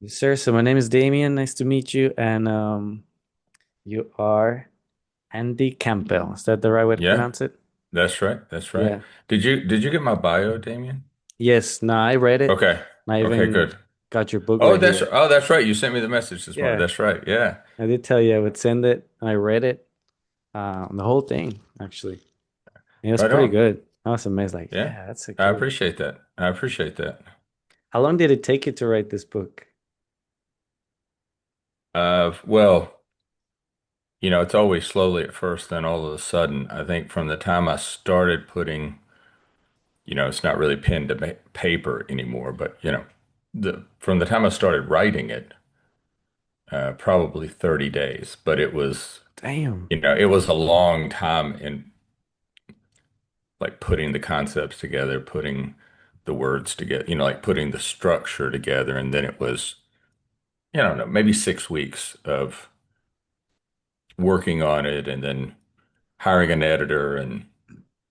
Yes, sir. So my name is Damien. Nice to meet you. And you are Andy Campbell. Is that the right way to Yeah, pronounce it? that's right. That's right. Yeah. Did you get my bio, Damien? Yes. No, I read it. Okay. And I Okay, even good. got your book right here. That's right. You sent me the message this morning. Yeah. That's right. Yeah. I did tell you I would send it. And I read it. The whole thing, actually. And it was Right pretty on. good. I was amazed. Like, Yeah. yeah, that's a I good. appreciate that. I appreciate that. How long did it take you to write this book? Well, it's always slowly at first, then all of a sudden, I think from the time I started putting, it's not really pen to paper anymore, but the from the time I started writing it, probably 30 days, but Damn. it was a long time in like putting the concepts together, putting the words together, like putting the structure together. And then it was, I don't know, maybe 6 weeks of working on it and then hiring an editor and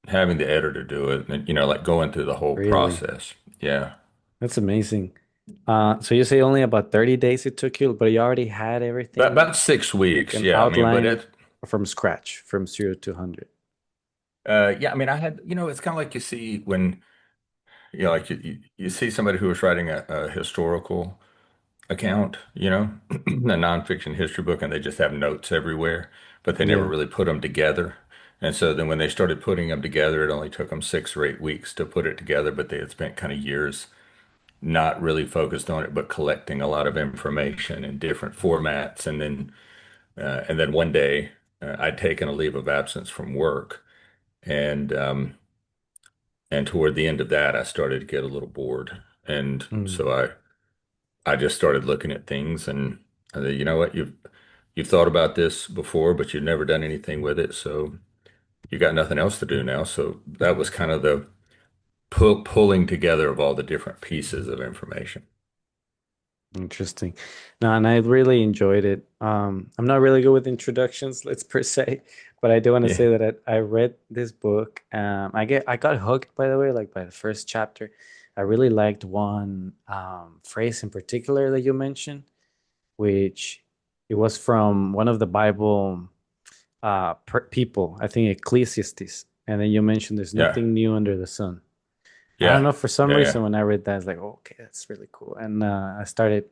having the editor do it and, like going through the whole Really? process. Yeah. That's amazing. So you say only about 30 days it took you, but you already had everything About six like weeks. an Yeah. I mean, but outline from scratch, from 0 to 100. yeah, I mean, I had, it's kind of like you see when, like you see somebody who was writing a historical account, a nonfiction history book, and they just have notes everywhere, but they never Yeah, really put them together. And so then when they started putting them together, it only took them 6 or 8 weeks to put it together, but they had spent kind of years not really focused on it, but collecting a lot of information in different formats. And then one day, I'd taken a leave of absence from work, and toward the end of that, I started to get a little bored, and mm, so I just started looking at things and I said, you know what, you've thought about this before, but you've never done anything with it, so you got nothing else to do now. So that was kind of the pulling together of all the different pieces of information. interesting. No, and I really enjoyed it. I'm not really good with introductions, let's per se, but I do want to Yeah, say that I read this book. I got hooked, by the way, like by the first chapter. I really liked one phrase in particular that you mentioned, which it was from one of the Bible people, I think Ecclesiastes, and then you mentioned there's yeah, nothing new under the sun. I don't yeah, know, for some yeah, reason yeah. when I read that, it's like, oh, okay, that's really cool. And I started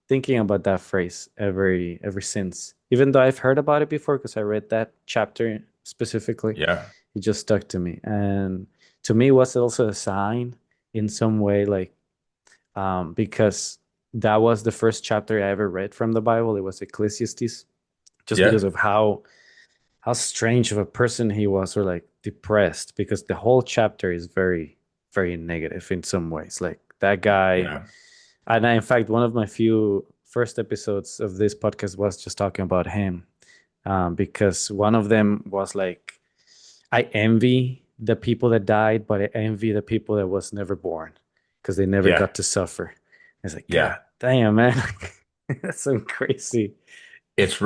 thinking about that phrase ever since. Even though I've heard about it before, because I read that chapter specifically, Yeah. it just stuck to me. And to me, it was also a sign in some way, like because that was the first chapter I ever read from the Bible. It was Ecclesiastes, just because Yeah, of how strange of a person he was, or like depressed, because the whole chapter is very negative in some ways, like that guy. yeah, And in fact, one of my few first episodes of this podcast was just talking about him, because one of them was like, I envy the people that died, but I envy the people that was never born because they never yeah, got to suffer. It's like, yeah. God damn, man. That's some crazy It's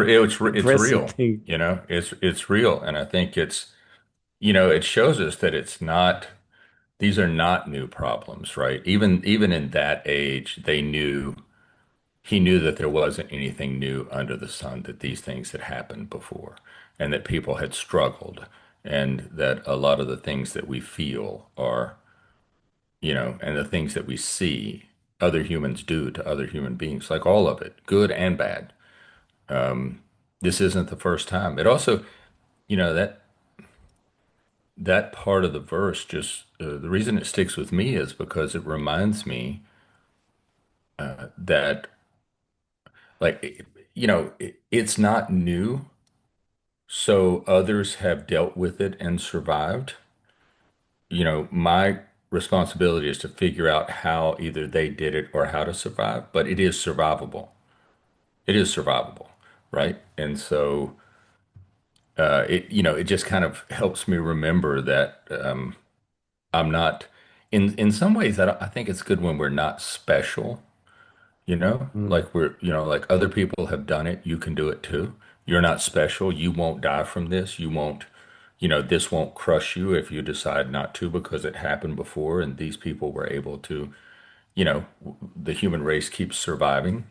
depressing real, thing. it's real, and I think it shows us that it's not. These are not new problems, right? Even in that age, he knew that there wasn't anything new under the sun, that these things had happened before, and that people had struggled, and that a lot of the things that we feel are, and the things that we see other humans do to other human beings, like all of it, good and bad. This isn't the first time. It also, that part of the verse just the reason it sticks with me is because it reminds me that like it's not new, so others have dealt with it and survived. My responsibility is to figure out how either they did it or how to survive, but it is survivable. It is survivable, right? And so it just kind of helps me remember that I'm not in some ways I think it's good when we're not special. Mm, Like like other people have done it, you can do it too. You're not special. You won't die from this. You won't, this won't crush you if you decide not to because it happened before and these people were able to, the human race keeps surviving.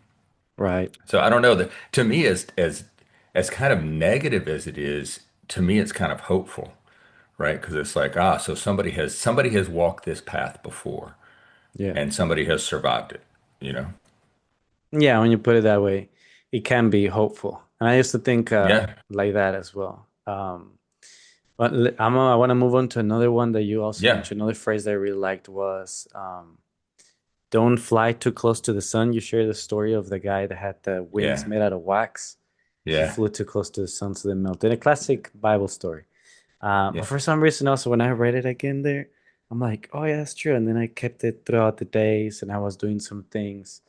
Right. So I don't know that to me as kind of negative as it is, to me it's kind of hopeful, right? Because it's like, so somebody has walked this path before Yeah. and somebody has survived it, you know? Yeah, when you put it that way, it can be hopeful. And I used to think Yeah, like that as well. But I want to move on to another one that you also yeah, mentioned. Another phrase that I really liked was don't fly too close to the sun. You share the story of the guy that had the wings yeah, made out of wax. He yeah, flew too close to the sun, so they melted. A classic Bible story. But yeah, for some reason, also when I read it again there, I'm like, oh yeah, that's true. And then I kept it throughout the days, and I was doing some things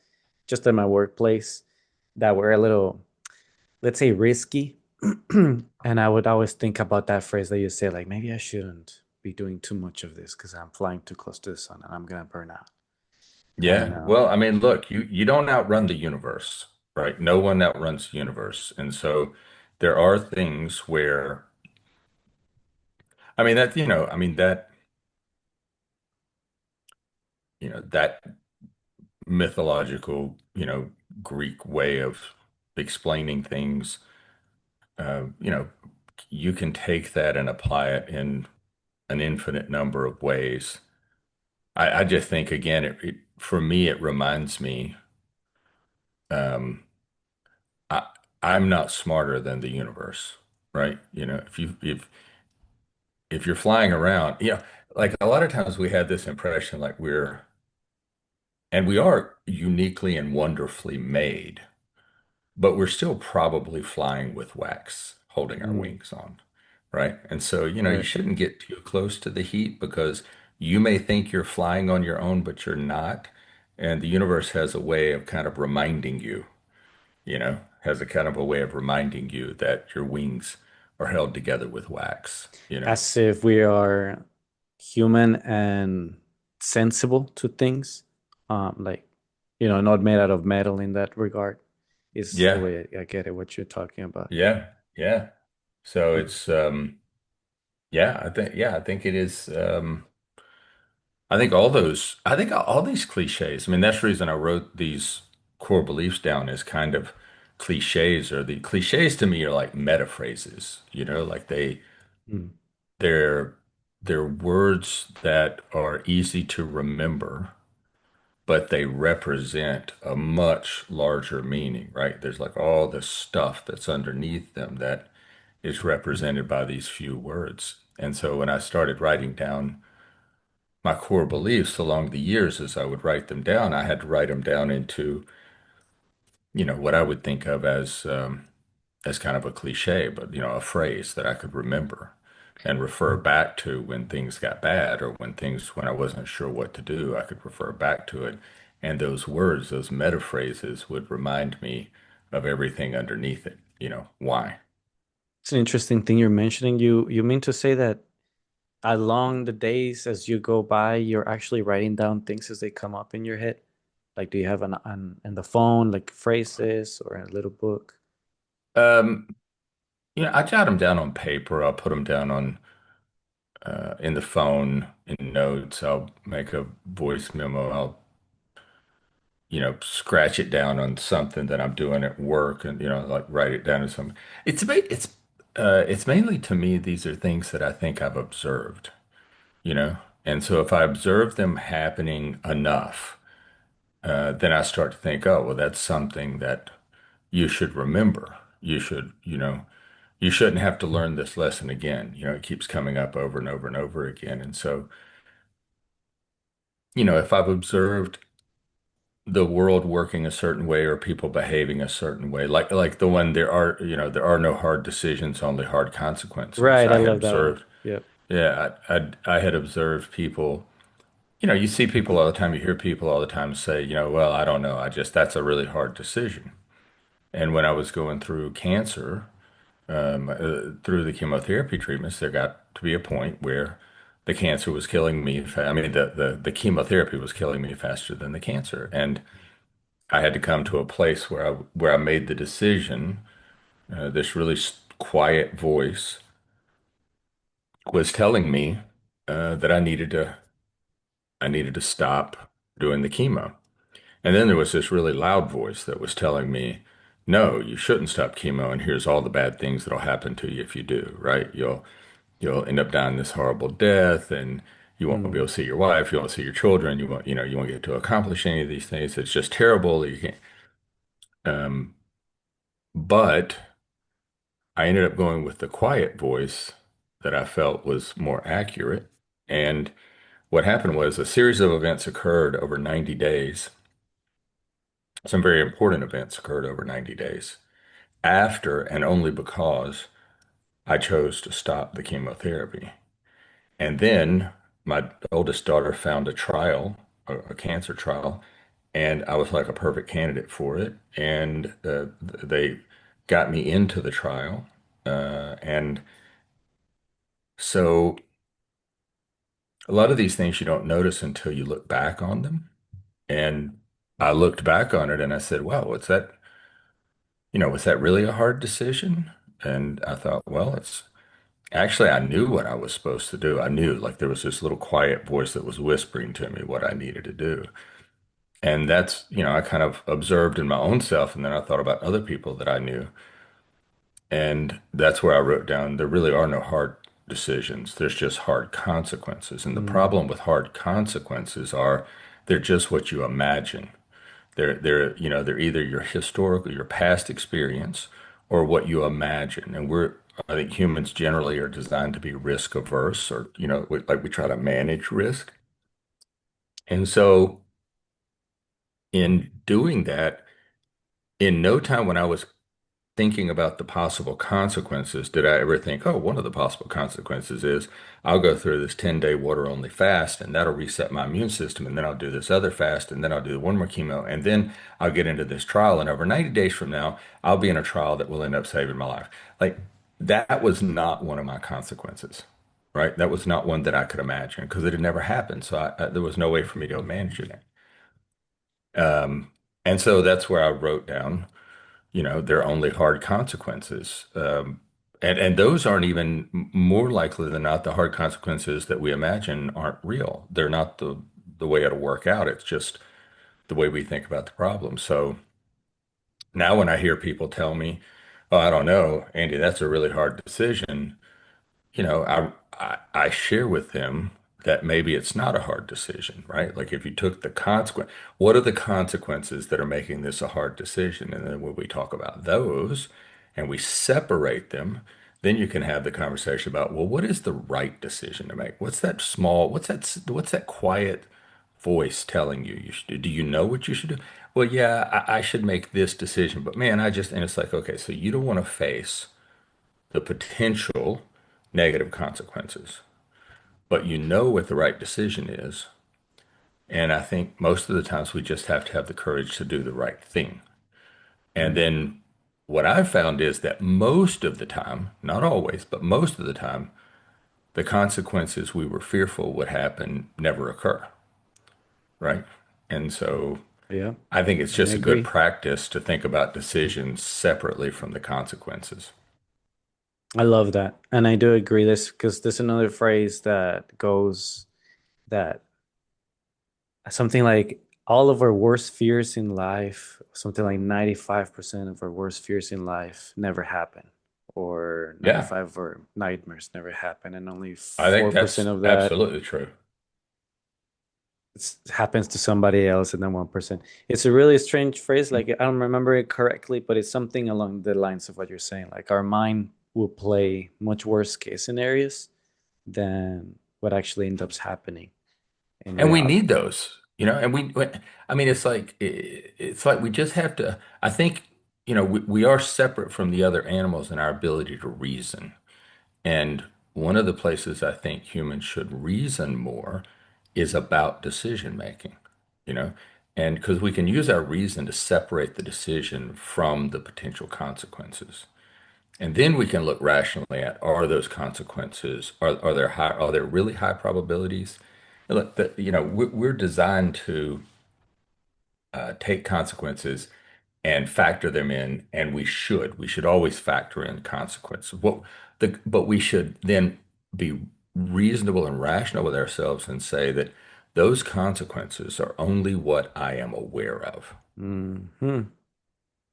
just at my workplace that were a little, let's say, risky. And I would always think about that phrase that you say, like, maybe I shouldn't be doing too much of this because I'm flying too close to the sun and I'm gonna burn out. And yeah. Well, I mean, look, you don't outrun the universe, right? No one outruns the universe. And so there are things where, I mean, that mythological, Greek way of explaining things, uh, you know, you can take that and apply it in an infinite number of ways. I just think, again, for me, it reminds me, um, I, I'm not smarter than the universe, right? If you're flying around, like a lot of times we had this impression like we are uniquely and wonderfully made, but we're still probably flying with wax, holding our mm, wings on, right? And so, you right. shouldn't get too close to the heat because you may think you're flying on your own, but you're not. And the universe has a way of kind of reminding you, has a kind of a way of reminding you that your wings are held together with wax. As if we are human and sensible to things, like not made out of metal in that regard. Is the Yeah, way I get it. What you're talking about. yeah, yeah. So Mm, it's I think it is I think all these cliches. I mean, that's the reason I wrote these core beliefs down as kind of cliches, or the cliches to me are like meta phrases, like mm, they're they're words that are easy to remember, but they represent a much larger meaning, right? There's like all this stuff that's underneath them that is represented by these few words. And so when I started writing down my core beliefs along the years, as I would write them down, I had to write them down into, what I would think of as kind of a cliche, but a phrase that I could remember and refer back to when things got bad, or when I wasn't sure what to do, I could refer back to it. And those words, those meta phrases would remind me of everything underneath it. Why? It's an interesting thing you're mentioning. You mean to say that along the days as you go by, you're actually writing down things as they come up in your head? Like, do you have an in the phone, like phrases or a little book? Um, I jot them down on paper. I'll put them down on in the phone in notes. I'll make a voice memo. I'll scratch it down on something that I'm doing at work, and like write it down as some. It's mainly, to me, these are things that I think I've observed, you know. And so if I observe them happening enough, then I start to think, oh, well, that's something that you should remember. You shouldn't have to learn this lesson again. It keeps coming up over and over and over again. And so, if I've observed the world working a certain way or people behaving a certain way, like the one, there are no hard decisions, only hard consequences. Right, I I had love that one. observed, Yep. yeah, I had observed people. You see people all the time, you hear people all the time say, well, I don't know, that's a really hard decision. And when I was going through cancer, through the chemotherapy treatments, there got to be a point where the cancer was killing me. I mean, the chemotherapy was killing me faster than the cancer, and I had to come to a place where I made the decision. This really quiet voice was telling me that I needed to stop doing the chemo. And then there was this really loud voice that was telling me, no, you shouldn't stop chemo, and here's all the bad things that'll happen to you if you do, right? You'll end up dying this horrible death, and you won't be able Mm, to see your wife, you won't see your children, you won't get to accomplish any of these things. It's just terrible. You can't. Um, but I ended up going with the quiet voice that I felt was more accurate. And what happened was a series of events occurred over 90 days. Some very important events occurred over 90 days after and only because I chose to stop the chemotherapy. And then my oldest daughter found a trial, a cancer trial, and I was like a perfect candidate for it. And they got me into the trial. And so a lot of these things you don't notice until you look back on them. And I looked back on it and I said, wow, was that really a hard decision? And I thought, well, it's actually, I knew what I was supposed to do. I knew, like, there was this little quiet voice that was whispering to me what I needed to do. And that's, I kind of observed in my own self, and then I thought about other people that I knew. And that's where I wrote down there really are no hard decisions. There's just hard consequences. And the mm, problem with hard consequences are they're just what you imagine. They're either your historical, your past experience or what you imagine. And I think humans generally are designed to be risk averse or, we try to manage risk. And so in doing that, in no time when I was thinking about the possible consequences, did I ever think, oh, one of the possible consequences is I'll go through this 10-day water only fast and that'll reset my immune system. And then I'll do this other fast and then I'll do one more chemo. And then I'll get into this trial. And over 90 days from now, I'll be in a trial that will end up saving my life. Like that was not one of my consequences, right? That was not one that I could imagine because it had never happened. So there was no way for me to manage it. And so that's where I wrote down they're only hard consequences. And those aren't even more likely than not the hard consequences that we imagine aren't real. They're not the way it'll work out. It's just the way we think about the problem. So now when I hear people tell me, oh, I don't know, Andy, that's a really hard decision, I share with them that maybe it's not a hard decision, right? Like if you took the consequence, what are the consequences that are making this a hard decision? And then when we talk about those and we separate them, then you can have the conversation about, well, what is the right decision to make? What's that quiet voice telling you you should do? Do you know what you should do? Well, yeah, I should make this decision, but man, and it's like, okay, so you don't want to face the potential negative consequences. But you know what the right decision is. And I think most of the times we just have to have the courage to do the right thing. And mm. then what I've found is that most of the time, not always, but most of the time, the consequences we were fearful would happen never occur, right? And so Yeah, I think it's I just a good agree. practice to think about decisions separately from the consequences. I love that. And I do agree this because there's another phrase that goes that something like all of our worst fears in life, something like 95% of our worst fears in life never happen, or Yeah, 95 of our nightmares never happen, and only I think 4% that's of that absolutely true. happens to somebody else, and then 1%. It's a really strange phrase. Like, I don't remember it correctly, but it's something along the lines of what you're saying. Like, our mind will play much worse case scenarios than what actually ends up happening in And we reality. need those, and I mean, it's like we just have to, I think, we are separate from the other animals in our ability to reason. And one of the places I think humans should reason more is about decision making, you know, and because we can use our reason to separate the decision from the potential consequences. And then we can look rationally at are those consequences, are there really high probabilities? And look, we're designed to take consequences and factor them in, and we should always factor in consequences. But we should then be reasonable and rational with ourselves and say that those consequences are only what I am aware of. Hmm.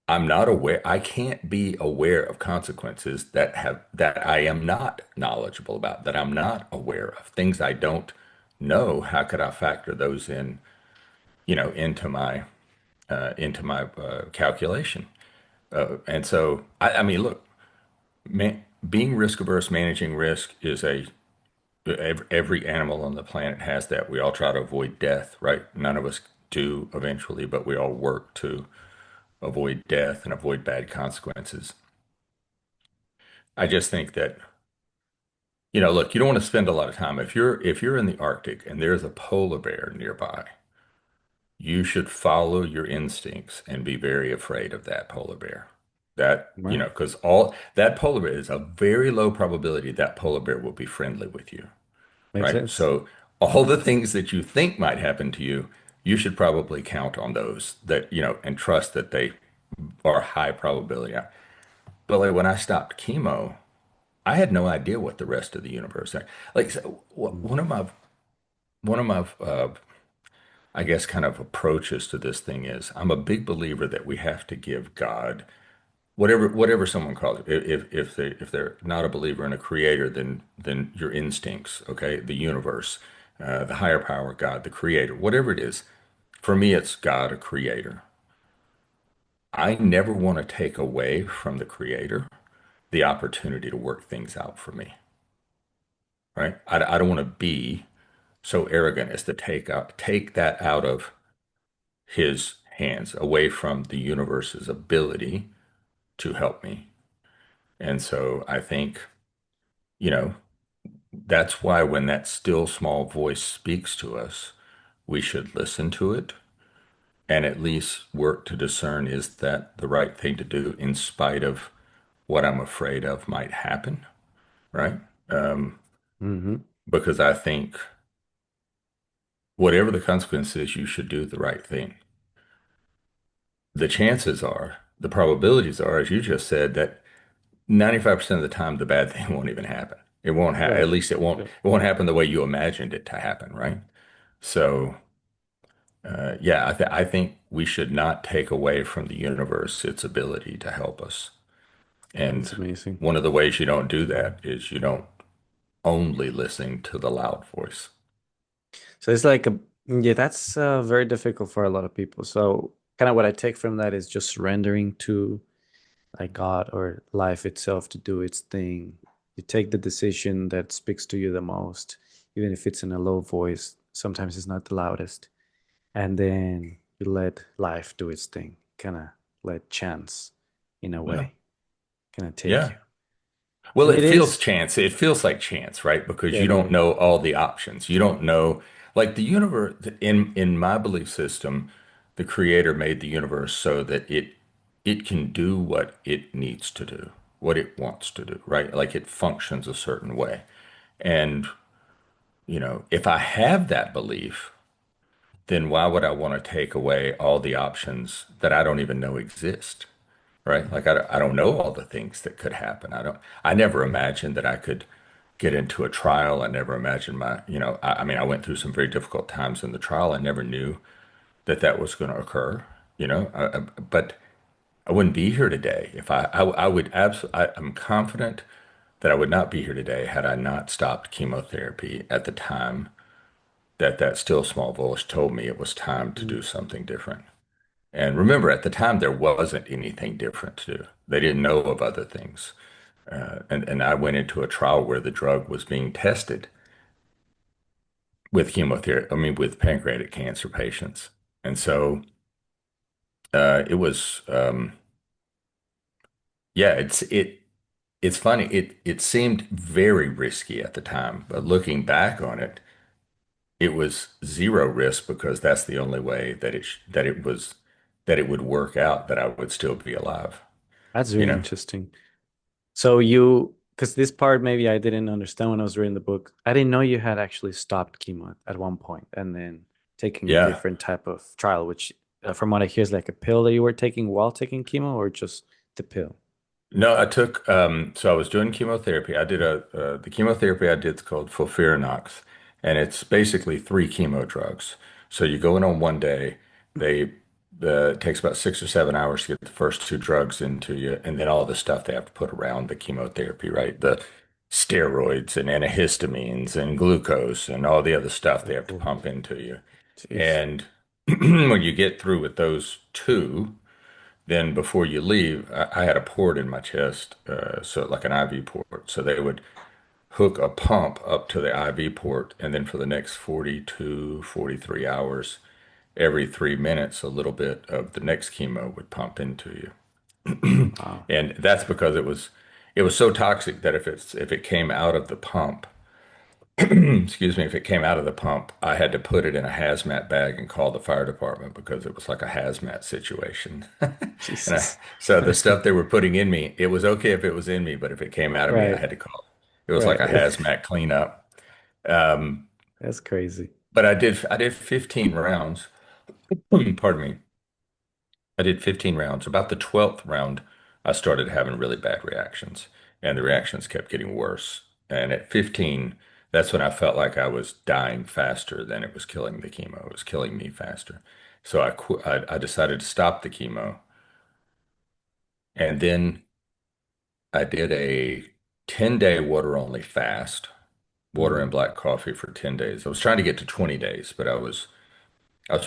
I'm not aware, I can't be aware of consequences that I am not knowledgeable about, that I'm not aware of. Things I don't know, how could I factor those in, into my calculation? And so I mean, look, being risk averse, managing risk is every animal on the planet has that. We all try to avoid death, right? None of us do eventually, but we all work to avoid death and avoid bad consequences. I just think that, look, you don't want to spend a lot of time. If you're in the Arctic and there's a polar bear nearby, you should follow your instincts and be very afraid of that polar bear. Right. Because all that polar bear is a very low probability that polar bear will be friendly with you, Makes right? sense. So all the things that you think might happen to you, you should probably count on those and trust that they are high probability. But like when I stopped chemo, I had no idea what the rest of the universe. Like so, Mm. one of my I guess kind of approaches to this thing is I'm a big believer that we have to give God whatever someone calls it. If they're not a believer in a creator, then your instincts, okay, the universe, the higher power, God, the creator, whatever it is. For me, it's God, a creator. I never want to take away from the creator the opportunity to work things out for me, right? I don't want to be so arrogant as to take that out of his hands, away from the universe's ability to help me. And so I think, you know, that's why when that still small voice speaks to us, we should listen to it and at least work to discern, is that the right thing to do in spite of what I'm afraid of might happen, right? Um, Hmm. because I think whatever the consequence is, you should do the right thing. The probabilities are, as you just said, that 95% of the time the bad thing won't even happen. It won't happen. At Right. least it won't Yeah. it won't happen the way you imagined it to happen, right? So, yeah, I think we should not take away from the universe its ability to help us. That's And amazing. one of the ways you don't do that is you don't only listen to the loud voice. So it's like a, yeah, that's very difficult for a lot of people. So kind of what I take from that is just surrendering to like God or life itself to do its thing. You take the decision that speaks to you the most, even if it's in a low voice. Sometimes it's not the loudest. And then you let life do its thing. Kind of let chance, in a Yeah, way, kind of take yeah. you. Well, And it it feels is, chance. It feels like chance, right? Because yeah, you don't maybe. know all the options. You don't know, like the universe, in my belief system, the creator made the universe so that it can do what it needs to do, what it wants to do, right? Like it functions a certain way. And, if I have that belief, then why would I want to take away all the options that I don't even know exist? Right? Like I don't know all the things that could happen. I never imagined that I could get into a trial. I never imagined I mean, I went through some very difficult times in the trial. I never knew that that was going to occur, but I wouldn't be here today if I would absolutely, I'm confident that I would not be here today had I not stopped chemotherapy at the time that still small voice told me it was time to Mm. do something different. And remember, at the time, there wasn't anything different to do. They didn't know of other things. And I went into a trial where the drug was being tested with chemotherapy, I mean, with pancreatic cancer patients. And so it was, yeah, it's funny. It seemed very risky at the time, but looking back on it, it was zero risk because that's the only way that it would work out that I would still be alive, That's you really know? interesting. So you, because this part maybe I didn't understand when I was reading the book. I didn't know you had actually stopped chemo at one point and then taking a Yeah. different type of trial, which from what I hear is like a pill that you were taking while taking chemo or just the pill. No, I took so I was doing chemotherapy. I did the chemotherapy I did is called FOLFIRINOX, and it's basically three chemo drugs. So you go in on one day, they it takes about 6 or 7 hours to get the first two drugs into you, and then all the stuff they have to put around the chemotherapy, right? The steroids and antihistamines and glucose and all the other stuff they have to Oh, pump into you. jeez. And when you get through with those two, then before you leave, I had a port in my chest, so like an IV port. So they would hook a pump up to the IV port, and then for the next 42, 43 hours, every 3 minutes, a little bit of the next chemo would pump into you. Wow. And that's because it was so toxic that if it came out of the pump, excuse me, if it came out of the pump, I had to put it in a hazmat bag and call the fire department because it was like a hazmat situation. Jesus. So the stuff they were putting in me, it was okay if it was in me, but if it came out of me, I Right. had to call. It was like Right. a hazmat cleanup. Um, That's crazy. but I did 15 rounds. Pardon me. I did 15 rounds. About the 12th round, I started having really bad reactions, and the reactions kept getting worse. And at 15, that's when I felt like I was dying faster than it was killing the chemo. It was killing me faster. So I decided to stop the chemo. And then I did a 10-day water only fast, water and Mm. black coffee for 10 days. I was trying to get to 20 days, but I was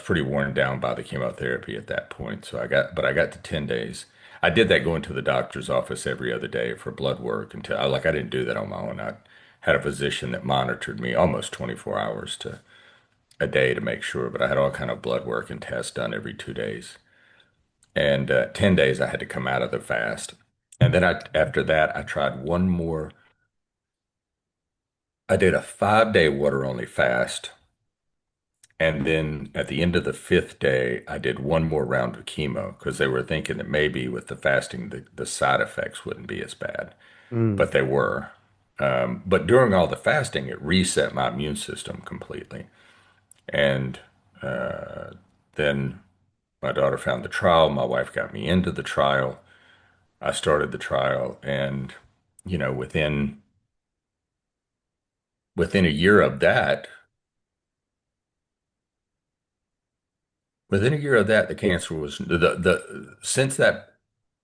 pretty worn down by the chemotherapy at that point. But I got to 10 days. I did that going to the doctor's office every other day for blood work I didn't do that on my own. I had a physician that monitored me almost 24 hours to a day to make sure, but I had all kind of blood work and tests done every 2 days. And 10 days I had to come out of the fast. And then after that, I tried one more. I did a 5-day water only fast. And then at the end of the fifth day, I did one more round of chemo because they were thinking that maybe with the fasting, the side effects wouldn't be as bad, Mm. but they were. But during all the fasting, it reset my immune system completely. And uh, then my daughter found the trial. My wife got me into the trial. I started the trial, and you know, within a year of that, the cancer was the since that.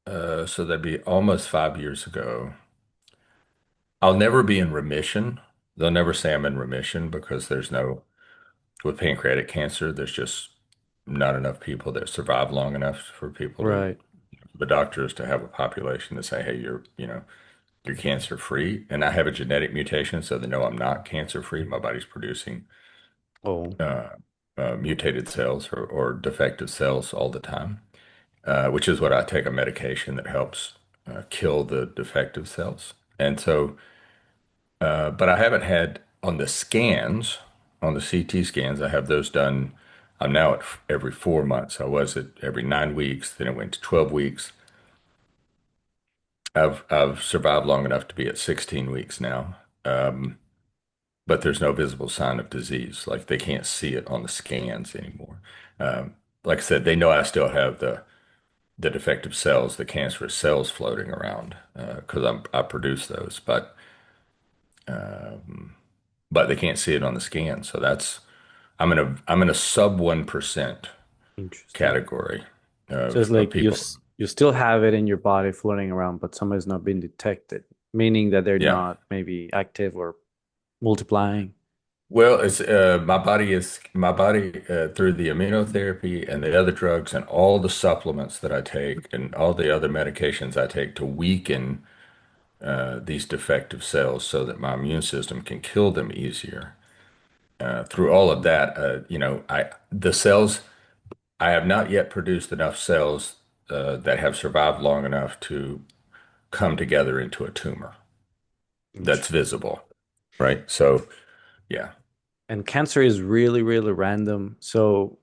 So that'd be almost 5 years ago. I'll never be in remission. They'll never say I'm in remission because with pancreatic cancer, there's just not enough people that survive long enough for Right. the doctors to have a population to say, hey, you're cancer free. And I have a genetic mutation, so they know I'm not cancer free. My body's producing Oh, uh, mutated cells or defective cells all the time, which is what I take a medication that helps kill the defective cells. And so, but I haven't had on the scans, on the CT scans, I have those done. I'm now at every 4 months. I was at every 9 weeks, then it went to 12 weeks. I've survived long enough to be at 16 weeks now. But there's no visible sign of disease. Like they can't see it on the scans anymore. Um, like I said, they know I still have the defective cells, the cancerous cells floating around because I produce those, but they can't see it on the scan. So I'm in a sub 1% interesting. category So it's of like people. you still have it in your body floating around, but somebody's not been detected, meaning that they're Yeah. not maybe active or multiplying. Well, it's my body through the immunotherapy and the other drugs and all the supplements that I take and all the other medications I take to weaken these defective cells so that my immune system can kill them easier. Through all of that, the cells I have not yet produced enough cells that have survived long enough to come together into a tumor that's Interesting. visible, right? So yeah. And cancer is really, really random. So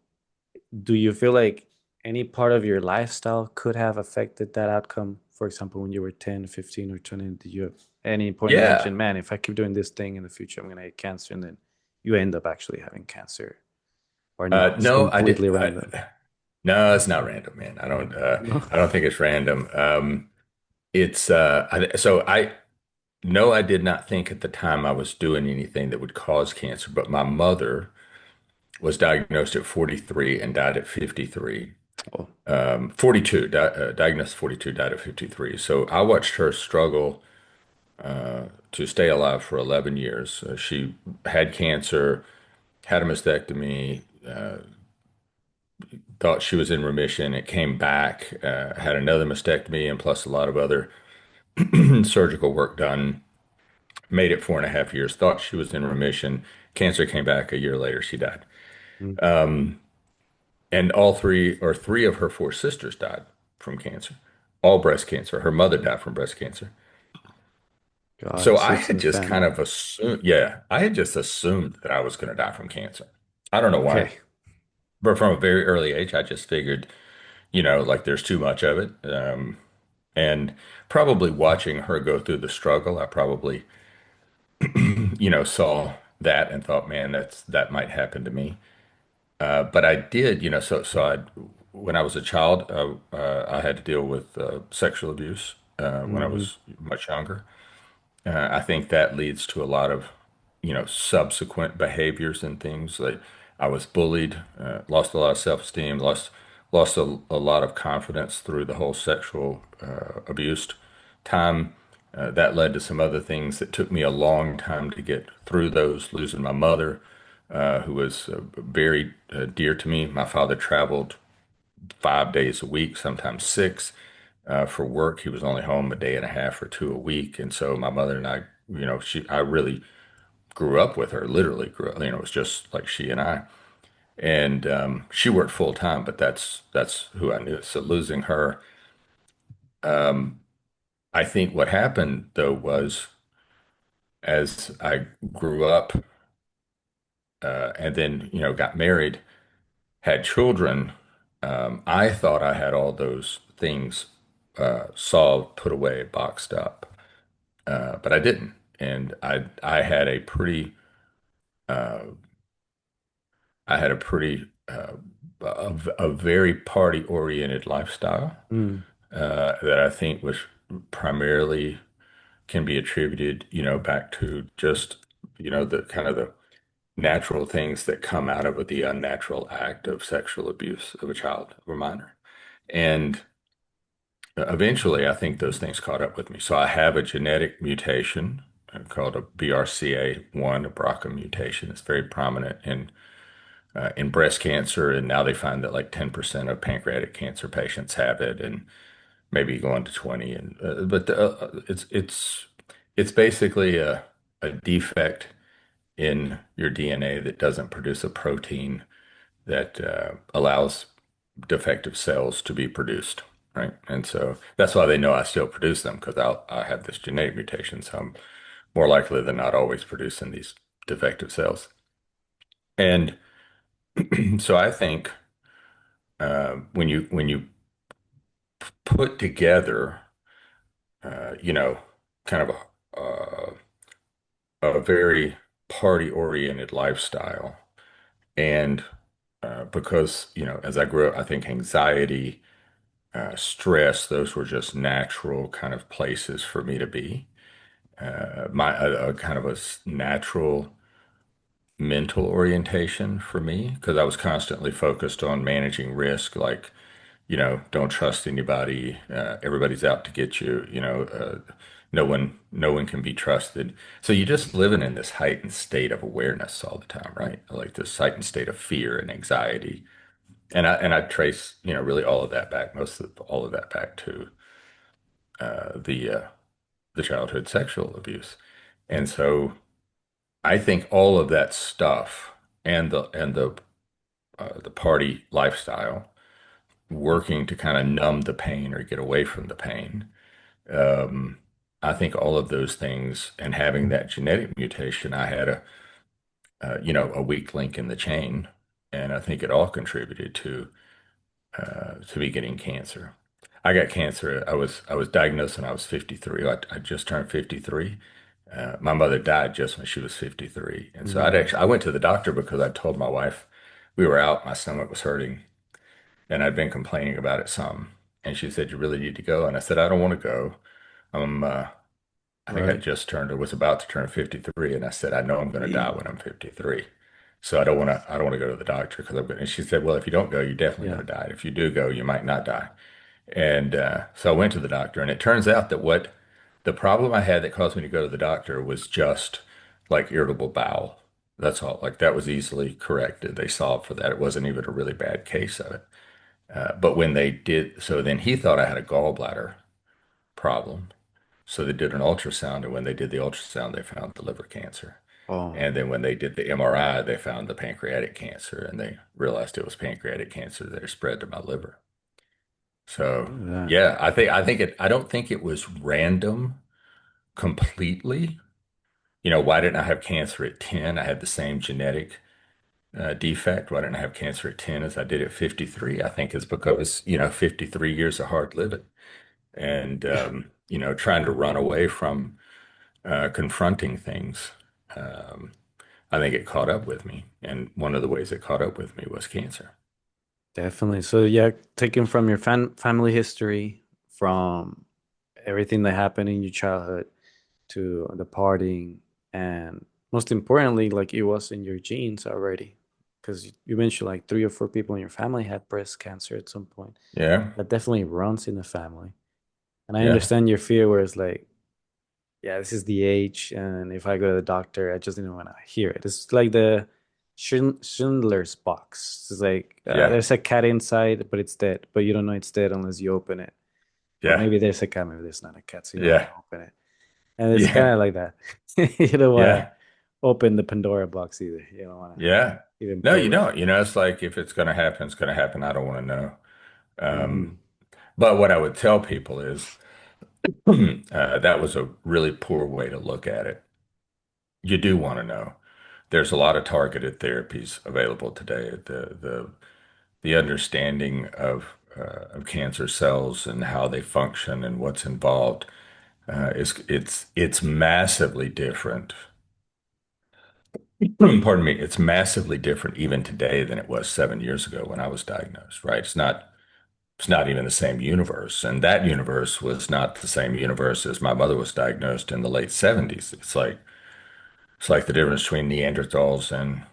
do you feel like any part of your lifestyle could have affected that outcome? For example, when you were 10, 15, or 20, did you at any point Yeah. imagine, man, if I keep doing this thing in the future, I'm gonna get cancer, and then you end up actually having cancer? Or no, it's No, I completely did. random. No, it's not random, man. No. I don't think it's random. It's so I no, I did not think at the time I was doing anything that would cause cancer, but my mother was diagnosed at 43 and died at 53. Oh. 42, diagnosed 42, died at 53. So I watched her struggle to stay alive for 11 years. She had cancer, had a mastectomy, thought she was in remission. It came back, had another mastectomy, and plus a lot of other surgical work done. Made it 4.5 years, thought she was in remission. Cancer came back a year later, she died. Mm. And all three, or three of her four sisters died from cancer, all breast cancer. Her mother died from breast cancer. God, So so I it's in had the just kind family. of assumed, yeah, I had just assumed that I was going to die from cancer. I don't know why, Okay. but from a very early age, I just figured, like there's too much of it. And probably watching her go through the struggle, I probably, saw that and thought, man, that might happen to me. But I did, when I was a child, I had to deal with sexual abuse when I Hmm. was much younger. I think that leads to a lot of, subsequent behaviors and things. Like I was bullied, lost a lot of self-esteem, lost a lot of confidence through the whole sexual abuse time. That led to some other things that took me a long time to get through those. Losing my mother, who was very dear to me. My father traveled 5 days a week, sometimes six, for work. He was only home a day and a half or two a week, and so my mother and I, I really grew up with her. Literally grew up. It was just like she and I. And she worked full time, but that's who I knew. So losing her, I think what happened though was as I grew up and then got married, had children, I thought I had all those things solved, put away, boxed up. But I didn't. And I had a pretty I had a pretty a very party oriented lifestyle Mm. that I think was primarily can be attributed, back to just the kind of the natural things that come out of the unnatural act of sexual abuse of a child or minor. And eventually, I think those things caught up with me. So I have a genetic mutation called a BRCA1, a BRCA mutation. It's very prominent in breast cancer, and now they find that like 10% of pancreatic cancer patients have it, and maybe going to 20. And but it's basically a defect in your DNA that doesn't produce a protein that allows defective cells to be produced, right? And so that's why they know I still produce them because I have this genetic mutation, so I'm more likely than not always producing these defective cells. And so I think when you put together, you know, kind of a very party-oriented lifestyle, and because as I grew up, I think anxiety, stress, those were just natural kind of places for me to be. My a kind of natural mental orientation for me because I was constantly focused on managing risk, like, don't trust anybody. Everybody's out to get you. No one can be trusted. So you're just living in this heightened state of awareness all the time, right? Like this heightened state of fear and anxiety. And I trace, really all of that back, most of all of that back to the childhood sexual abuse. And so I think all of that stuff and the party lifestyle, working to kind of numb the pain or get away from the pain. Um, I think all of those things and having that genetic mutation, I had a weak link in the chain, and I think it all contributed to me getting cancer. I got cancer. I was diagnosed when I was 53. I just turned 53. My mother died just when she was 53, and so Mm. I went to the doctor because I told my wife we were out. My stomach was hurting, and I'd been complaining about it some. And she said, "You really need to go." And I said, "I don't want to go. I'm I think I Right. just turned or was about to turn 53, and I said, I know I'm going to die when I'm 53. So I don't want to go to the doctor because I'm going to, and she said, well, if you don't go, you're definitely Yeah. going to die. If you do go, you might not die. And so I went to the doctor, and it turns out that what the problem I had that caused me to go to the doctor was just like irritable bowel. That's all. Like that was easily corrected. They solved for that. It wasn't even a really bad case of it. But when they did, so then he thought I had a gallbladder problem. So they did an ultrasound, and when they did the ultrasound, they found the liver cancer. Oh, And then when they did the MRI, they found the pancreatic cancer, and they realized it was pancreatic cancer that had spread to my liver. So look at that. yeah, I don't think it was random completely. You know, why didn't I have cancer at 10? I had the same genetic defect. Why didn't I have cancer at 10 as I did at 53? I think it's because, 53 years of hard living and, trying to run away from confronting things. Um, I think it caught up with me. And one of the ways it caught up with me was cancer. Definitely. So yeah, taken from your family history, from everything that happened in your childhood to the partying, and most importantly, like it was in your genes already, because you mentioned like 3 or 4 people in your family had breast cancer at some point. Yeah. That definitely runs in the family. And I Yeah. understand your fear where it's like, yeah, this is the age, and if I go to the doctor, I just didn't want to hear it. It's like the Schindler's box. It's like Yeah. there's a cat inside, but it's dead. But you don't know it's dead unless you open it. Or Yeah. maybe there's a cat, maybe there's not a cat, so you don't want Yeah. to open it. And it's kind Yeah. of like that. You don't want to Yeah. open the Pandora box either. You don't want to Yeah. even No, play you with it. don't. It's like if it's going to happen, it's going to happen. I don't want to know. Hmm. But what I would tell people is that was a really poor way to look at it. You do want to know. There's a lot of targeted therapies available today. The understanding of cancer cells and how they function and what's involved is it's massively different. Pardon me, it's massively different even today than it was 7 years ago when I was diagnosed, right? It's not even the same universe. And that universe was not the same universe as my mother was diagnosed in the late 70s. It's like the difference between Neanderthals and,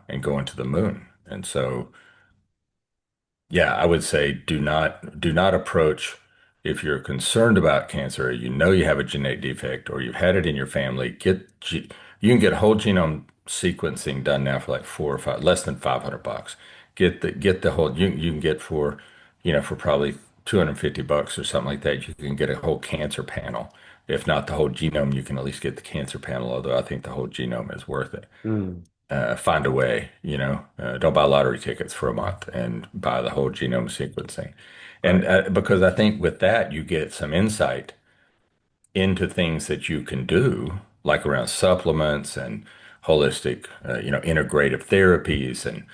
and going to the moon. And so yeah, I would say do not approach if you're concerned about cancer, you know you have a genetic defect or you've had it in your family, you can get whole genome sequencing done now for like four or five, less than $500. Get the whole you can get for probably $250 or something like that. You can get a whole cancer panel. If not the whole genome, you can at least get the cancer panel, although I think the whole genome is worth it. Mm. Find a way, don't buy lottery tickets for a month and buy the whole genome sequencing. And Right. because I think with that, you get some insight into things that you can do, like around supplements and holistic, integrative therapies and,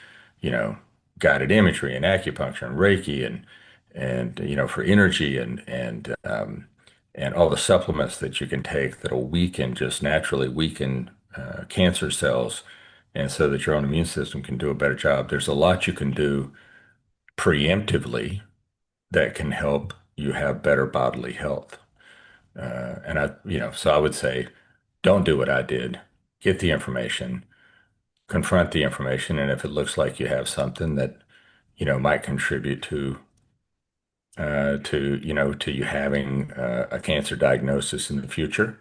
you know, guided imagery and acupuncture and Reiki and for energy and all the supplements that you can take that'll just naturally weaken cancer cells, and so that your own immune system can do a better job. There's a lot you can do preemptively that can help you have better bodily health. So I would say, don't do what I did. Get the information, confront the information, and if it looks like you have something that, might contribute to you having a cancer diagnosis in the future,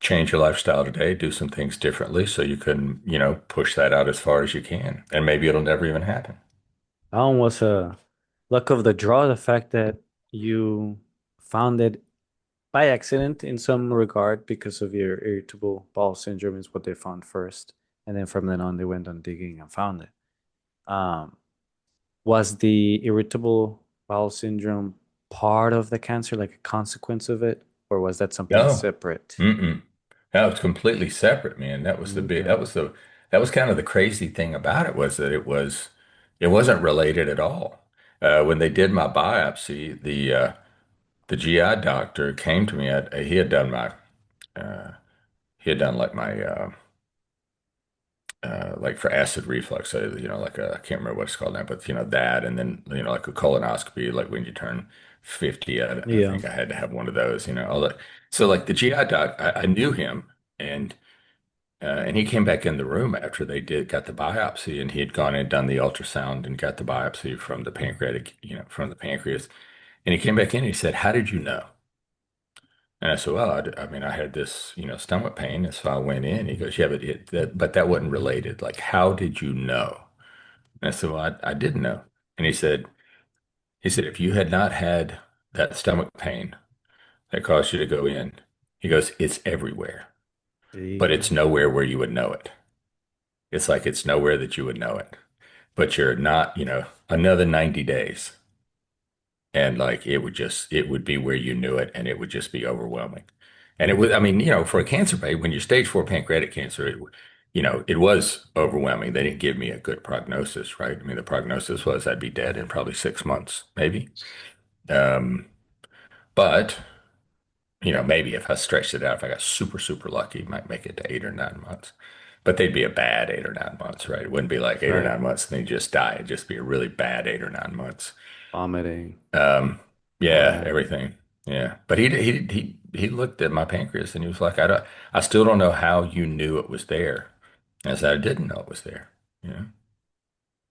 change your lifestyle today, do some things differently so you can, push that out as far as you can. And maybe it'll never even happen. That one was a luck of the draw, the fact that you found it by accident in some regard because of your irritable bowel syndrome is what they found first. And then from then on, they went on digging and found it. Um, was the irritable bowel syndrome part of the cancer, like a consequence of it, or was that something No. separate? Mm-mm. That was completely separate, man. Okay. That was kind of the crazy thing about it was that it wasn't related at all. When they did my biopsy, the GI doctor came to me. He had done like my like for acid reflux, like I can't remember what it's called now, but that, and then like a colonoscopy, like when you turn 50, I Yeah. think I had to have one of those, all that. So like the GI doc, I knew him, and he came back in the room after they got the biopsy, and he had gone and done the ultrasound and got the biopsy from the pancreatic, from the pancreas, and he came back in and he said, "How did you know?" And I said, well, I mean, I had this, stomach pain. And so I went in. He goes, yeah, but that wasn't related. Like, how did you know? And I said, well, I didn't know. And he said, if you had not had that stomach pain that caused you to go in, he goes, it's everywhere, There you but go. it's nowhere where you would know it. It's like it's nowhere that you would know it. But you're not, another 90 days. And like it would be where you knew it and it would just be overwhelming. And it was, I mean, for a cancer patient, when you're stage 4 pancreatic cancer, it was overwhelming. They didn't give me a good prognosis, right? I mean, the prognosis was I'd be dead in probably 6 months, maybe. Um, but, maybe if I stretched it out, if I got super, super lucky, might make it to 8 or 9 months. But they'd be a bad 8 or 9 months, right? It wouldn't be like eight or Right. nine months and they just die. It'd just be a really bad 8 or 9 months. Vomiting, Um, all yeah, that. everything. Yeah. But he looked at my pancreas and he was like, I still don't know how you knew it was there. And I said, I didn't know it was there. You know?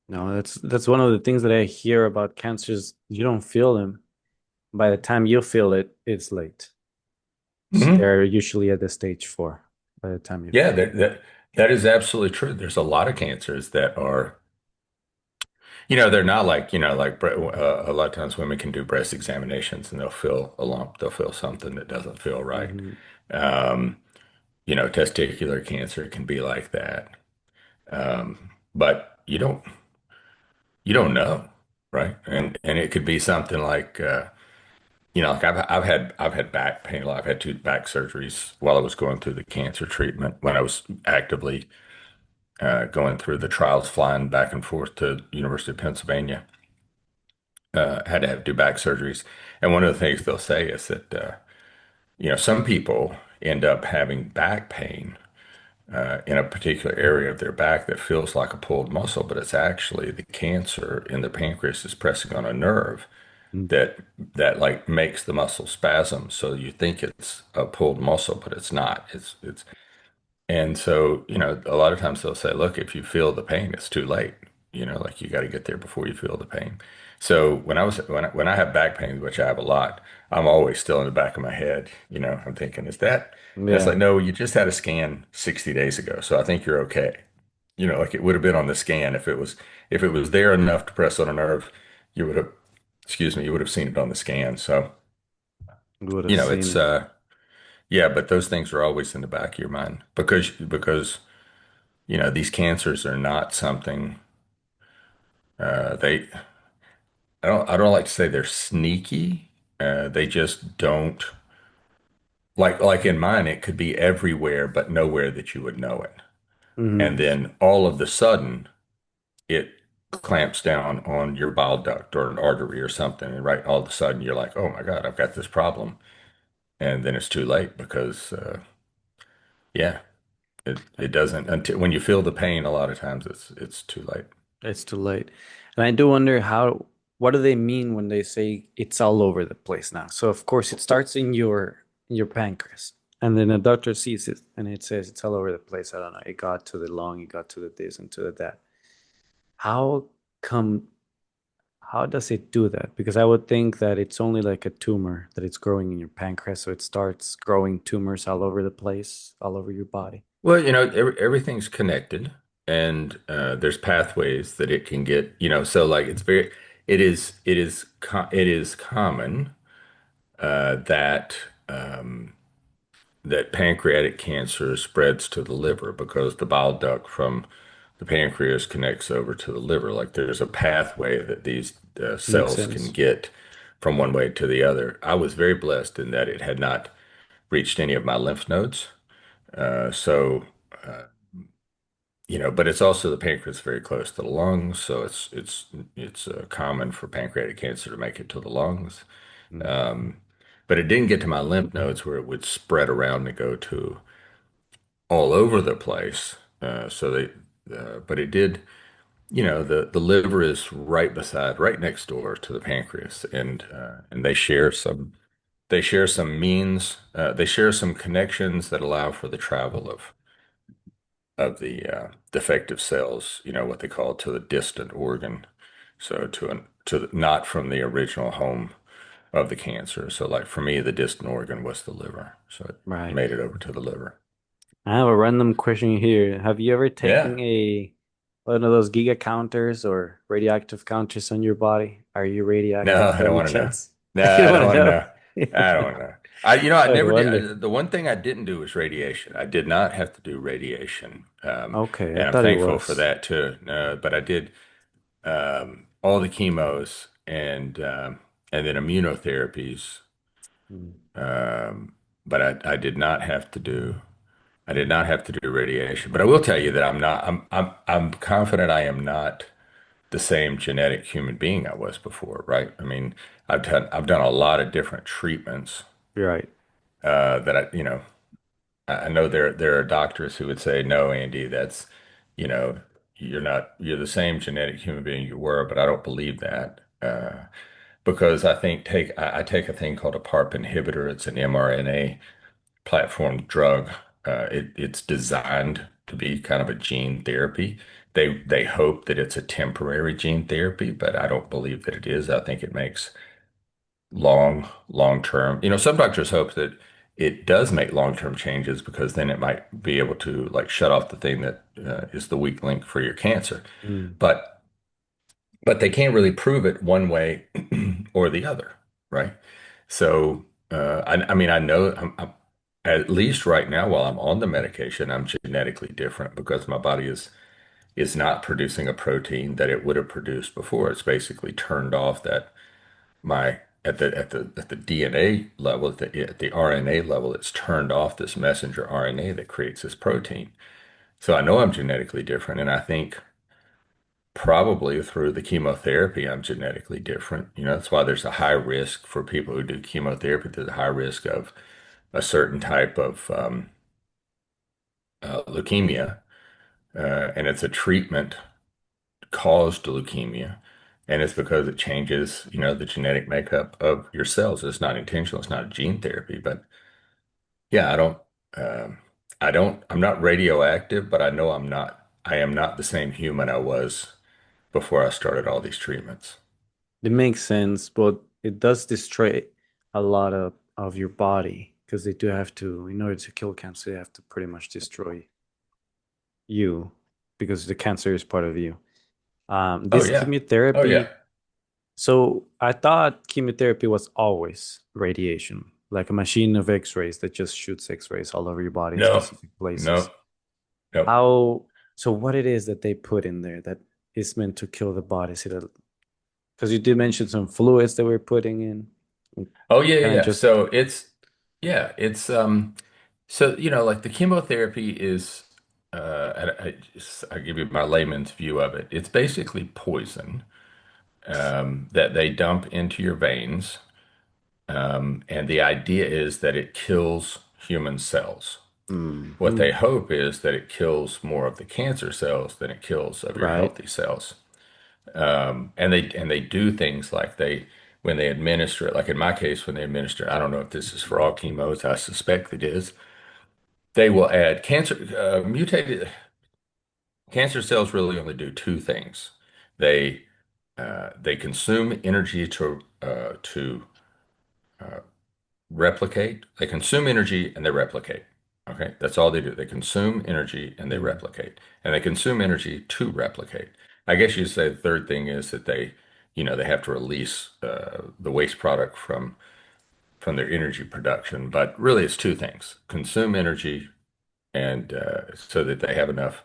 No, that's one of the things that I hear about cancers. You don't feel them. By the time you feel it, it's late. So Hmm. they're usually at the stage 4 by the time you Yeah, feel it. that is absolutely true. There's a lot of cancers that are, they're not like, a lot of times women can do breast examinations and they'll feel a lump, they'll feel something that doesn't feel right. Hmm. Um, Testicular cancer can be like that. But you don't know, right? No. And it could be something like like I've had back pain a lot. I've had 2 back surgeries while I was going through the cancer treatment when I was actively going through the trials, flying back and forth to University of Pennsylvania. Had to have 2 back surgeries, and one of the things they'll say is that some people end up having back pain in a particular area of their back that feels like a pulled muscle, but it's actually the cancer in the pancreas is pressing on a nerve Mm. that like makes the muscle spasm. So you think it's a pulled muscle, but it's not. It's and so, a lot of times they'll say, look, if you feel the pain, it's too late. Like you got to get there before you feel the pain. So when I have back pain, which I have a lot, I'm always still in the back of my head, I'm thinking, is that? And it's Yeah, like, no, you just had a scan 60 days ago, so I think you're okay. Like it would have been on the scan if it was there enough to press on a nerve, you would have, excuse me, you would have seen it on the scan. So, you would have seen it's it. yeah, but those things are always in the back of your mind because these cancers are not something they I don't like to say they're sneaky. They just don't like in mine, it could be everywhere but nowhere that you would know it. Hmm. And then all of the sudden it clamps down on your bile duct or an artery or something, and right all of a sudden you're like, oh my God, I've got this problem. And then it's too late because yeah, it doesn't until when you feel the pain, a lot of times it's too late. It's too late. And I do wonder what do they mean when they say it's all over the place now? So of course it starts in your pancreas, and then a doctor sees it and it says it's all over the place. I don't know. It got to the lung, it got to the this and to the that. How come how does it do that? Because I would think that it's only like a tumor that it's growing in your pancreas, so it starts growing tumors all over the place, all over your body. Well, everything's connected, and there's pathways that it can get. So like it is common that that pancreatic cancer spreads to the liver because the bile duct from the pancreas connects over to the liver. Like there's a pathway that these Makes cells can sense. get from one way to the other. I was very blessed in that it had not reached any of my lymph nodes. So but it's also the pancreas very close to the lungs, so it's common for pancreatic cancer to make it to the lungs. Mm. Um, but it didn't get to my lymph nodes where it would spread around and go to all over the place. So but it did. The liver is right next door to the pancreas, and they share some means, they share some connections that allow for the travel of the defective cells, what they call to the distant organ, so not from the original home of the cancer. So like for me, the distant organ was the liver, so it Right. made it over to the liver. I have a random question here. Have you ever Yeah. taken a one of those giga counters or radioactive counters on your body? Are you No, radioactive I by don't any want to know. chance? No, You don't I don't want to want to know? know. I don't want to know. I I never did. wonder. The one thing I didn't do was radiation. I did not have to do radiation, Okay, I and I'm thought it thankful for was. that too. But I did all the chemos and then immunotherapies. Mm. Um, but I did not have to do. I did not have to do radiation. But I will tell you that I'm not. I'm confident I am not the same genetic human being I was before, right? I mean, I've done a lot of different treatments You're right. that I know there are doctors who would say, no, Andy, that's you know you're the same genetic human being you were, but I don't believe that because I take a thing called a PARP inhibitor. It's an mRNA platform drug. It's designed to be kind of a gene therapy. They hope that it's a temporary gene therapy, but I don't believe that it is. I think it makes long term. Some doctors hope that it does make long term changes because then it might be able to like shut off the thing that is the weak link for your cancer. Mm. But but they can't really prove it one way or the other, right? So, I mean, I know at least right now, while I'm on the medication, I'm genetically different because my body is not producing a protein that it would have produced before. It's basically turned off that my at the DNA level, at the RNA level, it's turned off this messenger RNA that creates this protein. So I know I'm genetically different, and I think probably through the chemotherapy, I'm genetically different. That's why there's a high risk for people who do chemotherapy. There's a high risk of a certain type of leukemia, and it's a treatment caused leukemia. And it's because it changes, the genetic makeup of your cells. It's not intentional. It's not a gene therapy, but yeah, um, I'm not radioactive, but I know I am not the same human I was before I started all these treatments. It makes sense, but it does destroy a lot of your body because they do have to, in order to kill cancer, they have to pretty much destroy you because the cancer is part of you. Oh This yeah. Oh yeah. chemotherapy, so I thought chemotherapy was always radiation, like a machine of X-rays that just shoots X-rays all over your body in No, specific places. no, no. How, so what it is that they put in there that is meant to kill the body? Is it a, because you did mention some fluids that we're putting in, Oh yeah, yeah, kind of yeah. just, So like the chemotherapy is I give you my layman's view of it. It's basically poison that they dump into your veins. And the idea is that it kills human cells. What they Mhm. hope is that it kills more of the cancer cells than it kills of your Right? healthy cells. And they do things like when they administer it, like in my case, when they administer it, I don't know if this is for all chemos, I suspect it is. They will add mutated cancer cells really only do two things. They they consume energy to replicate. They consume energy and they replicate. Okay, that's all they do. They consume energy and they Mm. replicate, and they consume energy to replicate. I guess you'd say the third thing is that they have to release the waste product from their energy production. But really, it's two things: consume energy and so that they have enough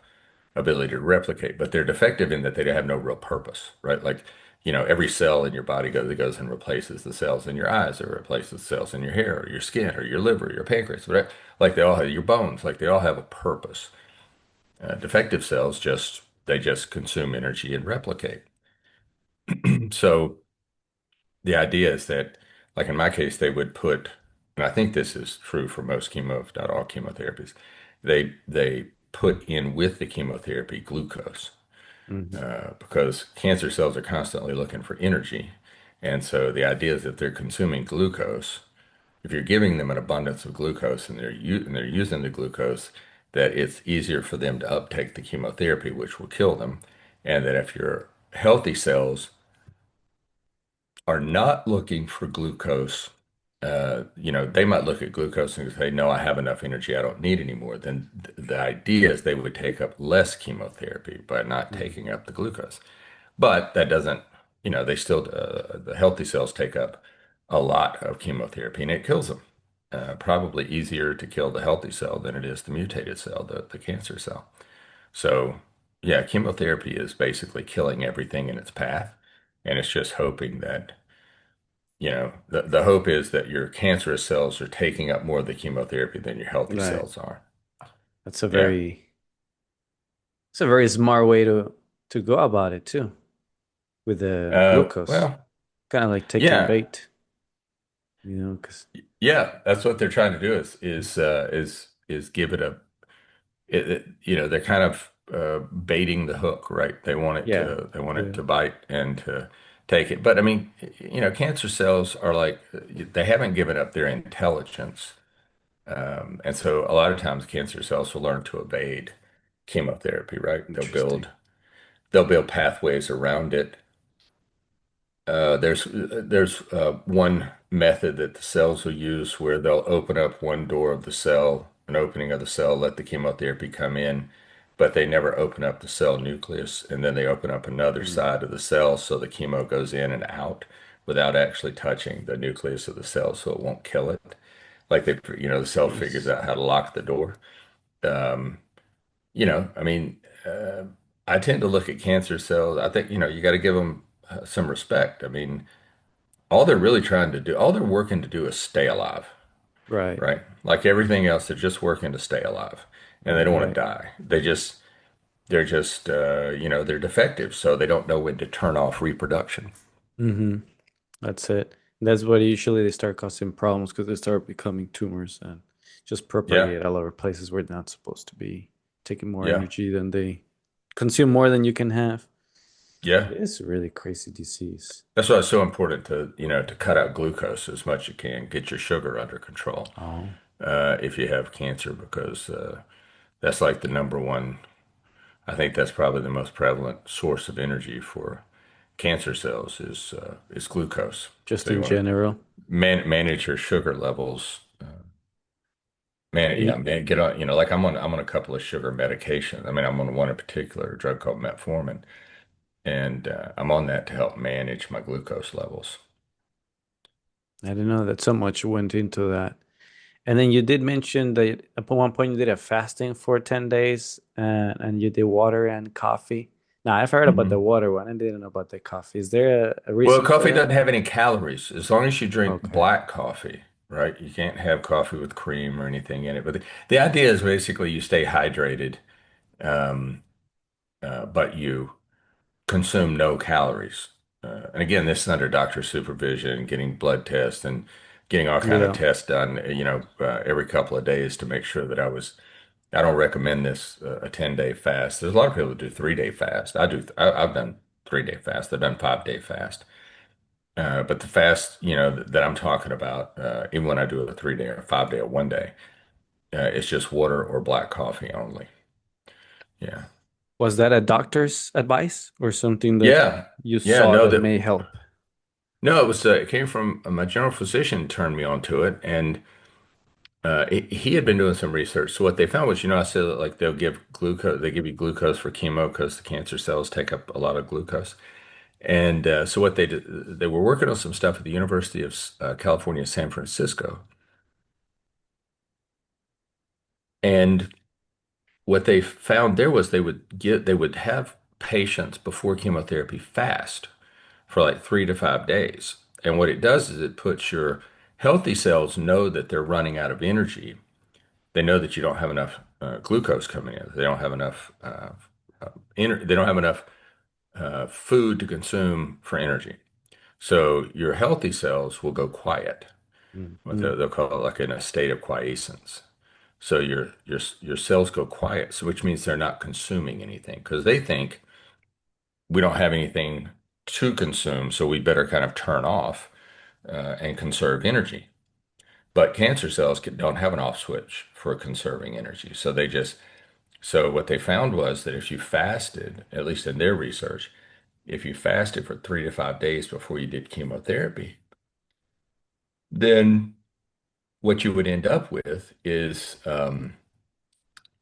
ability to replicate, but they're defective in that they have no real purpose, right? Like, every cell in your body goes and replaces the cells in your eyes or replaces the cells in your hair or your skin or your liver, or your pancreas, whatever. Like they all have your bones, like they all have a purpose. Defective cells they just consume energy and replicate. So the idea is that, like in my case, they would put, and I think this is true for most chemo, if not all chemotherapies, they put in with the chemotherapy glucose Hmm. because cancer cells are constantly looking for energy. And so the idea is that they're consuming glucose. If you're giving them an abundance of glucose and they're using the glucose, that it's easier for them to uptake the chemotherapy, which will kill them. And that if your healthy cells are not looking for glucose, they might look at glucose and say, no, I have enough energy. I don't need any more. Then the idea is they would take up less chemotherapy by not Hmm. taking up the glucose. But that doesn't, they still, the healthy cells take up a lot of chemotherapy and it kills them. Probably easier to kill the healthy cell than it is the mutated cell, the cancer cell. So, yeah, chemotherapy is basically killing everything in its path. And it's just hoping that the hope is that your cancerous cells are taking up more of the chemotherapy than your healthy Right. cells are. That's a Yeah. very it's a very smart way to go about it too, with the glucose. Well, Kind of like taking yeah, bait, because yeah. That's what they're trying to do is give it a they're kind of baiting the hook, right? yeah, They want it the to bite and to take it. But I mean, cancer cells are like they haven't given up their intelligence. And so a lot of times cancer cells will learn to evade chemotherapy, right? interesting. They'll build pathways around it. There's one method that the cells will use where they'll open up one door of the cell, an opening of the cell, let the chemotherapy come in, but they never open up the cell nucleus, and then they open up another Mm. side of the cell so the chemo goes in and out without actually touching the nucleus of the cell, so it won't kill it. Like the cell figures Nice. out how to lock the door. Um, I mean, I tend to look at cancer cells. I think, you got to give them some respect. I mean, all they're working to do is stay alive, Right, right? Like everything else, they're just working to stay alive and they right, don't want right. to die. They're just, they're defective, so they don't know when to turn off reproduction. Hmm. That's it. That's what usually they start causing problems because they start becoming tumors and just Yeah. propagate all over places where they're not supposed to be, taking more Yeah. energy than they consume more than you can have. Yeah. It is a really crazy disease. That's why it's so important to cut out glucose as much as you can, get your sugar under control. Oh, If you have cancer, because that's like the number one. I think that's probably the most prevalent source of energy for cancer cells is glucose. just So you in want to general. manage your sugar levels. And Get on. Like I'm on a couple of sugar medications. I mean, I'm on one in particular, a drug called metformin, and I'm on that to help manage my glucose levels. I didn't know that so much went into that. And then you did mention that at one point you did a fasting for 10 days and you did water and coffee. Now, I've heard about the Mhm. water one. I didn't know about the coffee. Is there a Well, reason for coffee that? doesn't have any calories as long as you drink Okay. black coffee, right? You can't have coffee with cream or anything in it. But the idea is basically you stay hydrated, um, but you consume no calories. And again, this is under doctor supervision, getting blood tests and getting all kind of Yeah. tests done, every couple of days to make sure that I don't recommend this a 10-day fast. There's a lot of people that do 3-day fast. I've done 3-day fast. I've done 5-day fast. But the fast, that I'm talking about, even when I do a 3-day or 5-day or 1 day, it's just water or black coffee only. Yeah. Was that a doctor's advice or something that Yeah. you Yeah. saw No, that may help? no, it came from my general physician turned me onto it. And he had been doing some research. So what they found was, I said that like they give you glucose for chemo because the cancer cells take up a lot of glucose. And so what they did, they were working on some stuff at the University of California, San Francisco. And what they found there was they would have patients before chemotherapy fast for like 3 to 5 days. And what it does is it puts your healthy cells know that they're running out of energy. They know that you don't have enough glucose coming in. They don't have enough they don't have enough food to consume for energy. So your healthy cells will go quiet. Mhm. They'll call it like in a state of quiescence. So your cells go quiet, so which means they're not consuming anything because they think we don't have anything to consume, so we better kind of turn off and conserve energy. But cancer cells don't have an off switch for conserving energy. So what they found was that if you fasted, at least in their research, if you fasted for 3 to 5 days before you did chemotherapy, then what you would end up with is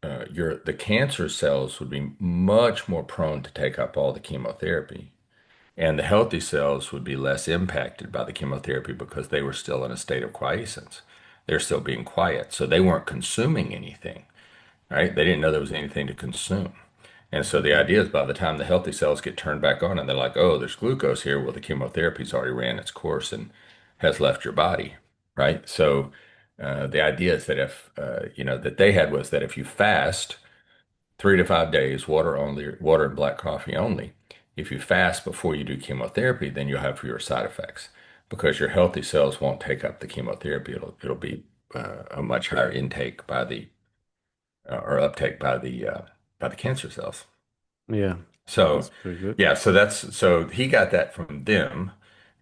the cancer cells would be much more prone to take up all the chemotherapy. And the healthy cells would be less impacted by the chemotherapy because they were still in a state of quiescence. They're still being quiet. So they weren't consuming anything, right? They didn't know there was anything to consume. And so the Okay. idea is by the time the healthy cells get turned back on and they're like, oh, there's glucose here. Well, the chemotherapy's already ran its course and has left your body, right? So the idea is that that they had was that if you fast 3 to 5 days, water only, water and black coffee only. If you fast before you do chemotherapy, then you'll have fewer side effects because your healthy cells won't take up the chemotherapy. It'll be a much higher intake by the or uptake by the cancer cells. Yeah, that's So pretty good. yeah, so he got that from them,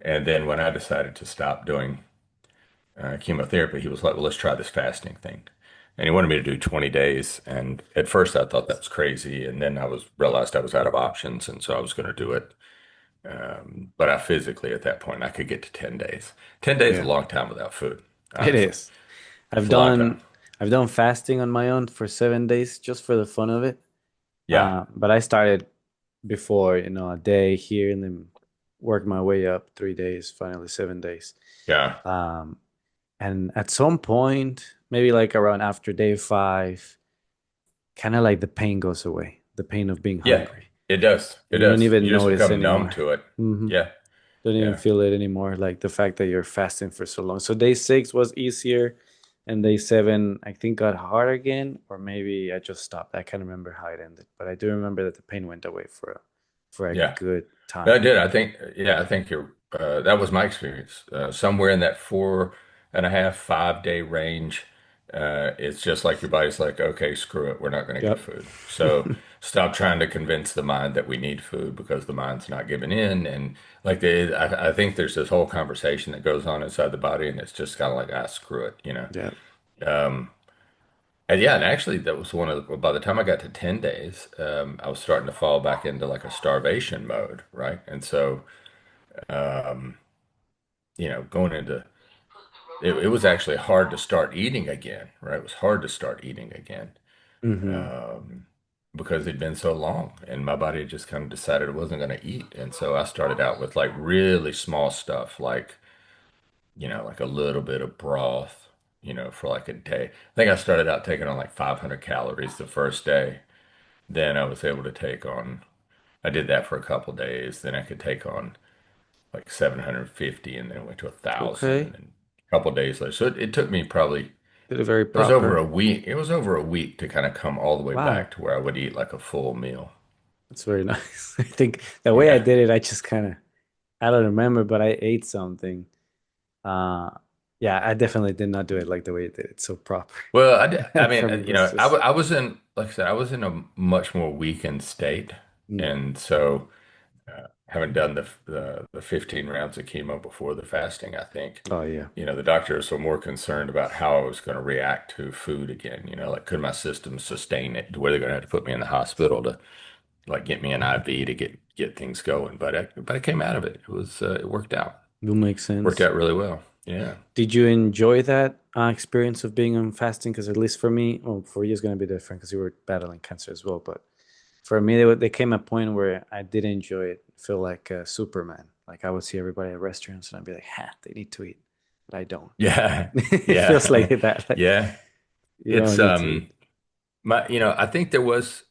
and then when I decided to stop doing chemotherapy, he was like, "Well, let's try this fasting thing." And he wanted me to do 20 days. And at first I thought that was crazy. And then I was realized I was out of options. And so I was going to do it. But I physically, at that point, I could get to 10 days. 10 days is a Yeah, long time without food, it honestly. is. It's I've a long time. done I've done fasting on my own for 7 days just for the fun of it. Yeah. But I started before, a day here and then worked my way up 3 days, finally 7 days. Yeah. Um, and at some point, maybe like around after day five, kind of like the pain goes away, the pain of being Yeah. hungry. It does. It You don't does. even You just notice become numb anymore. to it. Hmm. Yeah. Don't even Yeah. feel it anymore. Like the fact that you're fasting for so long. So day six was easier, and day seven I think got hard again, or maybe I just stopped. I can't remember how it ended, but I do remember that the pain went away for a Yeah. good I time. did. I think that was my experience. Somewhere in that 4.5, 5 day range, it's just like your body's like, okay, screw it, we're not going to get Yep. food. So stop trying to convince the mind that we need food because the mind's not giving in. And I think there's this whole conversation that goes on inside the body, and it's just kind of like, screw it, you know. Yeah. Um, and yeah, and actually, that was by the time I got to 10 days, I was starting to fall back into like a starvation mode, right? And so, um, going into it was actually hard to start eating again, right? It was hard to start eating again Hmm. um, because it'd been so long, and my body had just kind of decided it wasn't going to eat. And so I started out with like really small stuff, like like a little bit of broth, for like a day. I think I started out taking on like 500 calories the first day. Then I was able to take on, I did that for a couple days. Then I could take on like 750 and then it went to 1,000 Okay. and then a couple days later. So it took me probably, Did it very it was over proper. a week. It was over a week to kind of come all the way Wow. back to where I would eat like a full meal. That's very nice. I think the way I Yeah. did it, I just kind of, I don't remember, but I ate something. Uh, yeah, I definitely did not do it like the way you did it, so proper. Well, I mean, For me, it was just, I was in, like I said, I was in a much more weakened state. mm, And so, having done the 15 rounds of chemo before the fasting, I think, oh yeah. the doctors were more concerned about how I was going to react to food again. Like could my system sustain it to where they're going to have to put me in the hospital to like get me an IV to get things going. But I came out of it. It worked out. Will make Worked sense. out really well. Yeah. Did you enjoy that experience of being on fasting? Because at least for me, well, for you it's going to be different because you were battling cancer as well. But for me, there came a point where I did enjoy it. Feel like Superman. Like I would see everybody at restaurants and I'd be like, "Ha, they need to eat," but I don't. Yeah. It feels like Yeah. that. Like Yeah. you It's don't need to eat. I think there was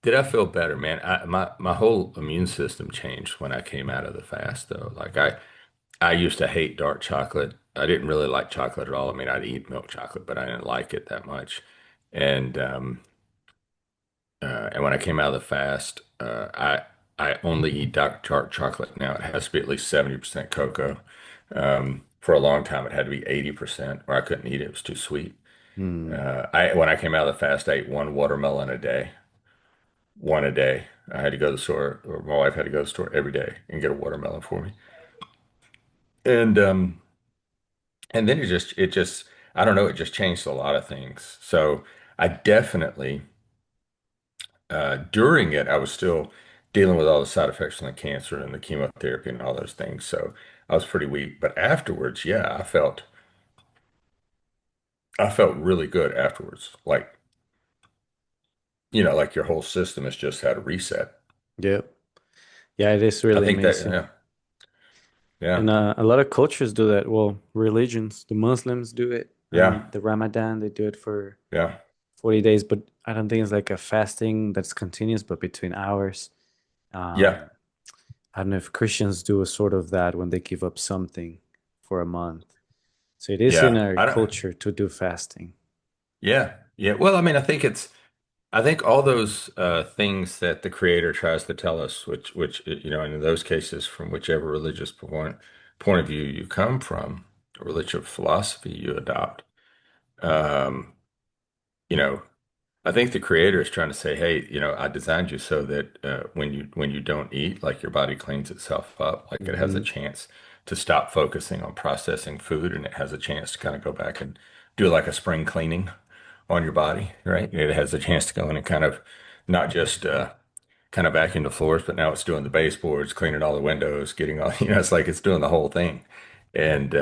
did I feel better, man? My whole immune system changed when I came out of the fast though. Like I used to hate dark chocolate. I didn't really like chocolate at all. I mean, I'd eat milk chocolate, but I didn't like it that much. And and when I came out of the fast, I only eat dark chocolate now. It has to be at least 70% cocoa. For a long time, it had to be 80%, or I couldn't eat it. It was too sweet. Hmm. I when I came out of the fast, I ate one watermelon a day, one a day. I had to go to the store, or my wife had to go to the store every day and get a watermelon for me. And then it just I don't know, it just changed a lot of things. So I definitely during it I was still dealing with all the side effects from the cancer and the chemotherapy and all those things. So I was pretty weak. But afterwards, yeah, I felt really good afterwards. Like, like your whole system has just had a reset. Yep. Yeah, it is I really think that, amazing. yeah, yeah, And a lot of cultures do that. Well, religions, the Muslims do it. yeah, The Ramadan, they do it for yeah, 40 days, but I don't think it's like a fasting that's continuous, but between hours. yeah, Um, I don't know if Christians do a sort of that when they give up something for a month. So it is in yeah. our I don't, culture to do fasting. yeah, yeah. Well, I mean, I think all those things that the Creator tries to tell us, and in those cases, from whichever religious point of view you come from, religious philosophy you adopt, um, you know, I think the creator is trying to say, hey, I designed you so that when you don't eat, like your body cleans itself up, like it has a Hmm. chance to stop focusing on processing food, and it has a chance to kind of go back and do like a spring cleaning on your body, right? It has a chance to go in and kind of not just kind of vacuum the floors, but now it's doing the baseboards, cleaning all the windows, getting all, it's like it's doing the whole thing. And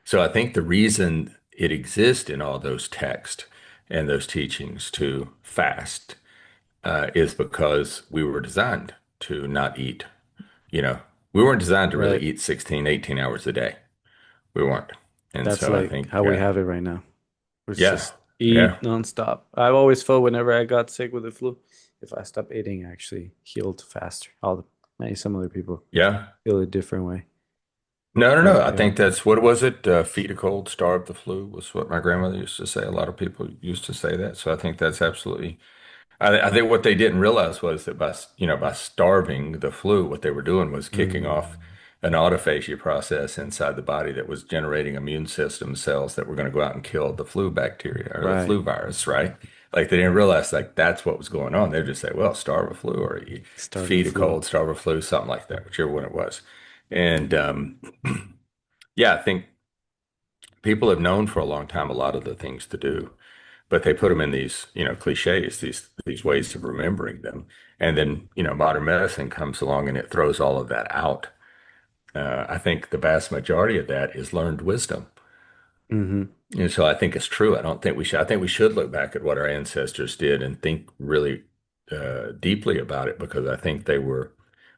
so I think the reason it exists in all those texts and those teachings to fast is because we were designed to not eat. You know, we weren't designed to really Right. eat 16, 18 hours a day. We weren't. And That's so I like think, how we have it right now. It's yeah, just yeah, eat nonstop. I've always felt whenever I got sick with the flu, if I stopped eating, I actually healed faster. Maybe some other people yeah. feel a different way. No, no, no. But I yeah. think that's what was it? Feed a cold, starve the flu was what my grandmother used to say. A lot of people used to say that. So I think that's absolutely I think what they didn't realize was that by starving the flu, what they were doing was kicking off Mm, an autophagy process inside the body that was generating immune system cells that were going to go out and kill the flu bacteria or the right. flu virus, right? Like they didn't realize like that's what was going on. They'd just say, well, starve a flu or you Starve the feed a flu. cold, starve a flu, something like that, whichever one it was. And yeah, I think people have known for a long time a lot of the things to do, but they put them in these, cliches, these ways of remembering them. And then, modern medicine comes along and it throws all of that out. I think the vast majority of that is learned wisdom. Hmm. And so I think it's true. I don't think we should. I think we should look back at what our ancestors did and think really deeply about it because I think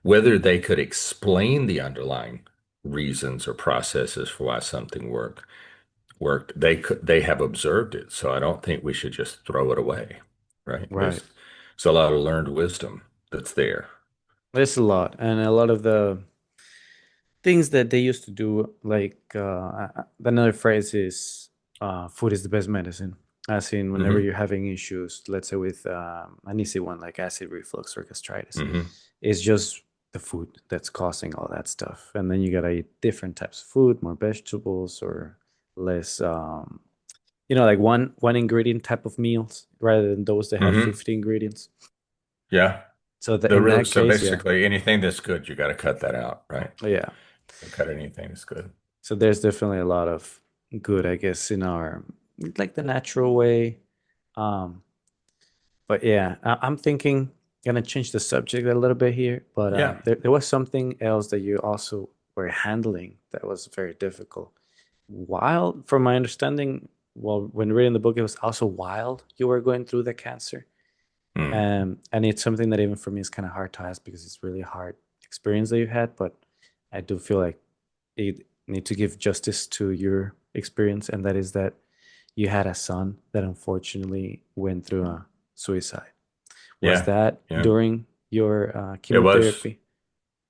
whether they could explain the underlying reasons or processes for why something worked, they have observed it. So I don't think we should just throw it away, right? Right. There's a lot of learned wisdom that's there. There's a lot. And a lot of the things that they used to do, like another phrase is food is the best medicine. As in, whenever Hmm. you're having issues, let's say with an easy one like acid reflux or gastritis, Hmm. it's just the food that's causing all that stuff. And then you gotta eat different types of food, more vegetables or less, like one ingredient type of meals rather than those that have Hmm. 50 ingredients. Yeah. So that in that So case, yeah, basically anything that's good, you got to cut that out, right? yeah. Cut anything that's good. So there's definitely a lot of good, I guess, in our like the natural way. Um, but yeah, I'm thinking gonna change the subject a little bit here. But Yeah. there was something else that you also were handling that was very difficult. While, from my understanding, well, when reading the book, it was also while you were going through the cancer. Mm. And it's something that even for me is kind of hard to ask because it's really hard experience that you had. But I do feel like you need to give justice to your experience, and that is that you had a son that unfortunately went through a suicide. Was Yeah. that Yeah. during your It was. chemotherapy?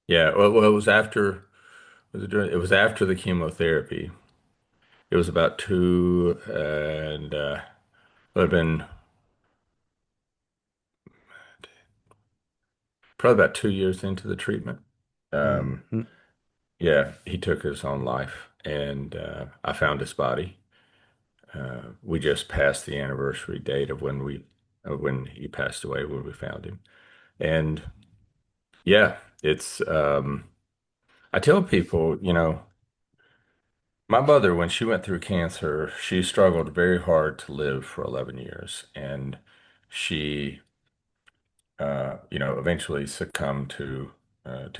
Yeah. Well, it was after. It was after the chemotherapy. It was about two and it would have been probably about 2 years into the treatment. Um, Hmm. yeah, he took his own life, and I found his body. We just passed the anniversary date of when he passed away, when we found him. And yeah, it's I tell people, my mother, when she went through cancer, she struggled very hard to live for 11 years, and she eventually succumbed to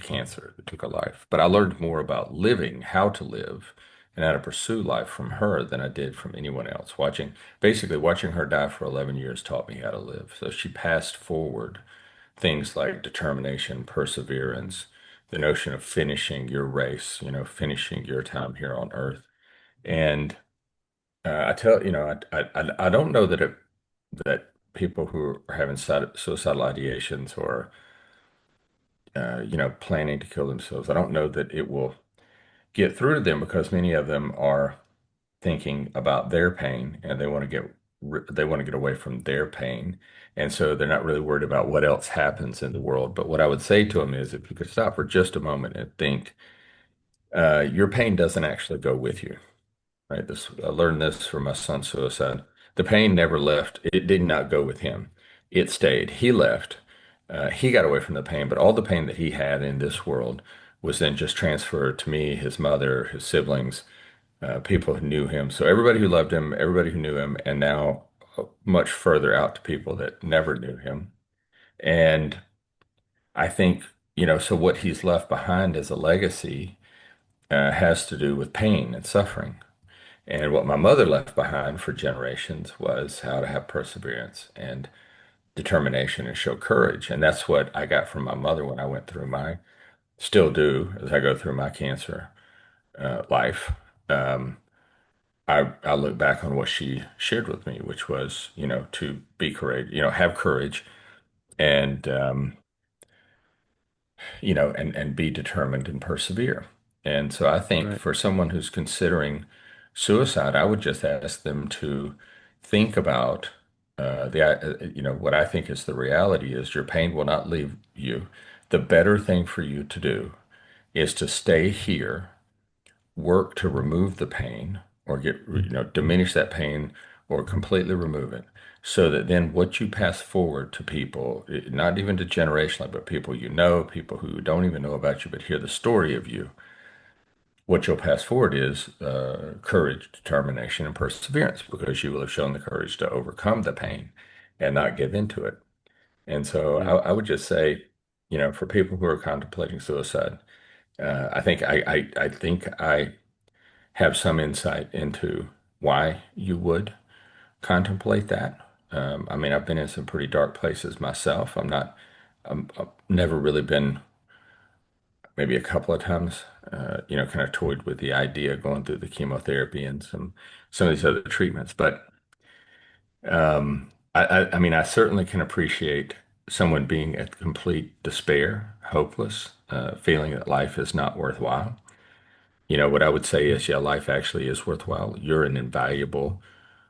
cancer that took her life. But I learned more about living, how to live, and how to pursue life from her than I did from anyone else. Basically watching her die for 11 years taught me how to live. So she passed forward things like determination, perseverance, the notion of finishing your race, finishing your time here on earth. And I tell, I don't know that people who are having suicidal ideations or planning to kill themselves. I don't know that it will get through to them because many of them are thinking about their pain and they want to get away from their pain. And so they're not really worried about what else happens in the world. But what I would say to them is if you could stop for just a moment and think, your pain doesn't actually go with you. Right? I learned this from my son's suicide. The pain never left. It did not go with him. It stayed. He left. He got away from the pain, but all the pain that he had in this world was then just transferred to me, his mother, his siblings, people who knew him. So everybody who loved him, everybody who knew him, and now much further out to people that never knew him. And I think, so what he's left behind as a legacy has to do with pain and suffering. And what my mother left behind for generations was how to have perseverance and determination and show courage. And that's what I got from my mother when I went through still do as I go through my cancer life. Um, I look back on what she shared with me, which was, to be courageous, have courage and, and be determined and persevere. And so I think Right. for someone who's considering suicide, I would just ask them to think about what I think is the reality is your pain will not leave you. The better thing for you to do is to stay here, work to remove the pain or diminish that pain or completely remove it so that then what you pass forward to people, not even to generationally, but people people who don't even know about you, but hear the story of you, what you'll pass forward is courage, determination, and perseverance because you will have shown the courage to overcome the pain and not give into it. And so Yeah. I would just say, for people who are contemplating suicide, I think I have some insight into why you would contemplate that. I mean, I've been in some pretty dark places myself. I've never really been, maybe a couple of times, kind of toyed with the idea of going through the chemotherapy and some of these other treatments. But I mean, I certainly can appreciate someone being at complete despair, hopeless, feeling that life is not worthwhile. What I would say is, yeah, life actually is worthwhile. You're an invaluable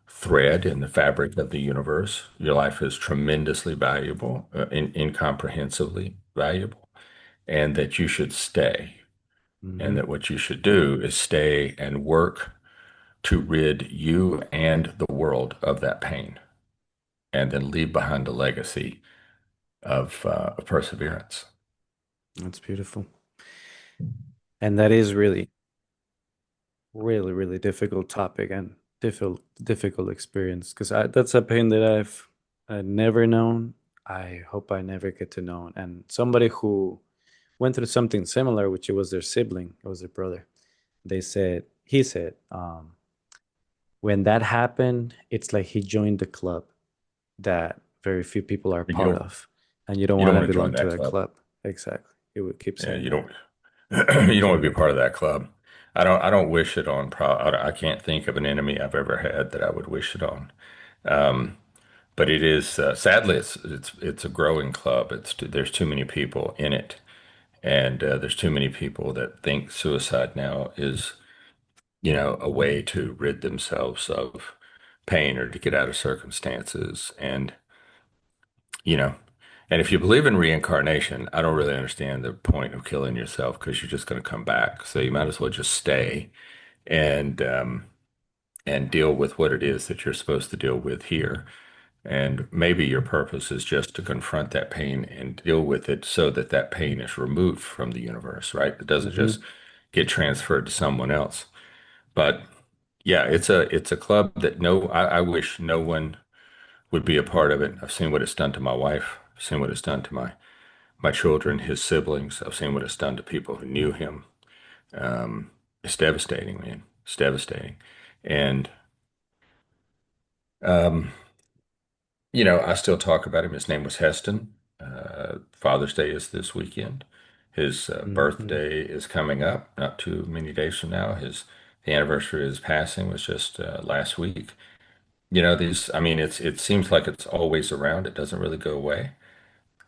thread in the fabric of the universe. Your life is tremendously valuable, incomprehensibly valuable, and that you should stay. And Hmm. that what you should do is stay and work to rid you and the world of that pain, and then leave behind a legacy of perseverance. That's beautiful. And that is really, really, really difficult topic and difficult experience because that's a pain that I've never known. I hope I never get to know. And somebody who went through something similar, which it was their sibling, it was their brother. He said, when that happened, it's like he joined the club that very few people are You part don't of, and you don't you want don't to want to join belong to that that club. club. Exactly. He would keep Yeah, saying you that. don't you don't want to be part of that club. I don't wish it on I can't think of an enemy I've ever had that I would wish it on. Um, but it is sadly it's a growing club. There's too many people in it, and there's too many people that think suicide now is a way to rid themselves of pain or to get out of circumstances. And, you know, and if you believe in reincarnation, I don't really understand the point of killing yourself because you're just going to come back. So you might as well just stay and and deal with what it is that you're supposed to deal with here. And maybe your purpose is just to confront that pain and deal with it so that that pain is removed from the universe, right? It doesn't just Hmm. get transferred to someone else. But yeah, it's a club that I wish no one would be a part of it. I've seen what it's done to my wife. I've seen what it's done to my children, his siblings. I've seen what it's done to people who knew him. It's devastating, man. It's devastating. And um, I still talk about him. His name was Heston. Father's Day is this weekend. His Hmm. birthday is coming up, not too many days from now. The anniversary of his passing was just last week. I mean, it seems like it's always around. It doesn't really go away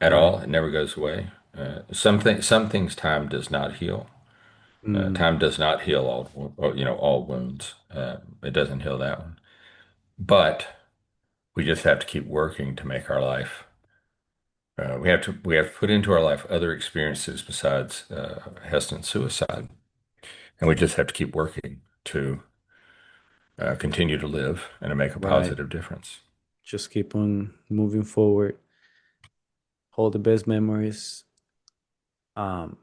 at Right. all. It never goes away. Some things time does not heal. Mm. Time does not heal all wounds. It doesn't heal that one. But we just have to keep working to make our life. We have to put into our life other experiences besides Heston's suicide, and we just have to keep working to continue to live and to make a Right. positive difference. Just keep on moving forward. Hold the best memories. Um,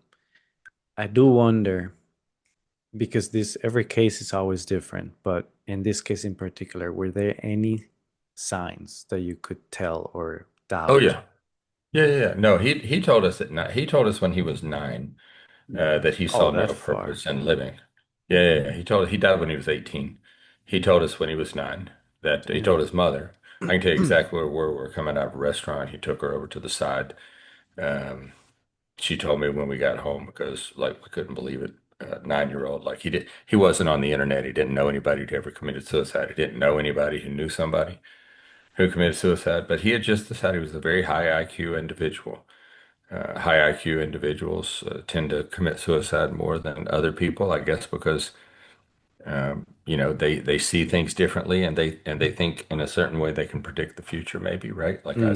I do wonder because this every case is always different, but in this case in particular, were there any signs that you could tell or Oh doubt? yeah, yeah. No, he told us he told us when he was 9 that he Oh, saw that no far. purpose in living. Yeah. He died when he was 18. He told us when he was 9 that he told Damn. his mother. I can tell you exactly where we were. We were coming out of a restaurant. He took her over to the side. Um, she told me when we got home because like we couldn't believe it. 9-year-old, like he wasn't on the internet. He didn't know anybody who ever committed suicide. He didn't know anybody who knew somebody who committed suicide, but he had just decided he was a very high IQ individual. High IQ individuals tend to commit suicide more than other people, I guess, because they see things differently and they think in a certain way they can predict the future, maybe, right? Like Hmm.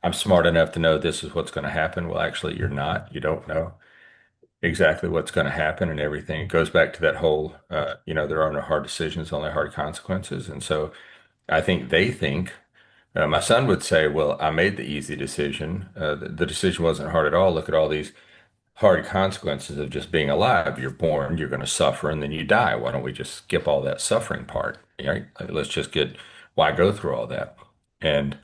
I'm smart enough to know this is what's going to happen. Well, actually, you're not. You don't know exactly what's going to happen and everything. It goes back to that whole, there are no hard decisions, only hard consequences. And so I think they think. My son would say, "Well, I made the easy decision. The decision wasn't hard at all. Look at all these hard consequences of just being alive. You're born, you're going to suffer, and then you die. Why don't we just skip all that suffering part? Right? Like, let's just why go through all that?" And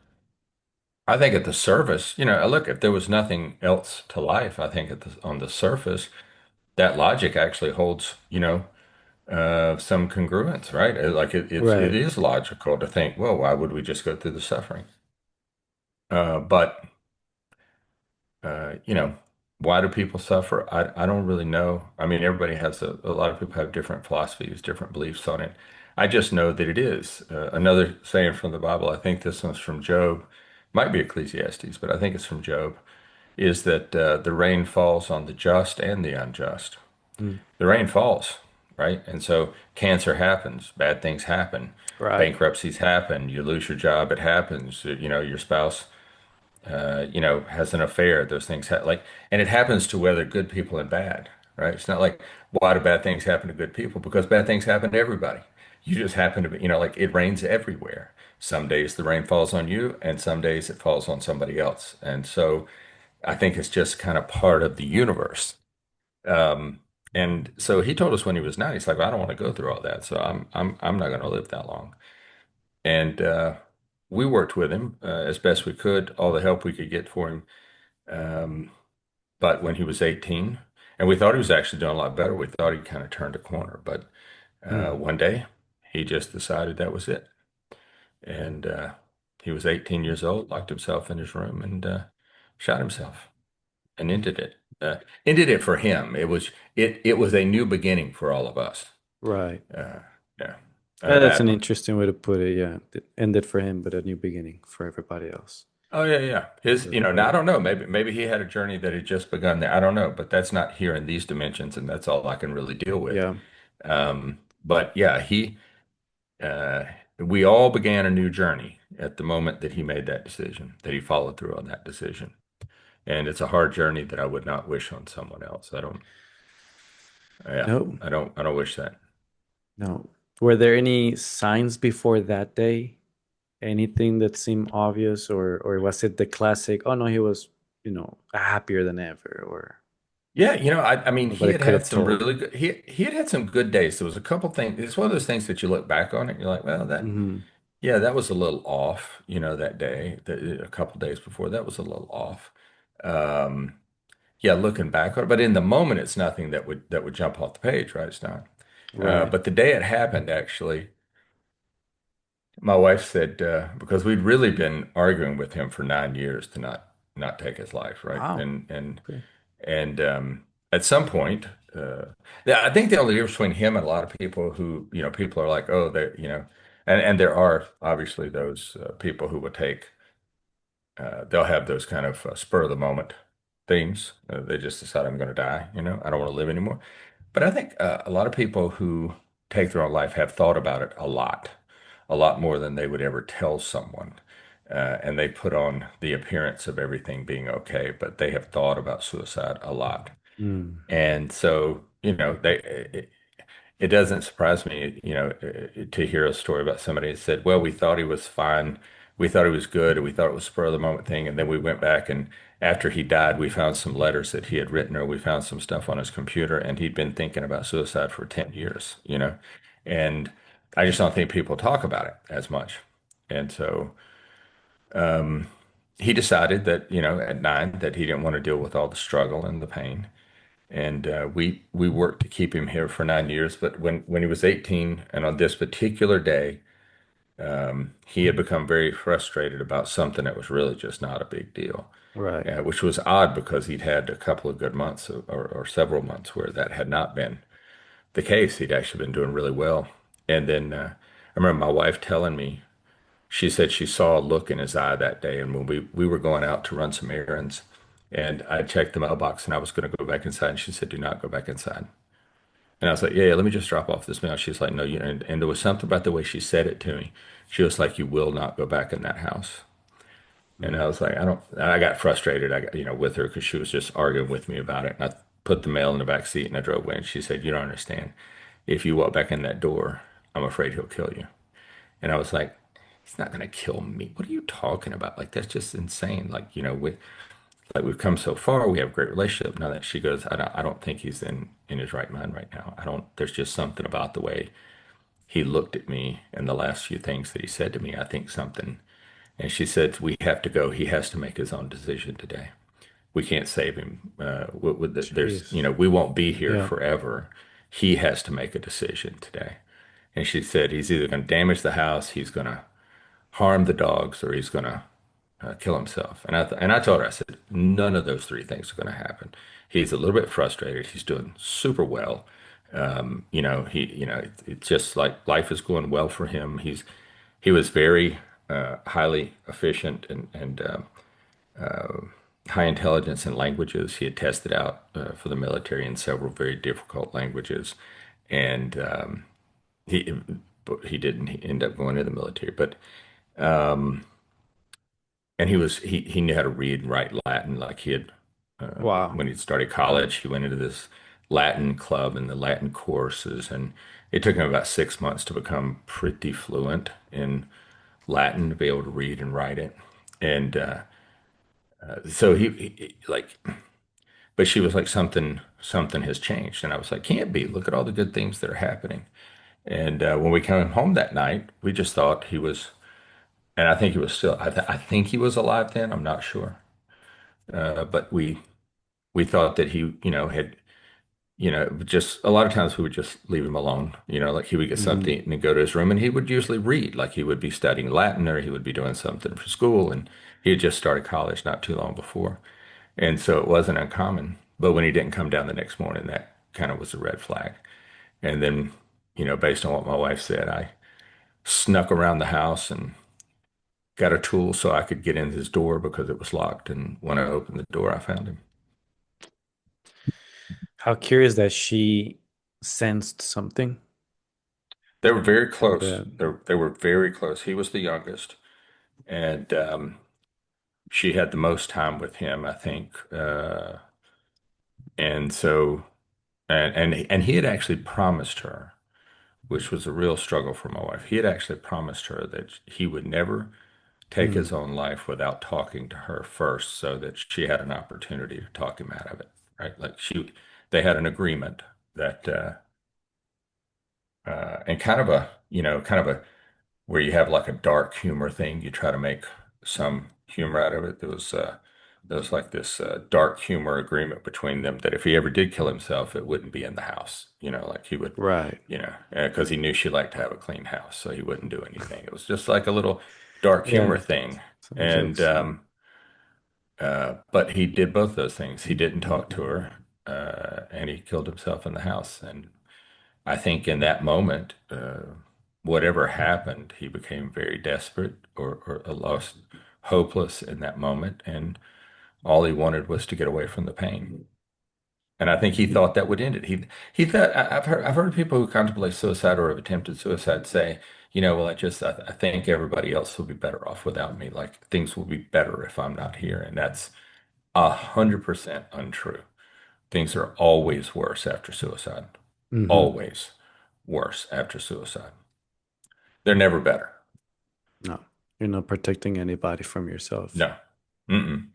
I think at the surface, look, if there was nothing else to life, I think on the surface, that logic actually holds, some congruence, right? Like it Right. is logical to think, well, why would we just go through the suffering? But you know, why do people suffer? I don't really know. I mean, everybody has a lot of people have different philosophies, different beliefs on it. I just know that it is. Another saying from the Bible, I think this one's from Job, might be Ecclesiastes, but I think it's from Job, is that the rain falls on the just and the unjust. Mm. The rain falls, right? And so cancer happens, bad things happen, Right. bankruptcies happen, you lose your job, it happens, your spouse has an affair. Those things and it happens to whether good people and bad, right? It's not like why do bad things happen to good people? Because bad things happen to everybody. You just happen to be, like it rains everywhere. Some days the rain falls on you, and some days it falls on somebody else. And so I think it's just kind of part of the universe. Um, and so he told us when he was 9, he's like, I don't want to go through all that, so I'm not going to live that long. And we worked with him as best we could, all the help we could get for him. Um, but when he was 18, and we thought he was actually doing a lot better, we thought he kind of turned a corner. But Mm. one day, he just decided that was it. And he was 18 years old, locked himself in his room, and shot himself and ended it. Ended it for him. It was a new beginning for all of us. Right. Uh, yeah. That's an That interesting way to put it. Yeah. It ended for him, but a new beginning for everybody else. Oh yeah. Now I Right. don't know. Maybe he had a journey that had just begun there. I don't know, but that's not here in these dimensions, and that's all I can really deal with. Yeah. But yeah, uh, we all began a new journey at the moment that he made that decision, that he followed through on that decision. And it's a hard journey that I would not wish on someone else. I don't, yeah, No. I don't wish that. No. Were there any signs before that day? Anything that seemed obvious, or was it the classic, oh no, he was, happier than ever, Yeah, I mean, he nobody had could had have some told? really good. He had had some good days. There was a couple things. It's one of those things that you look back on it, and you're like, well, Hmm. yeah, that was a little off. That day, a couple days before, that was a little off. Um, yeah, looking back on it, but in the moment, it's nothing that would jump off the page, right? It's not. Right. But the day it happened, actually, my wife said because we'd really been arguing with him for 9 years to not take his life, right? Wow. Okay. And at some point, uh, yeah, I think the only difference between him and a lot of people who, people are like, oh, and there are obviously those people who would they'll have those kind of spur of the moment things. They just decide I'm going to die, I don't want to live anymore. But I think a lot of people who take their own life have thought about it a lot more than they would ever tell someone. And they put on the appearance of everything being okay, but they have thought about suicide a lot. Mm. And so, it doesn't surprise me, to hear a story about somebody that said, well, we thought he was fine. We thought he was good, and we thought it was spur of the moment thing. And then we went back, and after he died, we found some letters that he had written, or we found some stuff on his computer, and he'd been thinking about suicide for 10 years. And I just don't think people talk about it as much. And so he decided that, at 9, that he didn't want to deal with all the struggle and the pain. And we worked to keep him here for 9 years. But when he was 18, and on this particular day, he had become very frustrated about something that was really just not a big deal, Right. which was odd because he'd had a couple of good months or several months where that had not been the case. He'd actually been doing really well. And then I remember my wife telling me, she said she saw a look in his eye that day. And when we were going out to run some errands, and I checked the mailbox and I was going to go back inside, and she said, do not go back inside. And I was like, yeah, yeah, let me just drop off this mail. She's like, no, and there was something about the way she said it to me. She was like, you will not go back in that house. And I Mm. was like, I got frustrated, with her because she was just arguing with me about it. And I put the mail in the back seat and I drove away. And she said, you don't understand. If you walk back in that door, I'm afraid he'll kill you. And I was like, he's not going to kill me. What are you talking about? Like, that's just insane. Like, we've come so far. We have a great relationship. Now that she goes, I don't think he's in his right mind right now. I don't, there's just something about the way he looked at me and the last few things that he said to me. I think something. And she said, we have to go. He has to make his own decision today. We can't save him. Jeez. we won't be here Yeah. forever. He has to make a decision today. And she said, he's either going to damage the house, he's going to harm the dogs, or he's going to kill himself. And I told her, I said, none of those three things are going to happen. He's a little bit frustrated. He's doing super well. It's just like life is going well for him. He was very highly efficient and high intelligence in languages. He had tested out for the military in several very difficult languages, and he he didn't end up going to the military, but and he knew how to read and write Latin. Like he had Wow. when he started college, he went into this Latin club and the Latin courses, and it took him about 6 months to become pretty fluent in Latin to be able to read and write it. And so like, but she was like, something has changed, and I was like, can't be. Look at all the good things that are happening. And when we came home that night, we just thought he was, and I think he was still, I think he was alive then. I'm not sure. But we thought that he, had, just a lot of times we would just leave him alone. Like he would get something Hmm. to eat and go to his room, and he would usually read. Like he would be studying Latin, or he would be doing something for school, and he had just started college not too long before, and so it wasn't uncommon. But when he didn't come down the next morning, that kind of was a red flag. And then, based on what my wife said, I snuck around the house and got a tool so I could get in his door because it was locked. And when I opened the door, I found him. How curious that she sensed something, They were very and close. that. They were very close. He was the youngest, and she had the most time with him, I think. And so, and he had actually promised her which was a real struggle for my wife. He had actually promised her that he would never take Mm. his own life without talking to her first so that she had an opportunity to talk him out of it, right? They had an agreement that, and kind of a, where you have like a dark humor thing, you try to make some humor out of it. There was like this dark humor agreement between them that if he ever did kill himself, it wouldn't be in the house. Like he would, Right. because he knew she liked to have a clean house, so he wouldn't do anything. It was just like a little dark humor Yeah. thing. Some And jokes. but he did both those things. He didn't talk to her, and he killed himself in the house. And I think in that moment, whatever happened, he became very desperate or lost hopeless in that moment, and all he wanted was to get away from the pain. And I think he thought that would end it. He thought I've heard people who contemplate suicide or have attempted suicide say, well, I think everybody else will be better off without me. Like things will be better if I'm not here, and that's 100% untrue. Things are always worse after suicide. Hmm. Always worse after suicide. They're never better. No, you're not protecting anybody from yourself No. Mm-mm.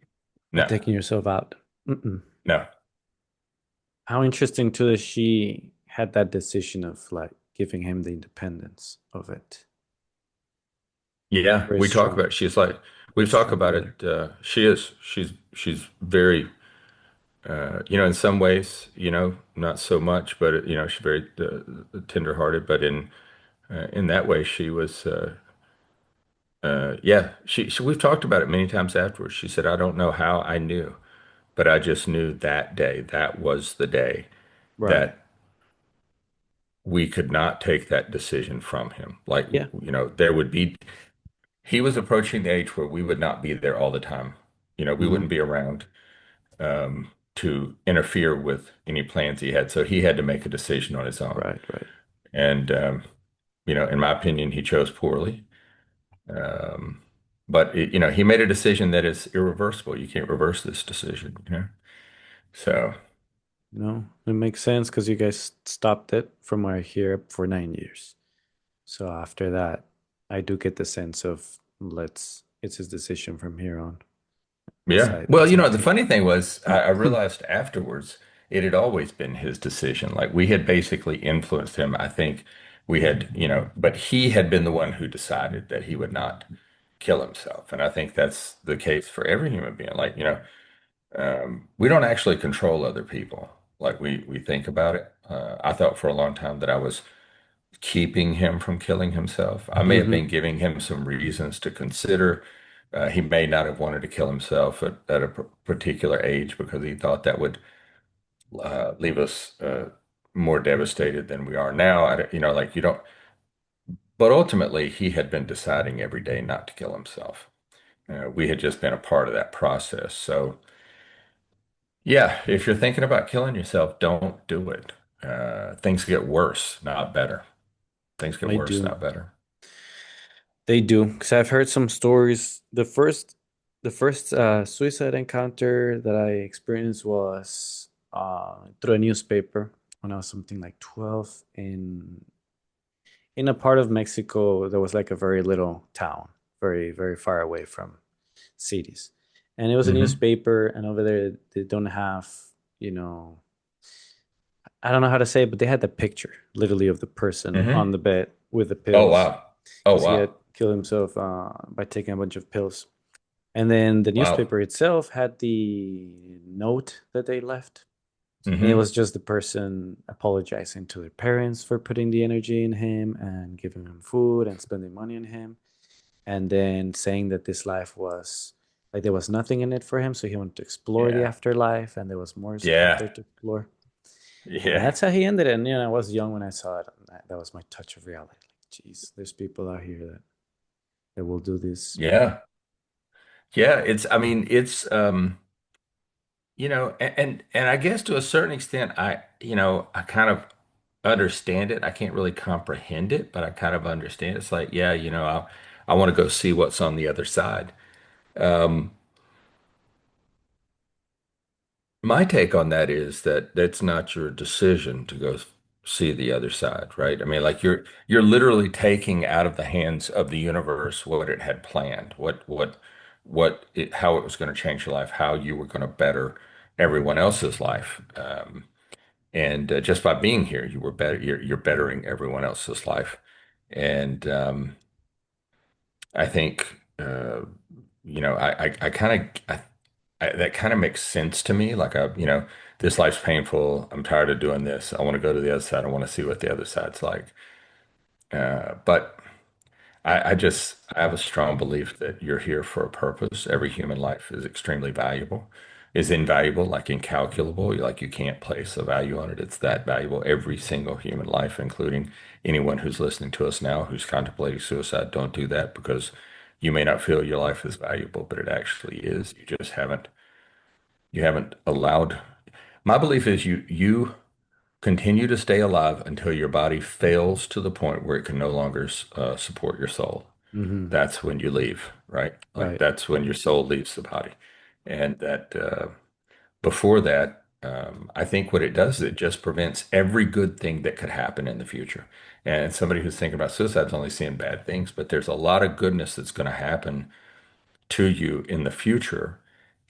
by No. taking yourself out. Mm-mm. No. How interesting too that she had that decision of like giving him the independence of it. Yeah, Very we talk strong, about it. We've talked strong about leader. it. She's very, in some ways, not so much, but, she's very tender-hearted. But in that way, she was, yeah, we've talked about it many times afterwards. She said, I don't know how I knew, but I just knew that day, that was the day Right. that we could not take that decision from him. Like, Yeah. he was approaching the age where we would not be there all the time. We wouldn't Hmm. be around to interfere with any plans he had. So he had to make a decision on his own. Right. Right. And, in my opinion, he chose poorly. Um, but, he made a decision that is irreversible. You can't reverse this decision. So, No, it makes sense because you guys stopped it from what I hear for 9 years. So after that, I do get the sense of it's his decision from here on. yeah. Decide Well, what's gonna the take. funny thing was, I realized afterwards it had always been his decision. Like we had basically influenced him. I think we had, but he had been the one who decided that he would not kill himself. And I think that's the case for every human being. Like, we don't actually control other people like we think about it. I thought for a long time that I was keeping him from killing himself. I may have Hmm. been giving him some reasons to consider. He may not have wanted to kill himself at a particular age because he thought that would leave us more devastated than we are now. Like you don't. But ultimately, he had been deciding every day not to kill himself. We had just been a part of that process. So, yeah, if you're thinking about killing yourself, don't do it. Things get worse, not better. Things get I worse, do. not better. They do because I've heard some stories. The first suicide encounter that I experienced was through a newspaper when I was something like 12 in a part of Mexico that was like a very little town, very, very far away from cities. And it was a Hmm. newspaper, and over there they don't have, you know, I don't know how to say it, but they had the picture literally of the person on Hmm. the bed with the Oh pills wow. Oh because he had wow. killed himself by taking a bunch of pills. And then the Wow. newspaper itself had the note that they left. And it Hmm. was just the person apologizing to their parents for putting the energy in him and giving him food and spending money on him. And then saying that this life was like there was nothing in it for him. So he wanted to explore the Yeah. afterlife and there was more out Yeah. there to explore. And Yeah. that's how he ended it. And, I was young when I saw it. And that was my touch of reality. Like, geez, there's people out here that will do this. Yeah. Yeah. I mean, and I guess to a certain extent, I kind of understand it. I can't really comprehend it, but I kind of understand. It's like, yeah, I want to go see what's on the other side. Um, my take on that is that that's not your decision to go see the other side, right? I mean, like you're literally taking out of the hands of the universe what it had planned, how it was going to change your life, how you were going to better everyone else's life. And just by being here, you were better. You're bettering everyone else's life. And I think I kind of that kind of makes sense to me. Like this life's painful. I'm tired of doing this. I want to go to the other side. I want to see what the other side's like. But I have a strong belief that you're here for a purpose. Every human life is extremely valuable, is invaluable, like incalculable. Like you can't place a value on it. It's that valuable. Every single human life, including anyone who's listening to us now who's contemplating suicide, don't do that because you may not feel your life is valuable, but it actually is. You haven't allowed. My belief is you continue to stay alive until your body fails to the point where it can no longer support your soul. Hmm. That's when you leave, right? Like Right. that's when your soul leaves the body. And that before that, I think what it does is it just prevents every good thing that could happen in the future. And somebody who's thinking about suicide is only seeing bad things, but there's a lot of goodness that's going to happen to you in the future,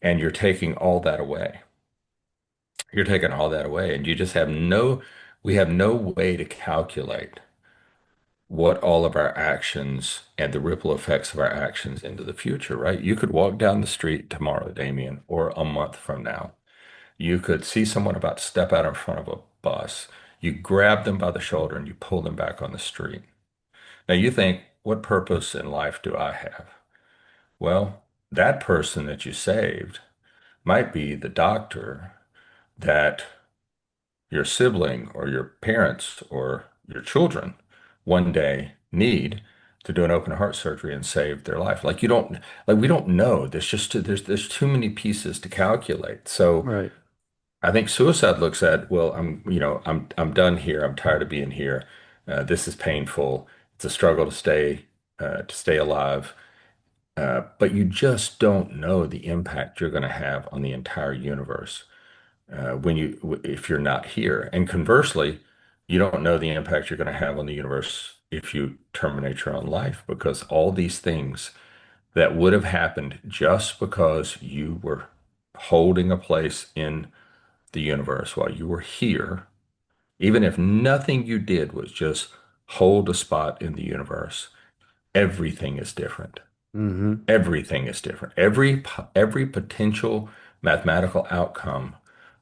and you're taking all that away. You're taking all that away, and you just we have no way to calculate what all of our actions and the ripple effects of our actions into the future, right? You could walk down the street tomorrow, Damien, or a month from now. You could see someone about to step out in front of a bus. You grab them by the shoulder and you pull them back on the street. Now you think, what purpose in life do I have? Well, that person that you saved might be the doctor that your sibling or your parents or your children one day need to do an open heart surgery and save their life. We don't know. There's too many pieces to calculate. So Right. I think suicide looks at, well, I'm done here. I'm tired of being here. This is painful. It's a struggle to stay alive. But you just don't know the impact you're going to have on the entire universe if you're not here. And conversely, you don't know the impact you're going to have on the universe if you terminate your own life, because all these things that would have happened just because you were holding a place in the universe while you were here, even if nothing you did was just hold a spot in the universe, everything is different. Hmm. Everything is different. Every potential mathematical outcome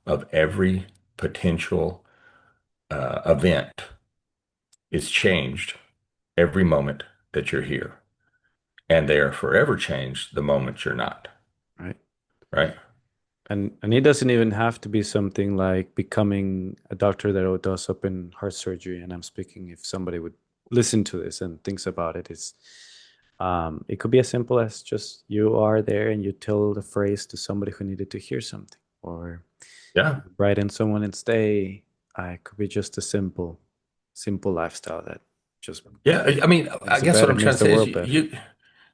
of every potential event is changed every moment that you're here, and they are forever changed the moment you're not. Right. Right? And it doesn't even have to be something like becoming a doctor that does open heart surgery. And I'm speaking if somebody would listen to this and thinks about it, it could be as simple as just you are there and you tell the phrase to somebody who needed to hear something, or Yeah. brighten someone and stay. It could be just a simple lifestyle that just Yeah. I mean, I makes it guess what better, I'm trying makes to the say is world better.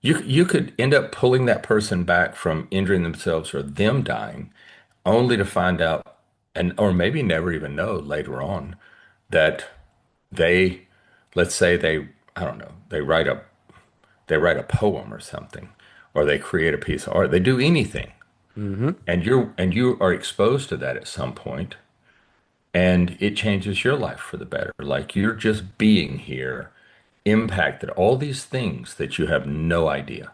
you could end up pulling that person back from injuring themselves or them dying, only to find out, and or maybe never even know later on that they, let's say I don't know, they write a poem or something, or they create a piece of art, they do anything, Hmm. and you are exposed to that at some point, and it changes your life for the better. Like you're just being here impacted all these things that you have no idea.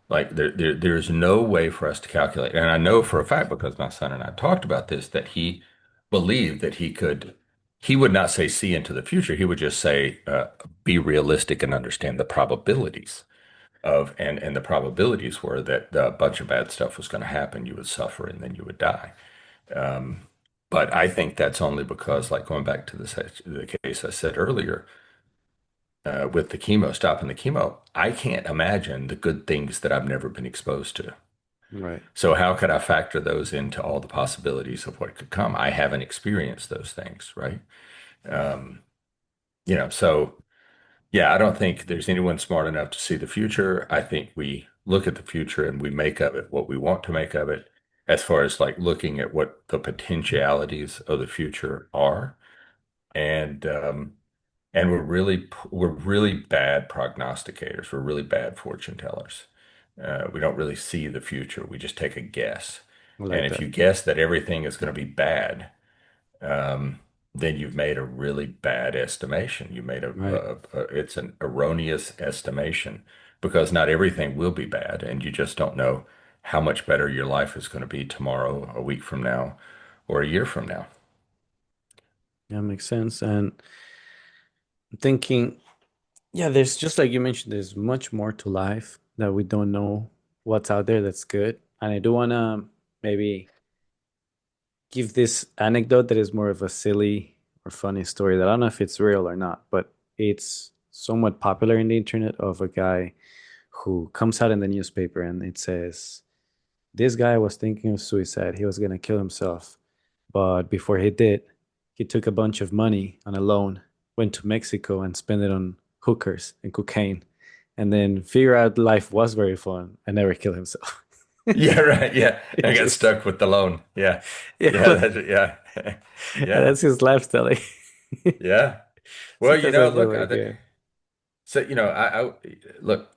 Like there's no way for us to calculate. And I know for a fact because my son and I talked about this that he believed that he would not say see into the future. He would just say be realistic and understand the probabilities and the probabilities were that a bunch of bad stuff was going to happen. You would suffer and then you would die. But I think that's only because, like going back to the case I said earlier, with the chemo, stopping the chemo, I can't imagine the good things that I've never been exposed to. Right. So how could I factor those into all the possibilities of what could come? I haven't experienced those things, right? Um, so yeah, I don't think there's anyone smart enough to see the future. I think we look at the future and we make of it what we want to make of it, as far as like looking at what the potentialities of the future are. and and we're really bad prognosticators. We're really bad fortune tellers. We don't really see the future. We just take a guess. I And like if that. you guess that everything is going to be bad, then you've made a really bad estimation. You made Right. it's an erroneous estimation because not everything will be bad, and you just don't know how much better your life is going to be tomorrow, a week from now, or a year from now. Yeah, makes sense. And I'm thinking, yeah, there's just like you mentioned, there's much more to life that we don't know what's out there that's good. And I do want to maybe give this anecdote that is more of a silly or funny story that I don't know if it's real or not, but it's somewhat popular in the internet of a guy who comes out in the newspaper and it says, this guy was thinking of suicide. He was going to kill himself. But before he did, he took a bunch of money on a loan, went to Mexico and spent it on hookers and cocaine, and then figure out life was very fun and never kill himself. Yeah, right. Yeah, It I got just, stuck with the loan. Yeah, yeah, yeah, but yeah, yeah, that's his lifestyle. yeah. Well, Sometimes I feel like, yeah, so I look.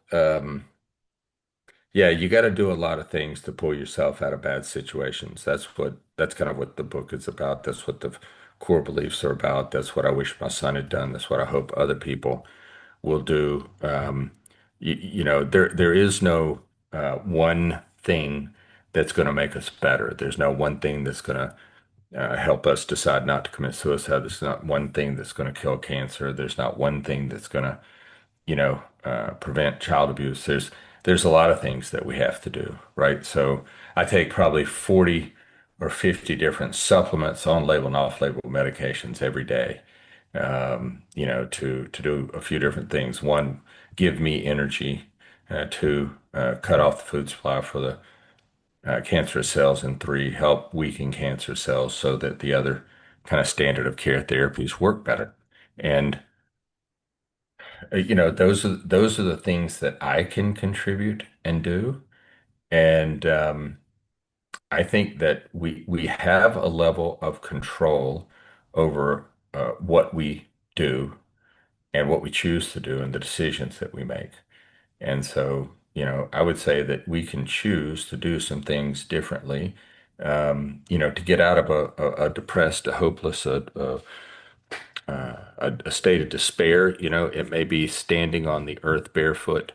Yeah, you got to do a lot of things to pull yourself out of bad situations. That's kind of what the book is about. That's what the core beliefs are about. That's what I wish my son had done. That's what I hope other people will do. There is no one thing that's going to make us better. There's no one thing that's going to help us decide not to commit suicide. There's not one thing that's going to kill cancer. There's not one thing that's going to prevent child abuse. There's a lot of things that we have to do, right? So I take probably 40 or 50 different supplements, on-label and off-label medications every day, to do a few different things. One, give me energy. Two, cut off the food supply for the cancerous cells. And three, help weaken cancer cells so that the other kind of standard of care therapies work better. And those are the things that I can contribute and do. And I think that we have a level of control over what we do and what we choose to do and the decisions that we make. And so, I would say that we can choose to do some things differently. To get out of a depressed, a hopeless, a state of despair. It may be standing on the earth barefoot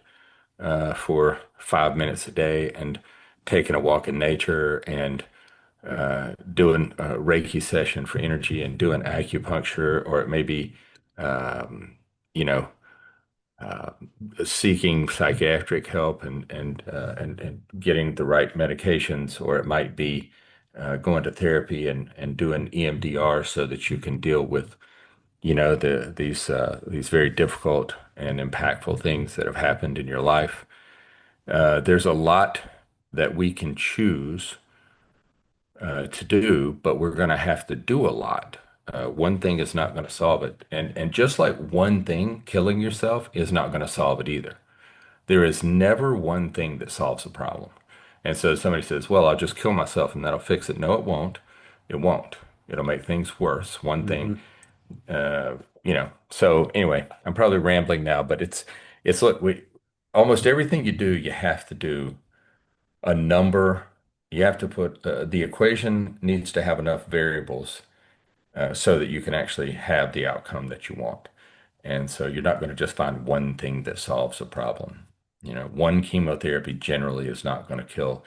for 5 minutes a day and taking a walk in nature and doing a Reiki session for energy and doing acupuncture, or it may be, you know, uh, seeking psychiatric help and getting the right medications, or it might be going to therapy and doing EMDR so that you can deal with, these very difficult and impactful things that have happened in your life. There's a lot that we can choose to do, but we're going to have to do a lot. One thing is not going to solve it. And just like one thing, killing yourself is not going to solve it either. There is never one thing that solves a problem. And so somebody says, well, I'll just kill myself and that'll fix it. No, it won't. It won't. It'll make things worse. One thing, hmm So anyway, I'm probably rambling now, but look, almost everything you do, you have to do a number. You have to put the equation needs to have enough variables so that you can actually have the outcome that you want. And so you're not going to just find one thing that solves a problem. One chemotherapy generally is not going to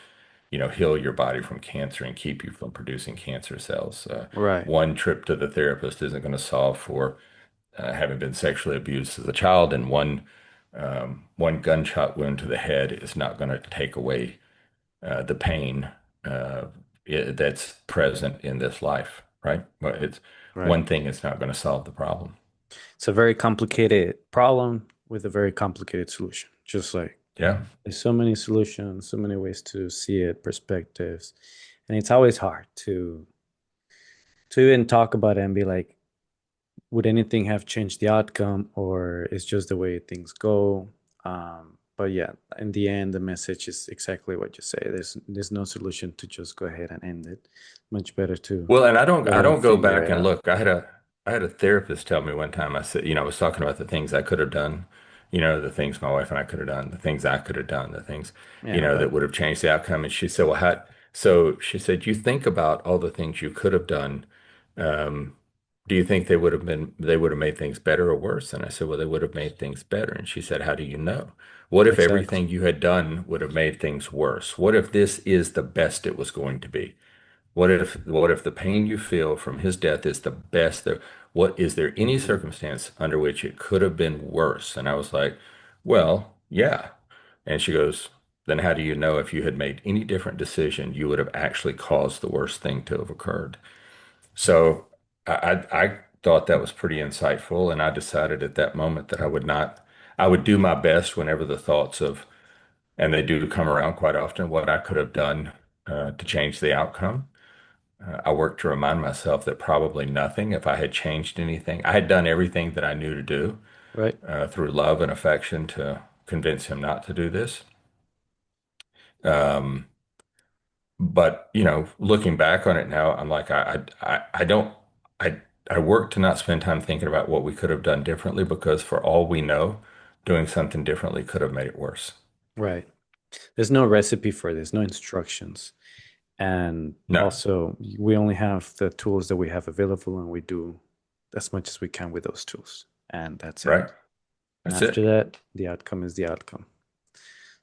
heal your body from cancer and keep you from producing cancer cells. right, One trip to the therapist isn't going to solve for having been sexually abused as a child, and one gunshot wound to the head is not going to take away the pain uh, that's present in this life, right? But it's right. one thing is not going to solve the problem. It's a very complicated problem with a very complicated solution. Just like Yeah. there's so many solutions, so many ways to see it, perspectives, and it's always hard to even talk about it and be like, would anything have changed the outcome, or it's just the way things go? But yeah, in the end, the message is exactly what you say. There's no solution to just go ahead and end it. Much better to Well, and go I ahead and don't go figure back it and out. look. I had a therapist tell me one time, I said, I was talking about the things I could have done, the things my wife and I could have done, the things I could have done, the things, Yeah, that right. would have changed the outcome. And she said, well, so she said, you think about all the things you could have done. Um, do you think they would have made things better or worse? And I said, well, they would have made things better. And she said, how do you know? What if Exactly. everything you had done would have made things worse? What if this is the best it was going to be? What if the pain you feel from his death is the best there? What is there any Hmm. circumstance under which it could have been worse? And I was like, well, yeah. And she goes, then how do you know if you had made any different decision, you would have actually caused the worst thing to have occurred? So I thought that was pretty insightful, and I decided at that moment that I would not, I would do my best whenever the thoughts of, and they do come around quite often, what I could have done to change the outcome. I worked to remind myself that probably nothing, if I had changed anything, I had done everything that I knew to do Right. through love and affection to convince him not to do this. Um, but looking back on it now, I'm like, I don't, I work to not spend time thinking about what we could have done differently because for all we know, doing something differently could have made it worse. Right. There's no recipe for this, no instructions. And No, also, we only have the tools that we have available, and we do as much as we can with those tools. And that's right? it. And That's after it. that, the outcome is the outcome.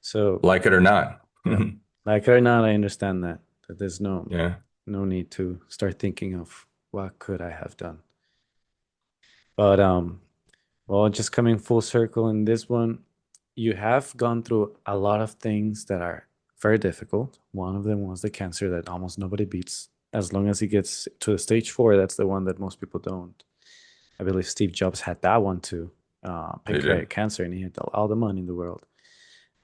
So, Like it or not. yeah, like it or not, I understand that there's Yeah. no need to start thinking of what could I have done. But well, just coming full circle in this one, you have gone through a lot of things that are very difficult. One of them was the cancer that almost nobody beats. As long as he gets to the stage four, that's the one that most people don't. I believe Steve Jobs had that one too, They did. pancreatic cancer, and he had all the money in the world,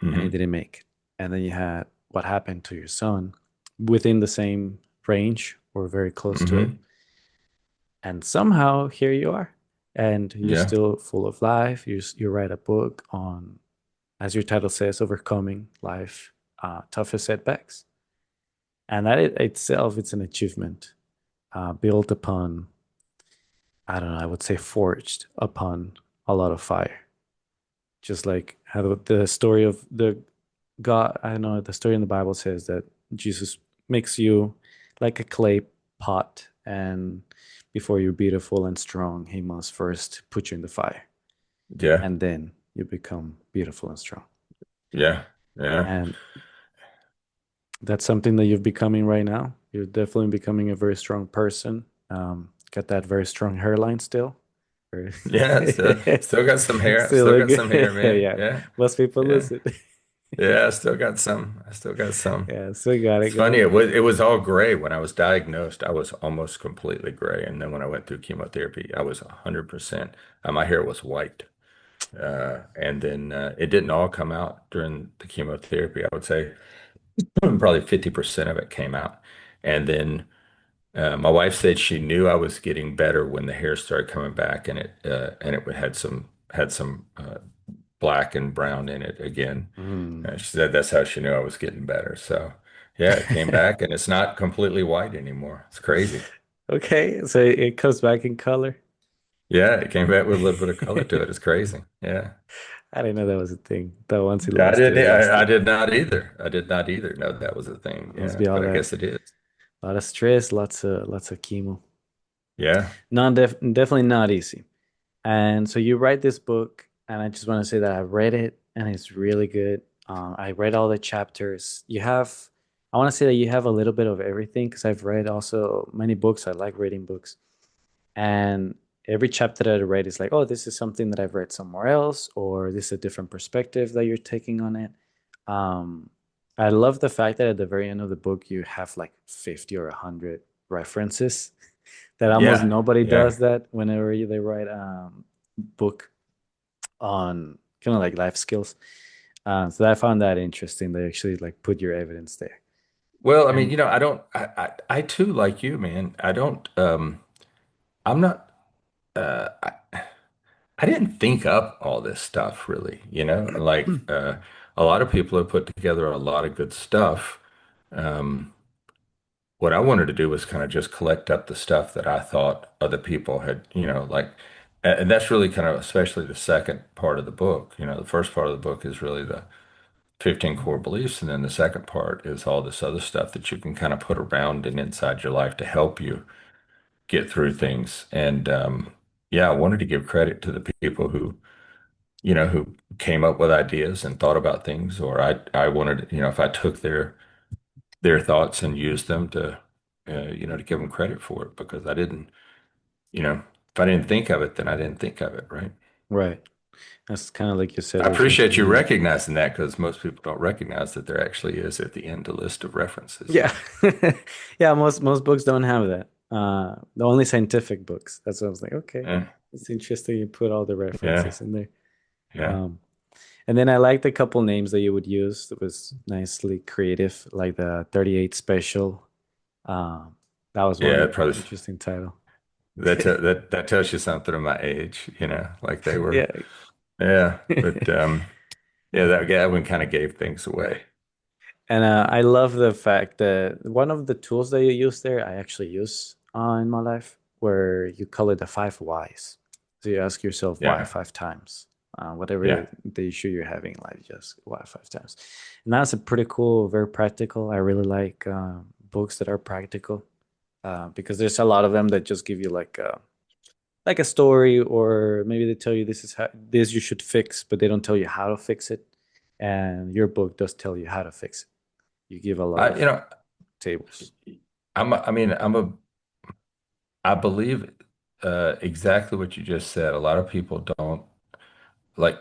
and he Hmm. didn't make it. And then you had what happened to your son within the same range or very close to it. Hmm. And somehow here you are, and you're Yeah. still full of life. You write a book on, as your title says, overcoming life toughest setbacks, and that itself it's an achievement built upon, I don't know, I would say forged upon a lot of fire. Just like how the story of the God, I don't know, the story in the Bible says that Jesus makes you like a clay pot, and before you're beautiful and strong, he must first put you in the fire, Yeah. and then you become beautiful and strong. Yeah. Yeah. And that's something that you're becoming right now. You're definitely becoming a very strong person. Got that very strong hairline still. Very- Yeah. Still got some hair. Still Still look got some hair, good. man. Yeah, Yeah. most people Yeah. lose it. Yeah. I still got some. I still got some. Yeah, still got it It's funny. going. It was all gray when I was diagnosed. I was almost completely gray, and then when I went through chemotherapy, I was 100%. My hair was white, and then it didn't all come out during the chemotherapy. I would say probably 50% of it came out, and then my wife said she knew I was getting better when the hair started coming back, and it had some black and brown in it again. Mm. She said that's how she knew I was getting better. So yeah, it came back, and it's not completely white anymore. It's crazy. Okay, so it comes back in color. Yeah, it came back with a little bit of color to I it. It's crazy. Yeah. didn't know that was a thing. That once he Yeah, lost it, he lost I it. did not either. I did not either know that was a thing. Must Yeah, be all but I that, guess it is. a lot of stress, lots of chemo. Yeah. Definitely not easy. And so you write this book, and I just want to say that I read it, and it's really good. I read all the chapters. I want to say that you have a little bit of everything because I've read also many books. I like reading books, and every chapter that I read is like, oh, this is something that I've read somewhere else, or this is a different perspective that you're taking on it. Um, I love the fact that at the very end of the book, you have like 50 or 100 references that almost Yeah. nobody Yeah. does that whenever they write book on kind of like life skills. So I found that interesting. They actually like put your evidence there. Well, I mean, And I too, like you, man, I don't, I'm not, I didn't think up all this stuff really, like, a lot of people have put together a lot of good stuff. Um, what I wanted to do was kind of just collect up the stuff that I thought other people had, like, and that's really kind of especially the second part of the book. The first part of the book is really the 15 core beliefs, and then the second part is all this other stuff that you can kind of put around and inside your life to help you get through things. And yeah, I wanted to give credit to the people who came up with ideas and thought about things, or I wanted, if I took their thoughts and used them to give them credit for it because I didn't, if I didn't think of it, then I didn't think of it, right? Right. That's kind of like you said, I there's appreciate you actually, recognizing that because most people don't recognize that there actually is at the end a list of references. yeah. Yeah, most books don't have that. The only scientific books. That's what I was like, okay. Yeah, It's interesting you put all the yeah, references in there. yeah, Um, and then I liked a couple names that you would use. It was nicely creative, like the 38 Special. Um, that was yeah. one It probably interesting title. that tells you something of my age, like they were. Yeah. Yeah, but yeah, that one kind of gave things away. And I love the fact that one of the tools that you use there, I actually use in my life, where you call it the five whys. So you ask yourself why Yeah, five times. Whatever yeah. the issue you're having in life, just why five times. And that's a pretty cool, very practical. I really like books that are practical because there's a lot of them that just give you like a story, or maybe they tell you this is how this you should fix, but they don't tell you how to fix it. And your book does tell you how to fix it. You give a lot I, of tables. I mean, I believe exactly what you just said. A lot of people don't like,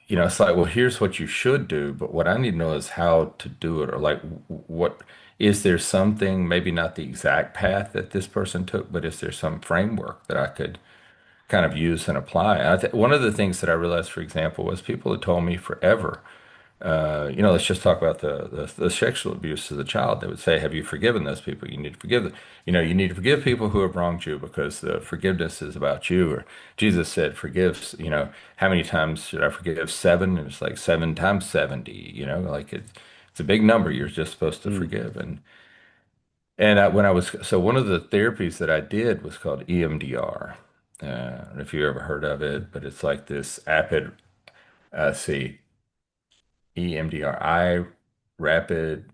it's like, well, here's what you should do, but what I need to know is how to do it, or like, what is there something, maybe not the exact path that this person took, but is there some framework that I could kind of use and apply? And one of the things that I realized, for example, was people had told me forever. Let's just talk about the sexual abuse as a child. They would say, "Have you forgiven those people? You need to forgive them. You need to forgive people who have wronged you because the forgiveness is about you." Or Jesus said, "Forgive." How many times should I forgive? Seven. And it's like 7 times 70. Like it's a big number. You're just supposed to Mm. forgive. And when I was so one of the therapies that I did was called EMDR. I don't know if you ever heard of it, but it's like this rapid. See. EMDR, eye rapid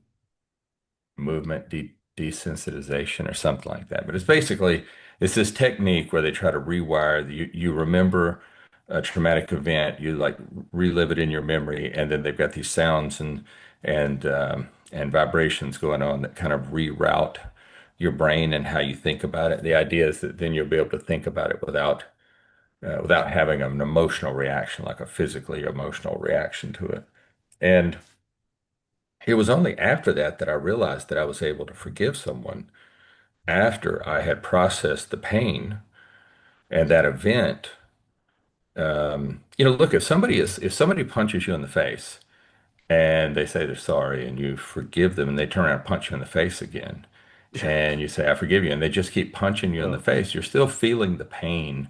movement desensitization or something like that. But it's this technique where they try to rewire you remember a traumatic event, you like relive it in your memory, and then they've got these sounds and vibrations going on that kind of reroute your brain and how you think about it. The idea is that then you'll be able to think about it without having an emotional reaction, like a physically emotional reaction to it. And it was only after that I realized that I was able to forgive someone after I had processed the pain and that event. Look, if somebody punches you in the face and they say they're sorry and you forgive them and they turn around and punch you in the face again and you say, I forgive you, and they just keep punching you in the Oh, face, you're still feeling the pain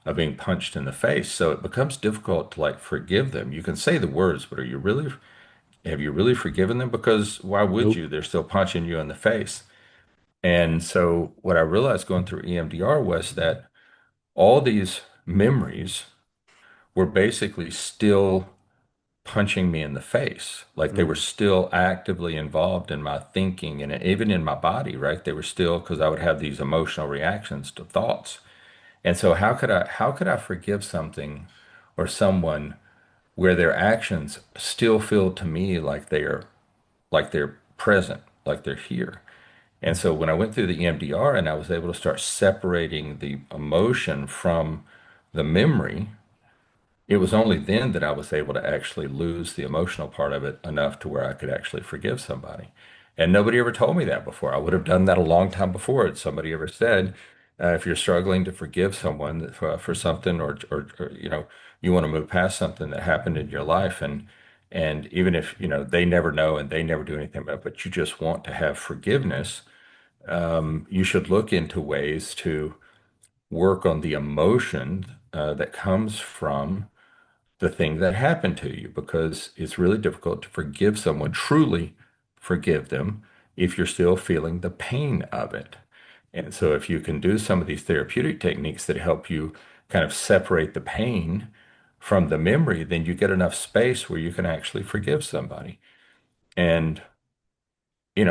of being punched in the face. So it becomes difficult to like forgive them. You can say the words, but have you really forgiven them? Because why would nope. you? They're still punching you in the face. And so what I realized going through EMDR was that all these memories were basically still punching me in the face. Like they were Mm. still actively involved in my thinking and even in my body, right? They were still because I would have these emotional reactions to thoughts. And so how could I forgive something or someone where their actions still feel to me like they're present, like they're here? And so when I went through the EMDR and I was able to start separating the emotion from the memory, it was only then that I was able to actually lose the emotional part of it enough to where I could actually forgive somebody. And nobody ever told me that before. I would have done that a long time before. Had somebody ever said, if you're struggling to forgive someone for something, or you want to move past something that happened in your life, and even if they never know and they never do anything about it, but you just want to have forgiveness, you should look into ways to work on the emotion that comes from the thing that happened to you because it's really difficult to forgive someone, truly forgive them, if you're still feeling the pain of it. And so if you can do some of these therapeutic techniques that help you kind of separate the pain from the memory, then you get enough space where you can actually forgive somebody. And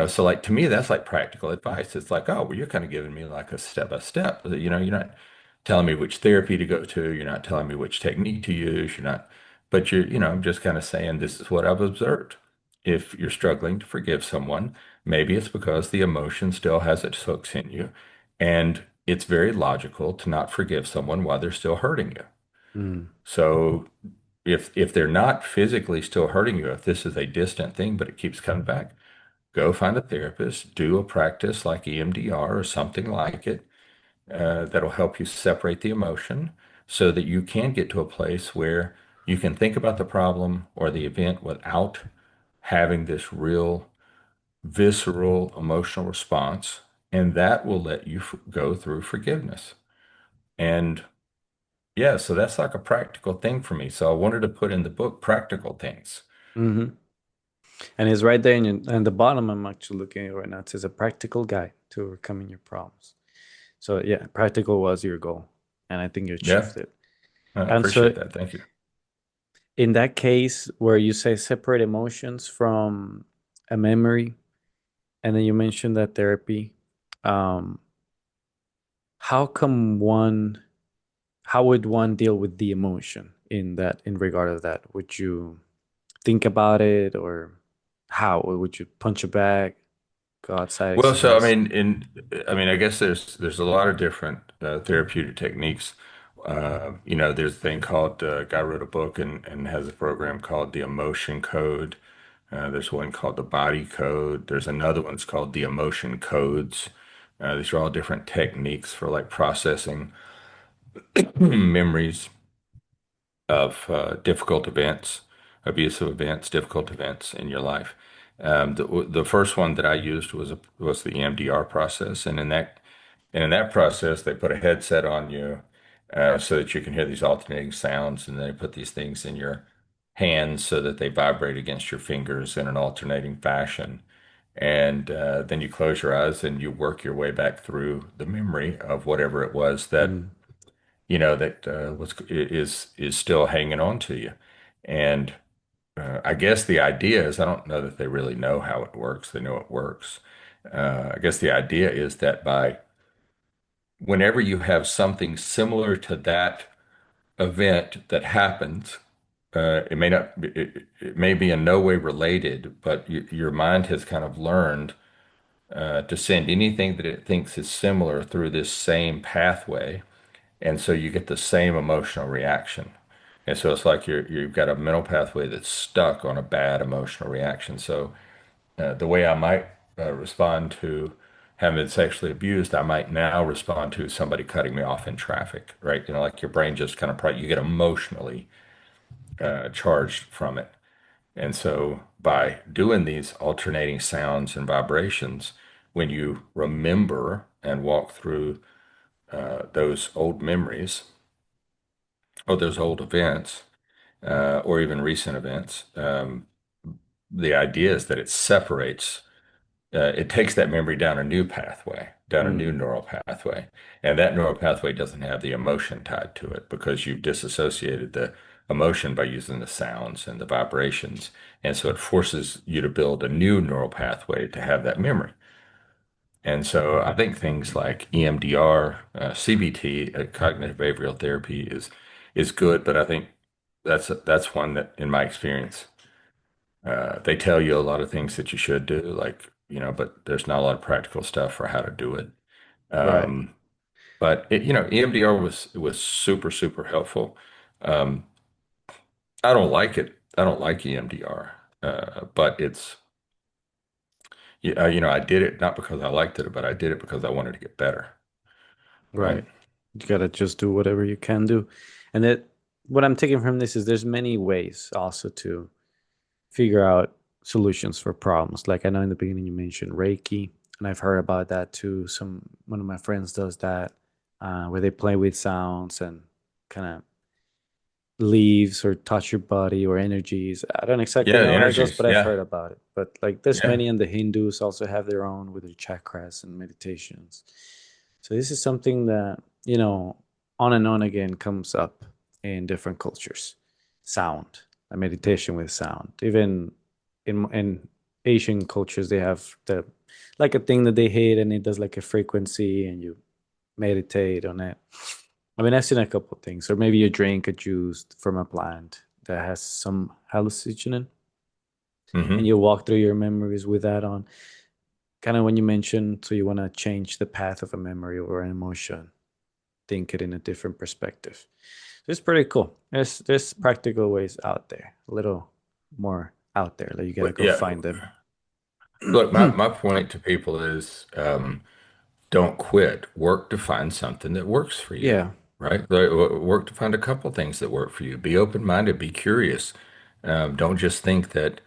so like to me, that's like practical advice. It's like, oh, well, you're kind of giving me like a step by step. You're not telling me which therapy to go to. You're not telling me which technique to use. You're not, but I'm just kind of saying this is what I've observed. If you're struggling to forgive someone, maybe it's because the emotion still has its hooks in you. And it's very logical to not forgive someone while they're still hurting you. Mm. So if they're not physically still hurting you, if this is a distant thing, but it keeps coming back, go find a therapist, do a practice like EMDR or something like it that'll help you separate the emotion so that you can get to a place where you can think about the problem or the event without having this real visceral emotional response. And that will let you go through forgiveness. And yeah, so that's like a practical thing for me. So I wanted to put in the book practical things. Hmm. And it's right there in the bottom. I'm actually looking at it right now. It says a practical guide to overcoming your problems. So yeah, practical was your goal, and I think you Yeah, achieved it. I And so appreciate that. Thank you. in that case where you say separate emotions from a memory, and then you mentioned that therapy, um, how come one, how would one deal with the emotion in that, in regard of that? Would you think about it, or how would you punch it back, go outside, Well, so exercise? I mean, I guess there's a lot of different therapeutic techniques. There's a thing called guy wrote a book and has a program called the Emotion Code. There's one called the Body Code. There's another one's called the Emotion Codes. These are all different techniques for like processing memories of difficult events, abusive events, difficult events in your life. The first one that I used was the EMDR process, and in that process they put a headset on you so that you can hear these alternating sounds, and they put these things in your hands so that they vibrate against your fingers in an alternating fashion. And then you close your eyes and you work your way back through the memory of whatever it was that Mm, that is still hanging on to you. And I guess the idea is, I don't know that they really know how it works. They know it works. I guess the idea is that by whenever you have something similar to that event that happens, it may not, it may be in no way related, but your mind has kind of learned to send anything that it thinks is similar through this same pathway. And so you get the same emotional reaction. And so it's like you've got a mental pathway that's stuck on a bad emotional reaction. So the way I might respond to having been sexually abused, I might now respond to somebody cutting me off in traffic, right? Like your brain just kind of, you get emotionally charged from it. And so by doing these alternating sounds and vibrations, when you remember and walk through those old memories or those old events, or even recent events, the idea is that it separates, it takes that memory down a new pathway, down a new mm, neural pathway. And that neural pathway doesn't have the emotion tied to it because you've disassociated the emotion by using the sounds and the vibrations. And so it forces you to build a new neural pathway to have that memory. And so I think things like EMDR, CBT, cognitive behavioral therapy is good, but I think that's one that, in my experience, they tell you a lot of things that you should do, like, but there's not a lot of practical stuff for how to do it. right, Um, but EMDR was super, super helpful. Um, I don't like it. I don't like EMDR, but yeah, I did it not because I liked it, but I did it because I wanted to get better, right? right. You gotta just do whatever you can do. And that, what I'm taking from this is there's many ways also to figure out solutions for problems. Like I know in the beginning you mentioned Reiki, and I've heard about that too. One of my friends does that, where they play with sounds and kind of leaves or touch your body or energies. I don't exactly Yeah, know how it goes, energies. but I've Yeah. heard about it. But like there's Yeah. many, and the Hindus also have their own with their chakras and meditations. So this is something that, on and on again comes up in different cultures. Sound, a meditation with sound. Even in Asian cultures, they have the like a thing that they hate, and it does like a frequency, and you meditate on it. I mean, I've seen a couple of things, or maybe you drink a juice from a plant that has some hallucinogen, and Hmm. you walk through your memories with that on. Kind of when you mentioned, so you want to change the path of a memory or an emotion, think it in a different perspective. So it's pretty cool. There's practical ways out there, a little more out there that you gotta But go yeah, find them. look, my point to people is don't quit. Work to find something that works for you, Yeah, right? Work to find a couple things that work for you. Be open-minded, be curious. Don't just think that,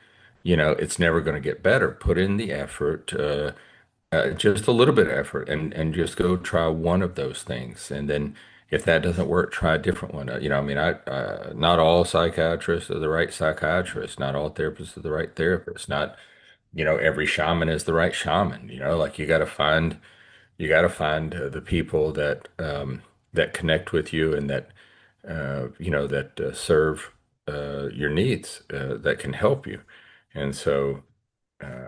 it's never going to get better. Put in the effort, just a little bit of effort, and just go try one of those things. And then if that doesn't work, try a different one. I mean, not all psychiatrists are the right psychiatrists. Not all therapists are the right therapists. Not, every shaman is the right shaman. Like you got to find the people that connect with you and that serve your needs, that can help you. And so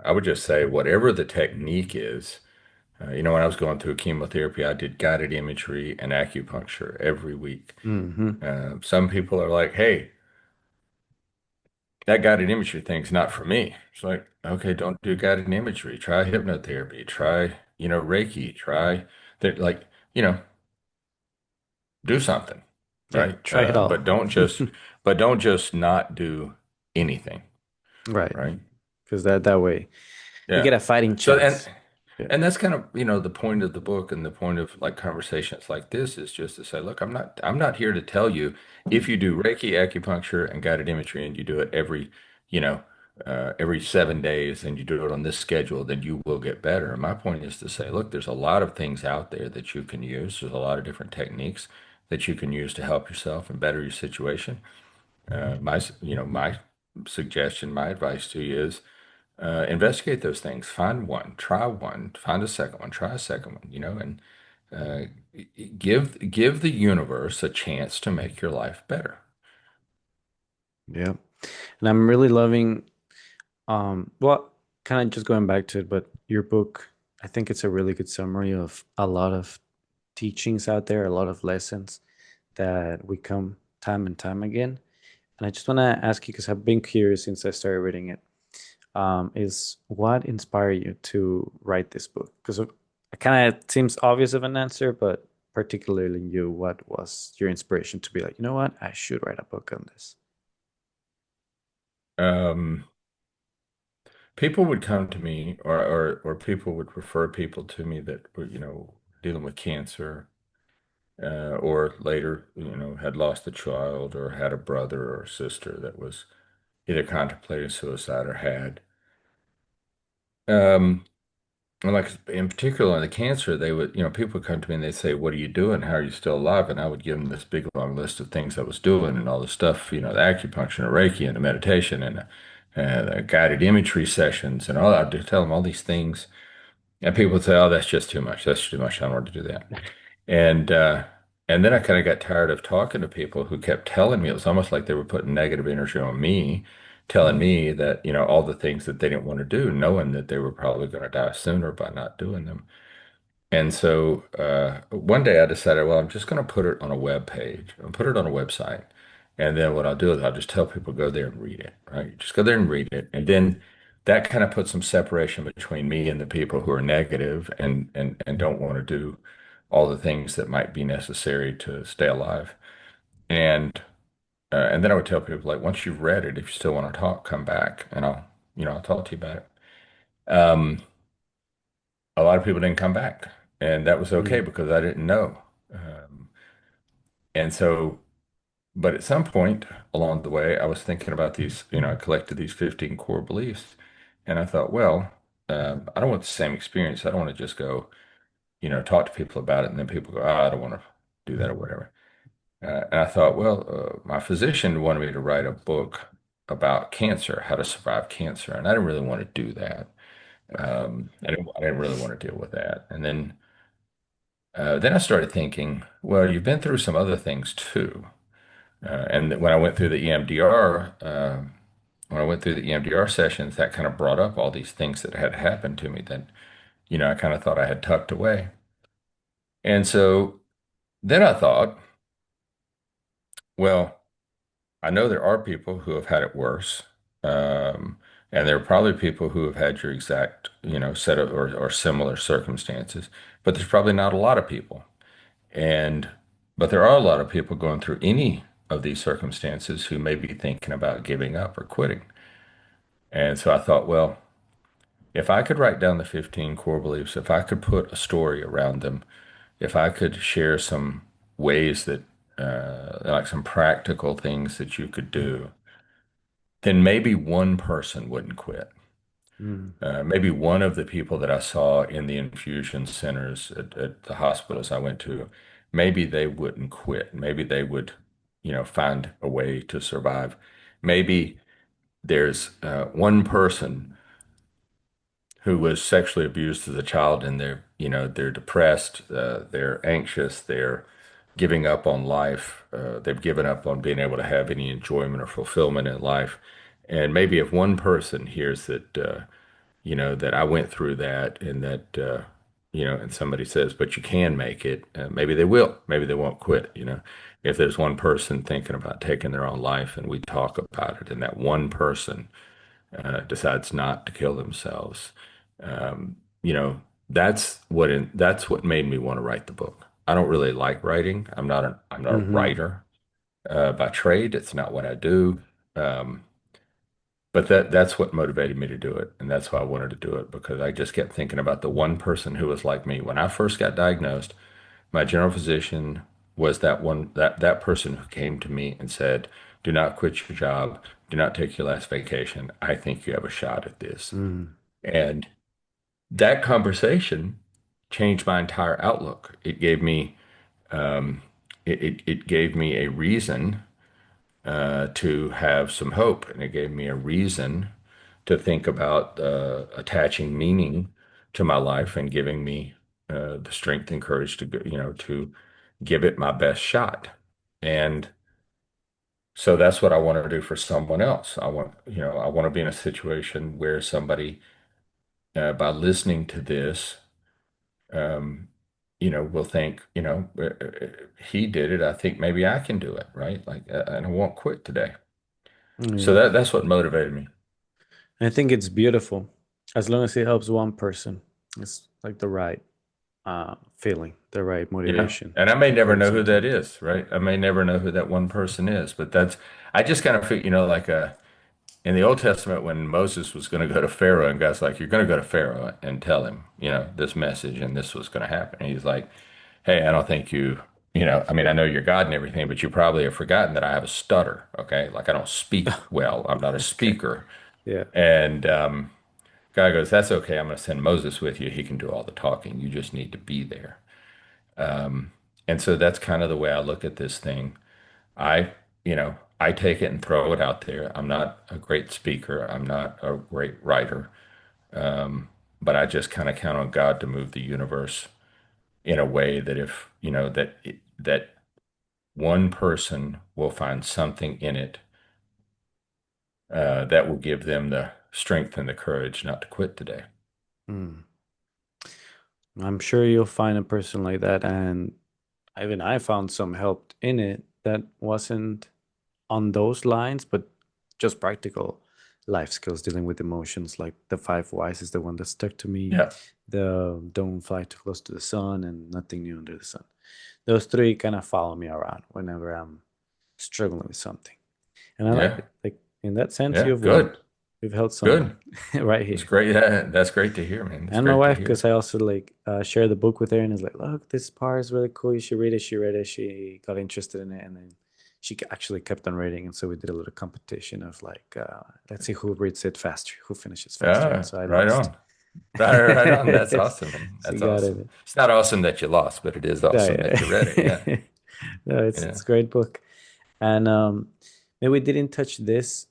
I would just say whatever the technique is, when I was going through chemotherapy, I did guided imagery and acupuncture every week. hmm, Some people are like, "Hey, that guided imagery thing's not for me." It's like, okay, don't do guided imagery. Try hypnotherapy. Try, Reiki. Try that. Like, you know, do something, yeah. right? Try it But don't just not do anything, right? right? Because that way you Yeah. get a fighting So and chance. Yeah. And that's kind of, the point of the book and the point of like conversations like this is just to say, look, I'm not here to tell you if you do Reiki, acupuncture, and guided imagery and you do it you know, every 7 days and you do it on this schedule, then you will get better. And my point is to say, look, there's a lot of things out there that you can use. There's a lot of different techniques that you can use to help yourself and better your situation. My suggestion, my advice to you is investigate those things. Find one, try one, find a second one, try a second one, and uh, give the universe a chance to make your life better. Yeah. And I'm really loving, well, kind of just going back to it, but your book, I think it's a really good summary of a lot of teachings out there, a lot of lessons that we come time and time again. And I just want to ask you, because I've been curious since I started reading it, is what inspired you to write this book? Because it kind of seems obvious of an answer, but particularly you, what was your inspiration to be like, you know what, I should write a book on this? Um, People would come to me, or people would refer people to me that were, dealing with cancer, or later, had lost a child or had a brother or sister that was either contemplating suicide or had. Um, And like in particular on the cancer, they would, people would come to me and they'd say, "What are you doing? How are you still alive?" And I would give them this big long list of things I was doing and all the stuff, the acupuncture and Reiki and the meditation and the guided imagery sessions and all. I'd just tell them all these things, and people would say, "Oh, that's just too much. That's too much. I don't want to do that." And uh, and then I kind of got tired of talking to people who kept telling me it was almost like they were putting negative energy on me, telling Mm. me that, all the things that they didn't want to do, knowing that they were probably going to die sooner by not doing them. And so one day I decided, well, I'm just going to put it on a web page. I'll put it on a website. And then what I'll do is I'll just tell people go there and read it, right? Just go there and read it. And then that kind of puts some separation between me and the people who are negative and don't want to do all the things that might be necessary to stay alive. And then I would tell people like, once you've read it, if you still want to talk, come back and I'll talk to you about it. A lot of people didn't come back, and that was okay Mm. because I didn't know. Um, and so, but at some point along the way, I was thinking about these, I collected these 15 core beliefs, and I thought, well, I don't want the same experience. I don't want to just go, talk to people about it, and then people go, oh, I don't want to do that or whatever. And I thought, well, my physician wanted me to write a book about cancer, how to survive cancer, and I didn't really want to do that. I didn't really want to deal with that. And then I started thinking, well, you've been through some other things too. And when I went through the EMDR, when I went through the EMDR sessions, that kind of brought up all these things that had happened to me that, I kind of thought I had tucked away. And so then I thought, well, I know there are people who have had it worse. Um, and there are probably people who have had your exact, set of or similar circumstances, but there's probably not a lot of people. And but there are a lot of people going through any of these circumstances who may be thinking about giving up or quitting. And so I thought, well, if I could write down the 15 core beliefs, if I could put a story around them, if I could share some ways that, like some practical things that you could do, then maybe one person wouldn't quit. Mm, Maybe one of the people that I saw in the infusion centers at the hospitals I went to, maybe they wouldn't quit. Maybe they would, find a way to survive. Maybe there's one person who was sexually abused as a child and they're depressed, they're anxious, they're giving up on life, they've given up on being able to have any enjoyment or fulfillment in life. And maybe if one person hears that, that I went through that and that, and somebody says, but you can make it, maybe they will. Maybe they won't quit. If there's one person thinking about taking their own life and we talk about it, and that one person decides not to kill themselves, um, you know, that's what made me want to write the book. I don't really like writing. I'm not a hmm writer by trade. It's not what I do. Um, but that's what motivated me to do it, and that's why I wanted to do it because I just kept thinking about the one person who was like me. When I first got diagnosed, my general physician was that person who came to me and said, "Do not quit your job. Do not take your last vacation. I think you have a shot at this." mm, And that conversation changed my entire outlook. Um, it gave me a reason to have some hope, and it gave me a reason to think about attaching meaning to my life and giving me the strength and courage to to give it my best shot. And so that's what I want to do for someone else. I want to be in a situation where somebody, by listening to this, um, will think, he did it. I think maybe I can do it, right? Like, and I won't quit today. So yeah. that's what motivated me. I think it's beautiful as long as it helps one person. It's like the right feeling, the right Yeah. motivation And I may to never put in know who something. that is, right? I may never know who that one person is, but I just kind of feel, like in the Old Testament, when Moses was going to go to Pharaoh and God's like, you're going to go to Pharaoh and tell him, this message and this was going to happen. And he's like, hey, I don't think I mean, I know you're God and everything, but you probably have forgotten that I have a stutter. Okay. Like I don't speak well. I'm not a Okay. speaker. Yeah. And God goes, that's okay. I'm going to send Moses with you. He can do all the talking. You just need to be there. Um, and so that's kind of the way I look at this thing. I take it and throw it out there. I'm not a great speaker. I'm not a great writer. But I just kind of count on God to move the universe in a way that if, that one person will find something in it that will give them the strength and the courage not to quit today. Mm. I'm sure you'll find a person like that. And even I found some help in it that wasn't on those lines, but just practical life skills dealing with emotions. Like the five whys is the one that stuck to me. Yeah. The don't fly too close to the sun and nothing new under the sun. Those three kind of follow me around whenever I'm struggling with something. And I like Yeah. it. Like in that sense, Yeah. you've won. Good. You've held someone Good. right That's here. great. Yeah, that's great to hear, man. That's And my great to wife, because hear. I also like share the book with her and is like, look, this part is really cool. You should read it. She read it. She got interested in it, and then she actually kept on reading. And so we did a little competition of like, let's see who reads it faster, who finishes faster. And Yeah, so I right lost. on. Right on. That's awesome, man. She That's got awesome. it. It's not awesome that you lost, but it is Yeah, awesome that you read it. Yeah. yeah. No, it's Yeah. a great book. And maybe we didn't touch this.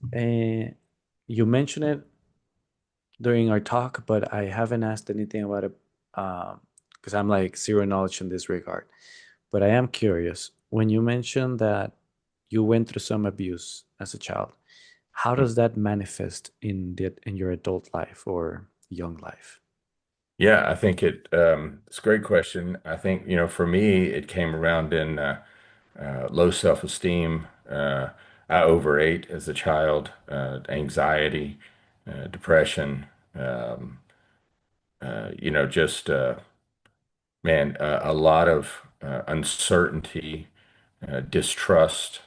You mentioned it during our talk, but I haven't asked anything about it because I'm like zero knowledge in this regard. But I am curious. When you mentioned that you went through some abuse as a child, how does that manifest in your adult life or young life? Yeah, I think it's a great question. I think, for me, it came around in low self-esteem. I overate as a child, anxiety, depression, um, just man, a lot of uncertainty, distrust,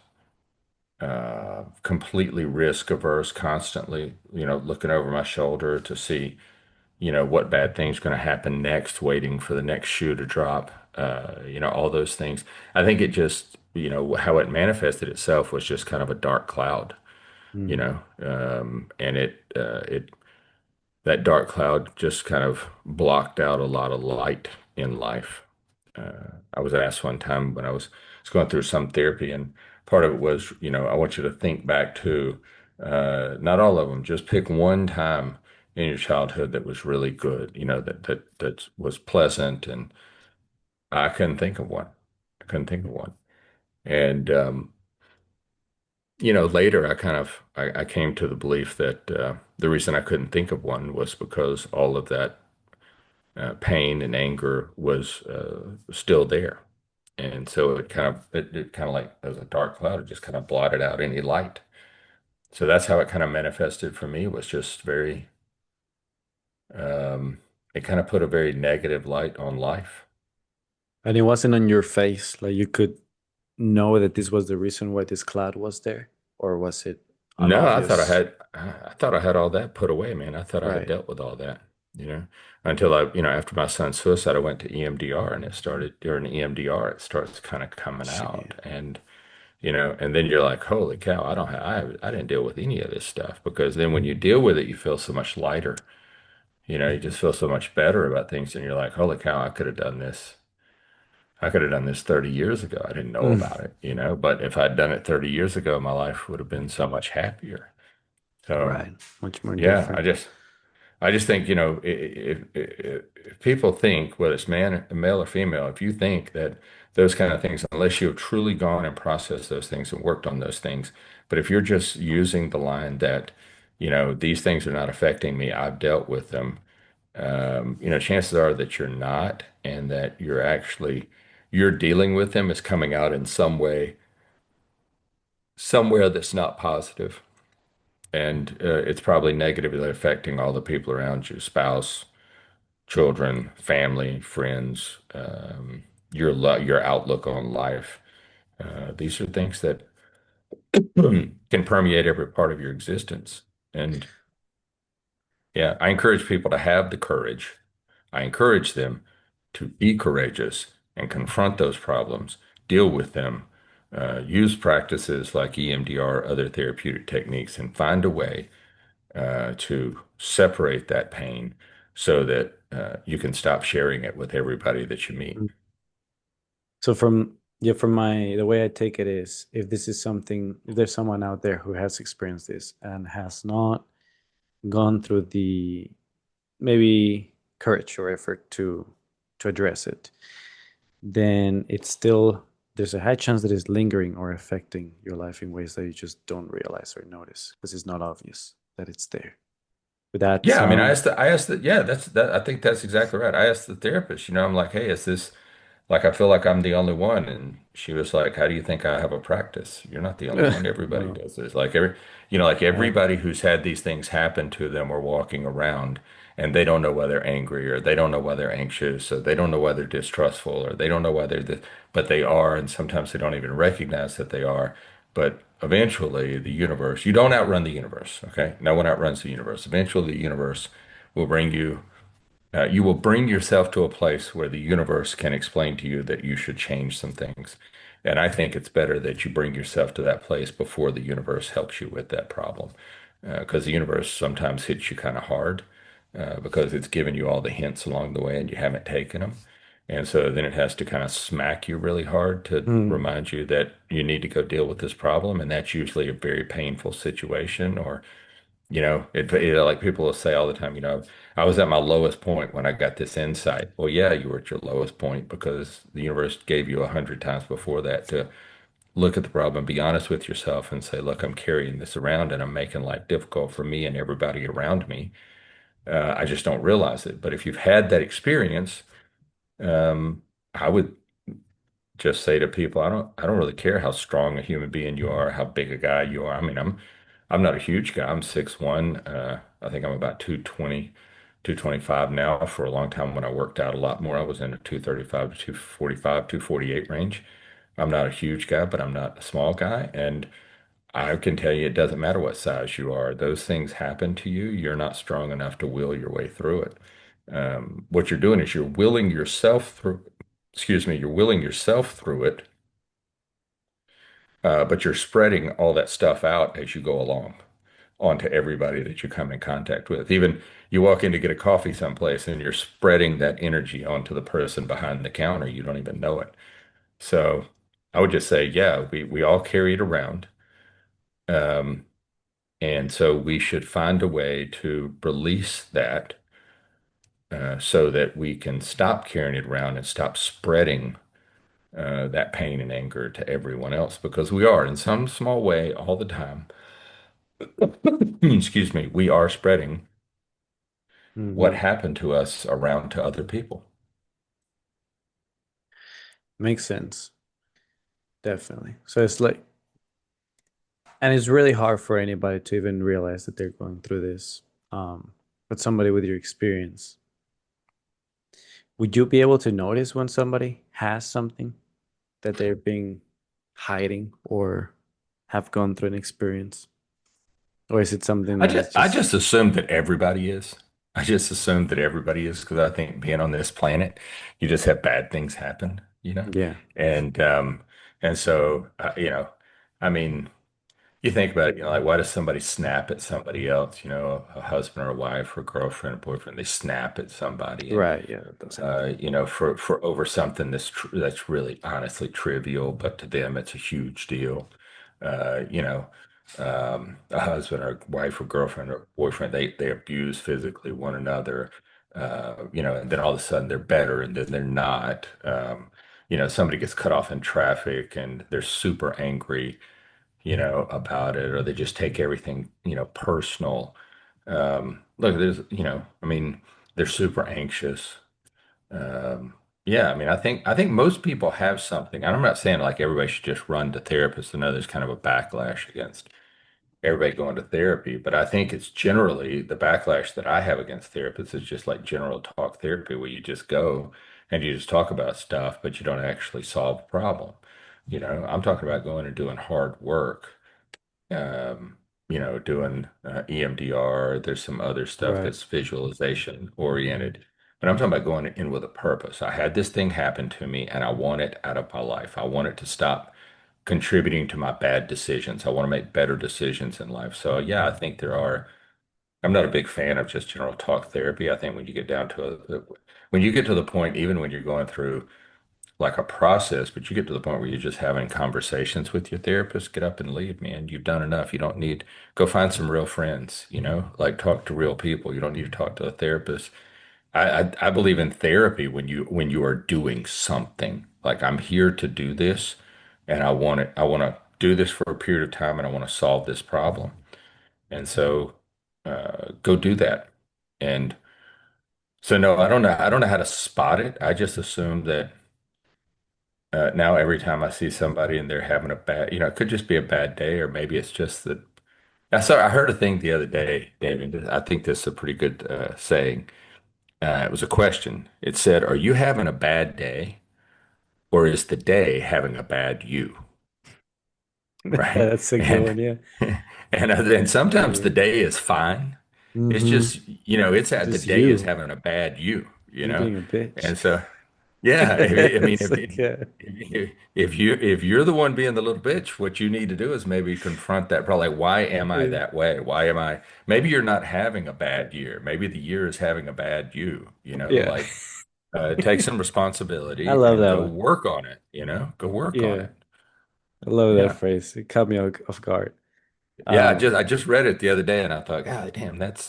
completely risk averse, constantly, looking over my shoulder to see, what bad thing's going to happen next, waiting for the next shoe to drop, all those things. I think it just, how it manifested itself was just kind of a dark cloud, Mm. and that dark cloud just kind of blocked out a lot of light in life. I was asked one time when I was going through some therapy, and part of it was, I want you to think back to not all of them, just pick one time in your childhood that was really good, that was pleasant, and I couldn't think of one. I couldn't think of one. And later I came to the belief that the reason I couldn't think of one was because all of that pain and anger was still there. And so it kind of like as a dark cloud, it just kind of blotted out any light. So that's how it kind of manifested for me was just very, um, it kind of put a very negative light on life. And it wasn't on your face, like you could know that this was the reason why this cloud was there, or was it an No, I thought I obvious? had, I thought I had all that put away, man. I thought I had Right. dealt with all that, until after my son's suicide, I went to EMDR and it started during EMDR, it starts kind of coming See. out. And then you're like, holy cow, I didn't deal with any of this stuff because then when you deal with it, you feel so much lighter. You just feel so much better about things, and you're like, holy cow, I could have done this. I could have done this 30 years ago. I didn't know Mm. about it. But if I'd done it 30 years ago, my life would have been so much happier. So, Right. Much more yeah, I different. just I just think, if people think, whether it's male or female, if you think that those kind of things, unless you've truly gone and processed those things and worked on those things, but if you're just using the line that, these things are not affecting me, I've dealt with them, chances are that you're not, and that you're dealing with them is coming out in some way, somewhere that's not positive. And it's probably negatively affecting all the people around you, spouse, children, family, friends, your outlook on life. These are things that can permeate every part of your existence. And yeah, I encourage people to have the courage. I encourage them to be courageous and confront those problems, deal with them, use practices like EMDR, other therapeutic techniques, and find a way to separate that pain so that you can stop sharing it with everybody that you meet. Mm. So from my the way I take it is if this is something if there's someone out there who has experienced this and has not gone through the maybe courage or effort to address it, then it's still there's a high chance that it's lingering or affecting your life in ways that you just don't realize or notice because it's not obvious that it's there. Would that Yeah, I mean, sound yeah, I think that's exactly right. I asked the therapist, I'm like, hey, is this like, I feel like I'm the only one. And she was like, how do you think I have a practice? You're not the only one. Everybody no? does this. Like I everybody who's had these things happen to them are walking around and they don't know why they're angry or they don't know why they're anxious or they don't know why they're distrustful or they don't know why they're this, but they are. And sometimes they don't even recognize that they are. But eventually the universe, you don't outrun the universe. Okay. No one outruns the universe. Eventually the universe will bring you you will bring yourself to a place where the universe can explain to you that you should change some things. And I think it's better that you bring yourself to that place before the universe helps you with that problem. Because the universe sometimes hits you kind of hard because it's given you all the hints along the way and you haven't taken them. And so then it has to kind of smack you really hard to Mm, remind you that you need to go deal with this problem. And that's usually a very painful situation. Or, like people will say all the time, I was at my lowest point when I got this insight. Well, yeah, you were at your lowest point because the universe gave you 100 times before that to look at the problem, be honest with yourself, and say, look, I'm carrying this around and I'm making life difficult for me and everybody around me. I just don't realize it. But if you've had that experience, I would just say to people, I don't really care how strong a human being you are, how big a guy you are. I mean, I'm not a huge guy. I'm 6'1". I think I'm about 220, 225 now. For a long time when I worked out a lot more, I was in the 235 to 245, 248 range. I'm not a huge guy, but I'm not a small guy. And I can tell you, it doesn't matter what size you are. Those things happen to you. You're not strong enough to will your way through it. What you're doing is you're willing yourself through it, but you're spreading all that stuff out as you go along onto everybody that you come in contact with. Even you walk in to get a coffee someplace and you're spreading that energy onto the person behind the counter. You don't even know it. So I would just say, yeah, we all carry it around. Um, and so we should find a way to release that so that we can stop carrying it around and stop spreading that pain and anger to everyone else because we are in some small way all the time. Excuse me, we are spreading what hmm. happened to us around to other people. Makes sense. Definitely. So it's like, and it's really hard for anybody to even realize that they're going through this. Um, but somebody with your experience, would you be able to notice when somebody has something that they're being hiding or have gone through an experience? Or is it something I that just is I just, just assume that everybody is. I just assume that everybody is because I think being on this planet, you just have bad things happen. yeah, And so I mean, you think about it, like why does somebody snap at somebody else? A husband or a wife or a girlfriend or boyfriend, they snap at somebody, and right. Yeah, that does happen. for over something that's really honestly trivial, but to them it's a huge deal. Uh, you know, a husband or wife or girlfriend or boyfriend, they abuse physically one another, and then all of a sudden they're better, and then they're not. Somebody gets cut off in traffic and they're super angry, about it, or they just take everything, personal. Look, I mean, they're super anxious. Yeah, I mean, I think most people have something. And I'm not saying like everybody should just run to therapists. I know there's kind of a backlash against everybody going to therapy, but I think it's generally the backlash that I have against therapists is just like general talk therapy, where you just go and you just talk about stuff, but you don't actually solve the problem. I'm talking about going and doing hard work, doing EMDR. There's some other stuff Right. that's visualization oriented. But I'm talking about going in with a purpose. I had this thing happen to me and I want it out of my life. I want it to stop contributing to my bad decisions. I want to make better decisions in life. So yeah, I think I'm not a big fan of just general talk therapy. I think when you get to the point, even when you're going through like a process, but you get to the point where you're just having conversations with your therapist, get up and leave, man. You've done enough. You don't need, go find some real friends, like talk to real people. You don't need to talk to a therapist. I believe in therapy when you are doing something. Like I'm here to do this and I want to do this for a period of time and I want to solve this problem. And so go do that. And so no, I don't know how to spot it. I just assume that now every time I see somebody and they're having a bad, it could just be a bad day, or maybe it's just that. I heard a thing the other day, David. I think this is a pretty good saying. It was a question. It said, "Are you having a bad day, or is the day having a bad you?" Right? That's a good And one. Yeah. and sometimes the Yeah. day is fine. It's Mm-hmm. just, it's at the Just day is you. having a bad you, You being a bitch. and so. Yeah, I mean, It's if, like, yeah. if you're the one being the little bitch, what you need to do is maybe confront that problem. Like, why am I that way? Why am I? Maybe you're not having a bad year. Maybe the year is having a bad you. Yeah. Like Take some I responsibility love and that go one. work on it, go work on Yeah, it. I love that Yeah. phrase. It caught me off guard. Yeah, Um, I just read it the other day and I thought, God damn, that's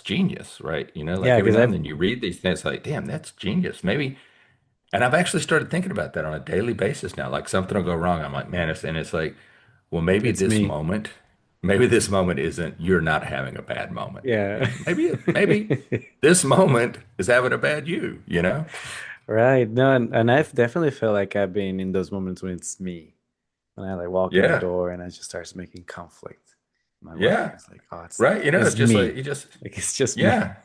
genius, right? Like yeah, every because now and I've then you read these things like, damn, that's genius. Maybe and I've actually started thinking about that on a daily basis now. Like something will go wrong. I'm like, man, and it's like, well, it's me. maybe this moment isn't you're not having a bad moment. Yeah. Maybe this moment is having a bad you. Right. No, and I've definitely felt like I've been in those moments when it's me. When I like walk in the Yeah. door and I just start making conflict. My wife Yeah. is like, "Oh, Right. it's It's just like me. you just Like it's just me yeah.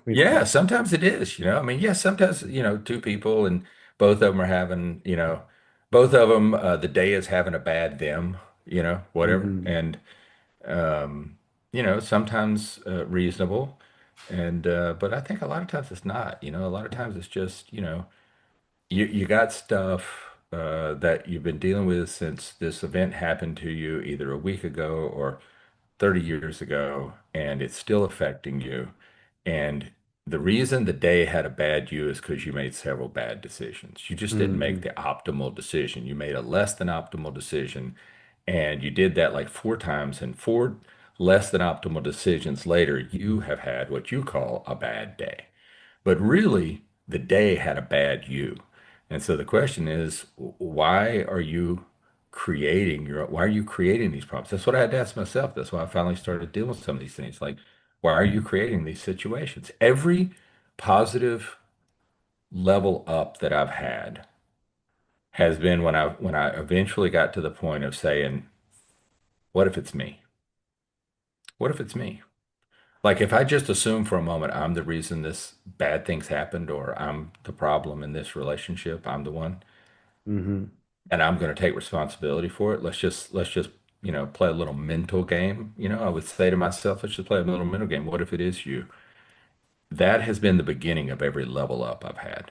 with Yeah, that." sometimes it is. I mean, yeah, sometimes, two people and both of them are having, both of them, the day is having a bad them, whatever. Hmm. And, um, sometimes reasonable. But I think a lot of times it's not, a lot of times it's just, you got stuff that you've been dealing with since this event happened to you either a week ago or 30 years ago, and it's still affecting you. And the reason the day had a bad you is because you made several bad decisions. You just didn't make Hmm. the optimal decision. You made a less than optimal decision, and you did that like four times, and four less than optimal decisions later, you have had what you call a bad day. But really, the day had a bad you. And so the question is, why are you creating these problems? That's what I had to ask myself. That's why I finally started dealing with some of these things. Like, why are you creating these situations? Every positive level up that I've had has been when I eventually got to the point of saying, what if it's me? What if it's me? Like if I just assume for a moment I'm the reason this bad things happened or I'm the problem in this relationship, I'm the one, Hmm. and I'm going to take responsibility for it. Let's just play a little mental game. I would say to myself, let's just play a little mental game. What if it is you? That has been the beginning of every level up I've had,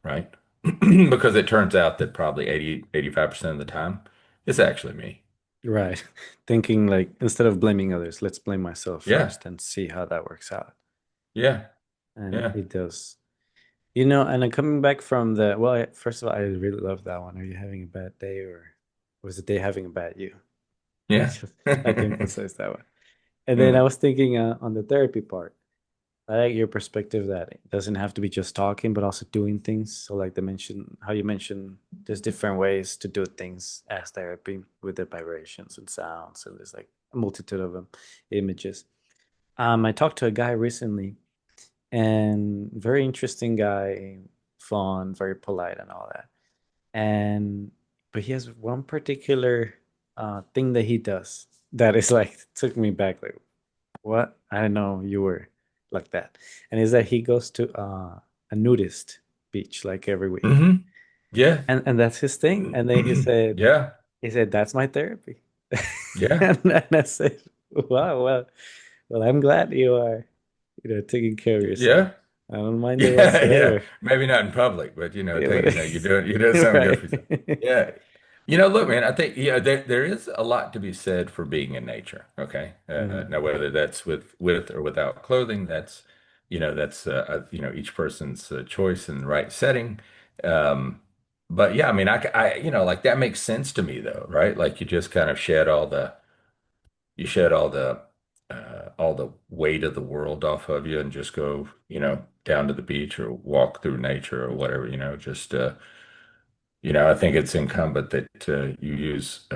right? Because it turns out that probably 80, 85% of the time it's actually me. Right. Thinking like instead of blaming others, let's blame myself Yeah. first and see how that works out. Yeah. And Yeah. it does. And then coming back from first of all, I really love that one. Are you having a bad day or was the day having a bad you? I Yeah. just like to emphasize that one. And then I Yeah. was thinking on the therapy part. I like your perspective that it doesn't have to be just talking, but also doing things. So like how you mentioned, there's different ways to do things as therapy with the vibrations and sounds, and there's like a multitude of them, images. I talked to a guy recently, and very interesting guy, fun, very polite, and all that. And but he has one particular thing that he does that is like took me back, like what? I didn't know you were like that. And is that he goes to a nudist beach like every week. Hmm. Yeah. And that's his thing. And then Yeah. he said, that's my therapy. Yeah. And I said, wow, well, I'm glad you are, taking care of yourself. Yeah. I don't mind it Yeah. Yeah. whatsoever. Maybe not in public, but Yeah, take, but you're doing something good for yourself. right. Yeah. Look, man, I think there is a lot to be said for being in nature. Okay. Mhm. Now whether that's with or without clothing, that's each person's choice and right setting. Um, but yeah, I mean, like that makes sense to me though, right? Like you just kind of you shed all the weight of the world off of you and just go, down to the beach or walk through nature or whatever, just I think it's incumbent that you use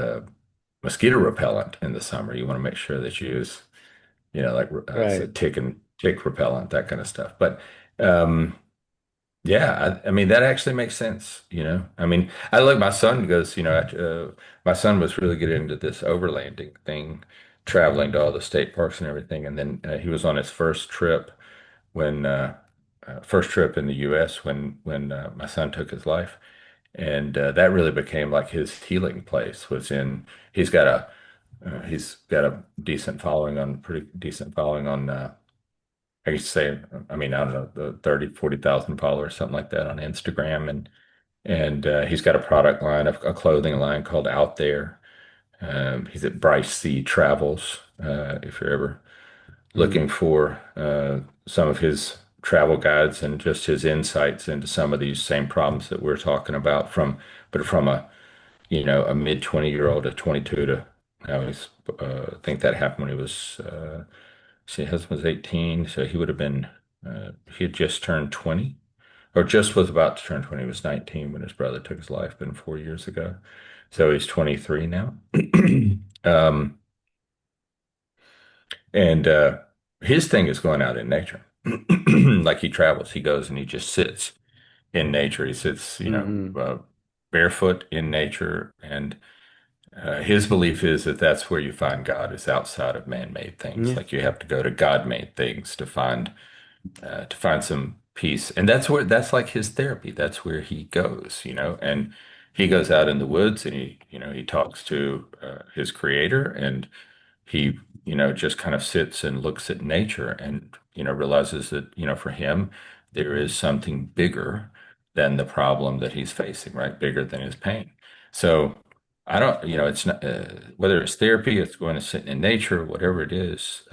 mosquito repellent in the summer. You want to make sure that you use, like so Right. tick repellent, that kind of stuff. But um, yeah, I mean that actually makes sense. I mean, I like my son goes, my son was really getting into this overlanding thing, traveling to all the state parks and everything, and then he was on his first trip in the U.S. when my son took his life, and that really became like his healing place. He's got a decent following pretty decent following on. I used to say, I mean, I don't know, the 30, 40,000 followers, something like that on Instagram. And he's got a product line, a clothing line called Out There. He's at Bryce C Travels, if you're ever looking Mhm. for some of his. travel guides and just his insights into some of these same problems that we're talking about but from a mid 20-year-old to 22 to now I think that happened when he was, see, his husband was 18, so he would have been, he had just turned 20 or just was about to turn 20. He was 19 when his brother took his life, been 4 years ago. So he's 23 now. Um, and his thing is going out in nature. Like he travels, he goes and he just sits in nature. He sits, Hmm. barefoot in nature. And his belief is that that's where you find God is outside of man-made things. Yeah. Like you have to go to God-made things to find some peace. And that's like his therapy. That's where he goes. And he goes out in the woods and he talks to his creator and he just kind of sits and looks at nature and realizes that for him, there is something bigger than the problem that he's facing, right? Bigger than his pain. So I don't, it's not, whether it's therapy, it's going to sit in nature, whatever it is,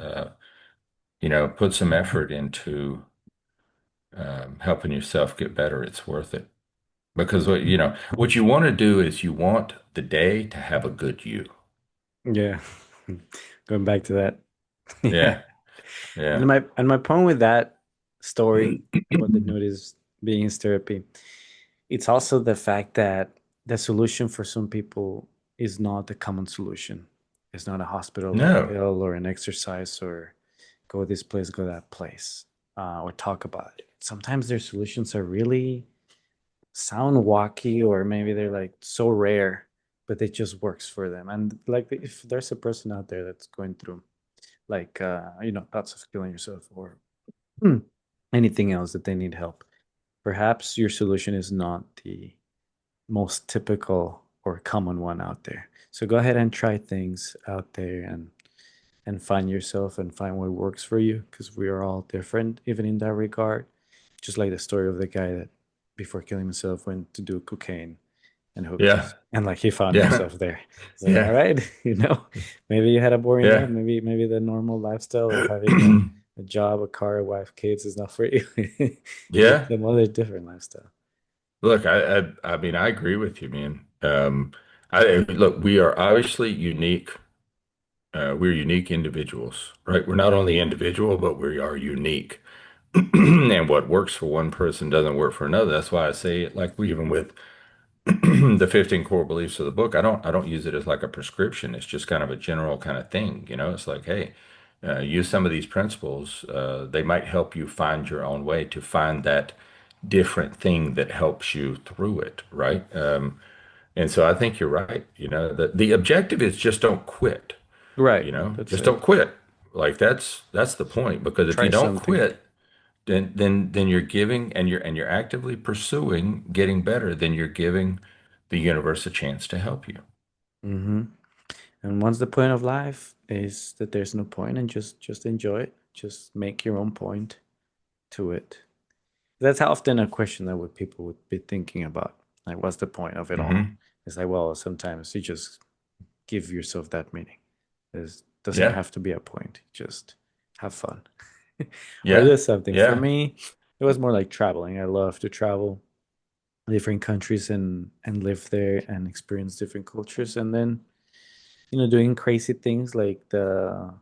put some effort into helping yourself get better. It's worth it. Because what you want to do is you want the day to have a good you. Yeah. Going back to that. Yeah. Yeah. And Yeah. my point with that story, what the note is being his therapy, it's also the fact that the solution for some people is not the common solution. It's not a hospital or a No. pill or an exercise or go this place, go that place, or talk about it. Sometimes their solutions are really sound wacky, or maybe they're like so rare, but it just works for them. And like if there's a person out there that's going through like thoughts of killing yourself or anything else that they need help, perhaps your solution is not the most typical or common one out there. So go ahead and try things out there and find yourself and find what works for you, because we are all different even in that regard. Just like the story of the guy that before killing himself went to do cocaine and hooked Yeah. his and like he found Yeah. himself there. It's like, all Yeah. right, maybe you had a boring life. Yeah. Maybe the normal lifestyle of having a job, a car, a wife, kids is not for you. There's Yeah. some other different lifestyle. Look, I mean, I agree with you, man. Look, we are obviously unique. We're unique individuals, right? We're not only individual, but we are unique. And what works for one person doesn't work for another. That's why I say it like we even with the 15 core beliefs of the book. I don't use it as like a prescription. It's just kind of a general kind of thing. It's like, hey, use some of these principles. They might help you find your own way to find that different thing that helps you through it, right? And so I think you're right. The objective is just don't quit. Right. That's Just it. don't quit. Like that's the point. Because if you Try don't something. quit, then you're giving and you're actively pursuing getting better, then you're giving the universe a chance to help you. Hmm. And once the point of life is that there's no point, and just enjoy it. Just make your own point to it. That's often a question that would people would be thinking about. Like, what's the point of it all? Hmm. It's like, well, sometimes you just give yourself that meaning. There doesn't Yeah. have to be a point. Just have fun or do Yeah. something. For Yeah. me, it was more like traveling. I love to travel different countries and live there and experience different cultures, and then doing crazy things like the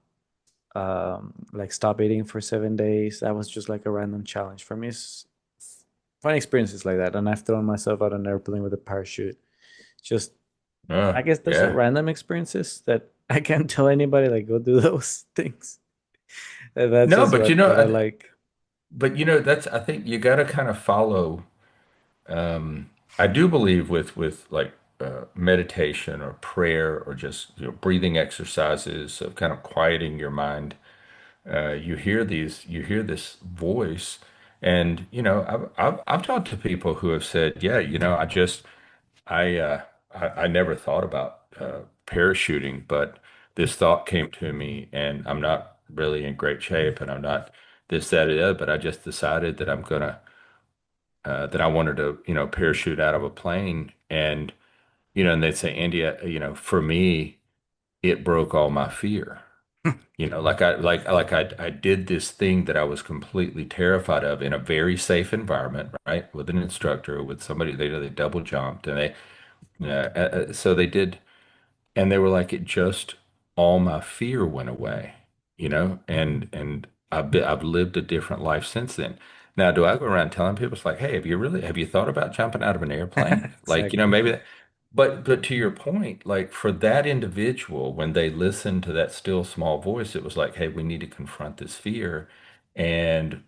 like stop eating for 7 days. That was just like a random challenge for me. It's fun experiences like that, and I've thrown myself out on an airplane with a parachute. Just, I guess those are Yeah. random experiences that I can't tell anybody like go do those things. And that's No, just but what I like. that's I think you got to kind of follow. I do believe with like meditation or prayer or just breathing exercises of kind of quieting your mind. You hear this voice, and I've talked to people who have said, yeah, I I never thought about parachuting, but this thought came to me, and I'm not really in great shape, and I'm not this, that, or the other, but I just decided that that I wanted to, parachute out of a plane, and they'd say, India, for me, it broke all my fear. Like I did this thing that I was completely terrified of in a very safe environment, right? With an instructor, with somebody they double jumped and so they did. And they were like, it just all my fear went away, and I've lived a different life since then. Now, do I go around telling people it's like, hey, have you thought about jumping out of an airplane? Like, Exactly. maybe but to your point, like for that individual, when they listened to that still small voice, it was like, hey, we need to confront this fear. And,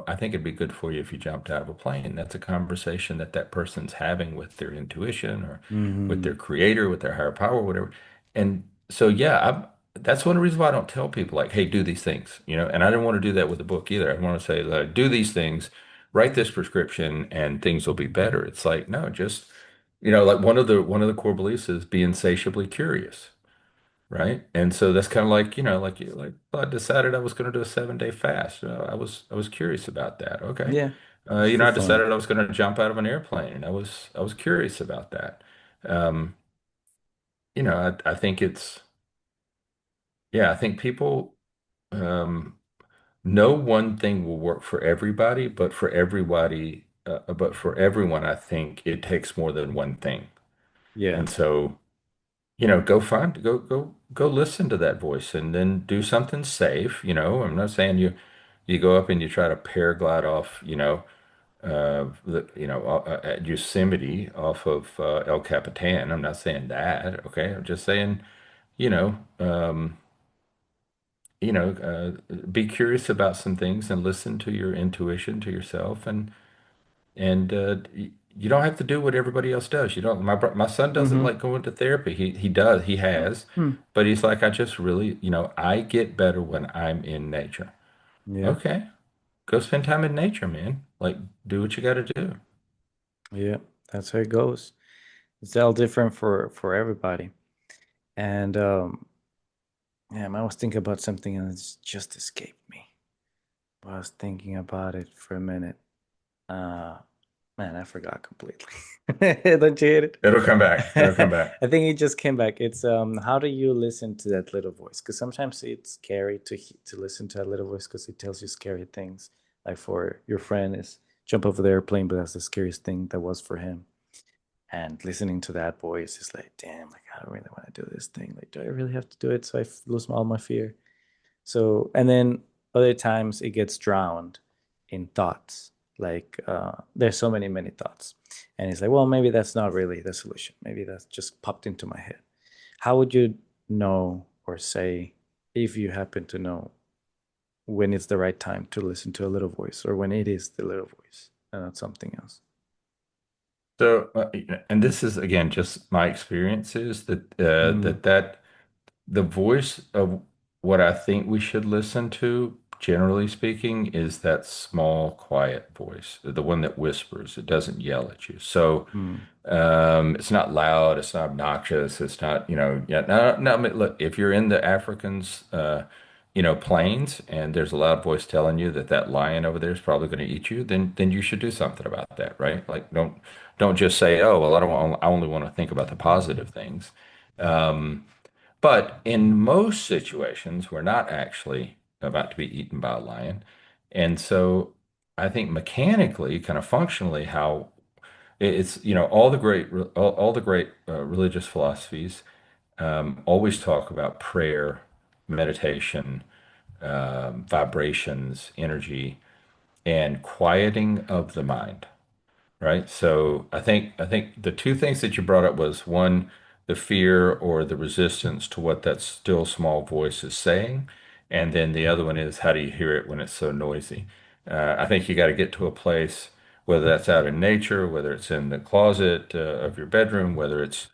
I think it'd be good for you if you jumped out of a plane. That's a conversation that that person's having with their intuition or with their Hmm. creator, with their higher power, whatever. And so, yeah, that's one reason why I don't tell people like, hey, do these things, and I didn't want to do that with the book either. I want to say, like, do these things, write this prescription, and things will be better. It's like, no, just, like one of the core beliefs is be insatiably curious, right? And so that's kind of like, well, I decided I was going to do a 7-day fast. I was curious about that. Okay. Yeah, just for I fun. decided I was going to jump out of an airplane, and I was curious about that. Um, I think yeah, I think people, um, no one thing will work for everybody, but for everyone, I think it takes more than one thing. Yeah. And so, go listen to that voice and then do something safe. I'm not saying you go up and you try to paraglide off, at Yosemite off of El Capitan. I'm not saying that. Okay. I'm just saying, you know, um, be curious about some things and listen to your intuition, to yourself, and you don't have to do what everybody else does. You don't. My son doesn't Hmm. like going to therapy. He does. He has, Hmm. but he's like, I just really, I get better when I'm in nature. Yeah. Okay, go spend time in nature, man. Like, do what you got to do. Yeah. That's how it goes. It's all different for everybody. And yeah, I was thinking about something and it's just escaped me. I was thinking about it for a minute. Uh, Man, I forgot completely. Don't you hate it? It'll come back. It'll come back. I think it just came back. It's how do you listen to that little voice? Because sometimes it's scary to listen to that little voice because it tells you scary things. Like for your friend is jump over the airplane, but that's the scariest thing that was for him. And listening to that voice is like, damn, like I don't really want to do this thing. Like, do I really have to do it? So I lose all my fear. So, and then other times it gets drowned in thoughts. Like, there's so many thoughts. And it's like, well, maybe that's not really the solution. Maybe that's just popped into my head. How would you know or say, if you happen to know, when it's the right time to listen to a little voice or when it is the little voice and not something else? So, and this is again just my experiences Mm, that the voice of what I think we should listen to, generally speaking, is that small, quiet voice, the one that whispers. It doesn't yell at you. So mm, it's not loud, it's not obnoxious, it's not, yeah, no, no, I mean, look, if you're in the Africans, plains and there's a loud voice telling you that that lion over there is probably going to eat you, then you should do something about that, right? Like, don't just say, oh, well, I only want to think about the positive things. Um, but in most situations, we're not actually about to be eaten by a lion. And so I think mechanically, kind of functionally, how it's, all the great religious philosophies always talk about prayer, meditation, vibrations, energy, and quieting of the mind. Right. So I think the two things that you brought up was one, the fear or the resistance to what that still small voice is saying. And then the other one is how do you hear it when it's so noisy? I think you got to get to a place, whether that's out in nature, whether it's in the closet of your bedroom, whether it's,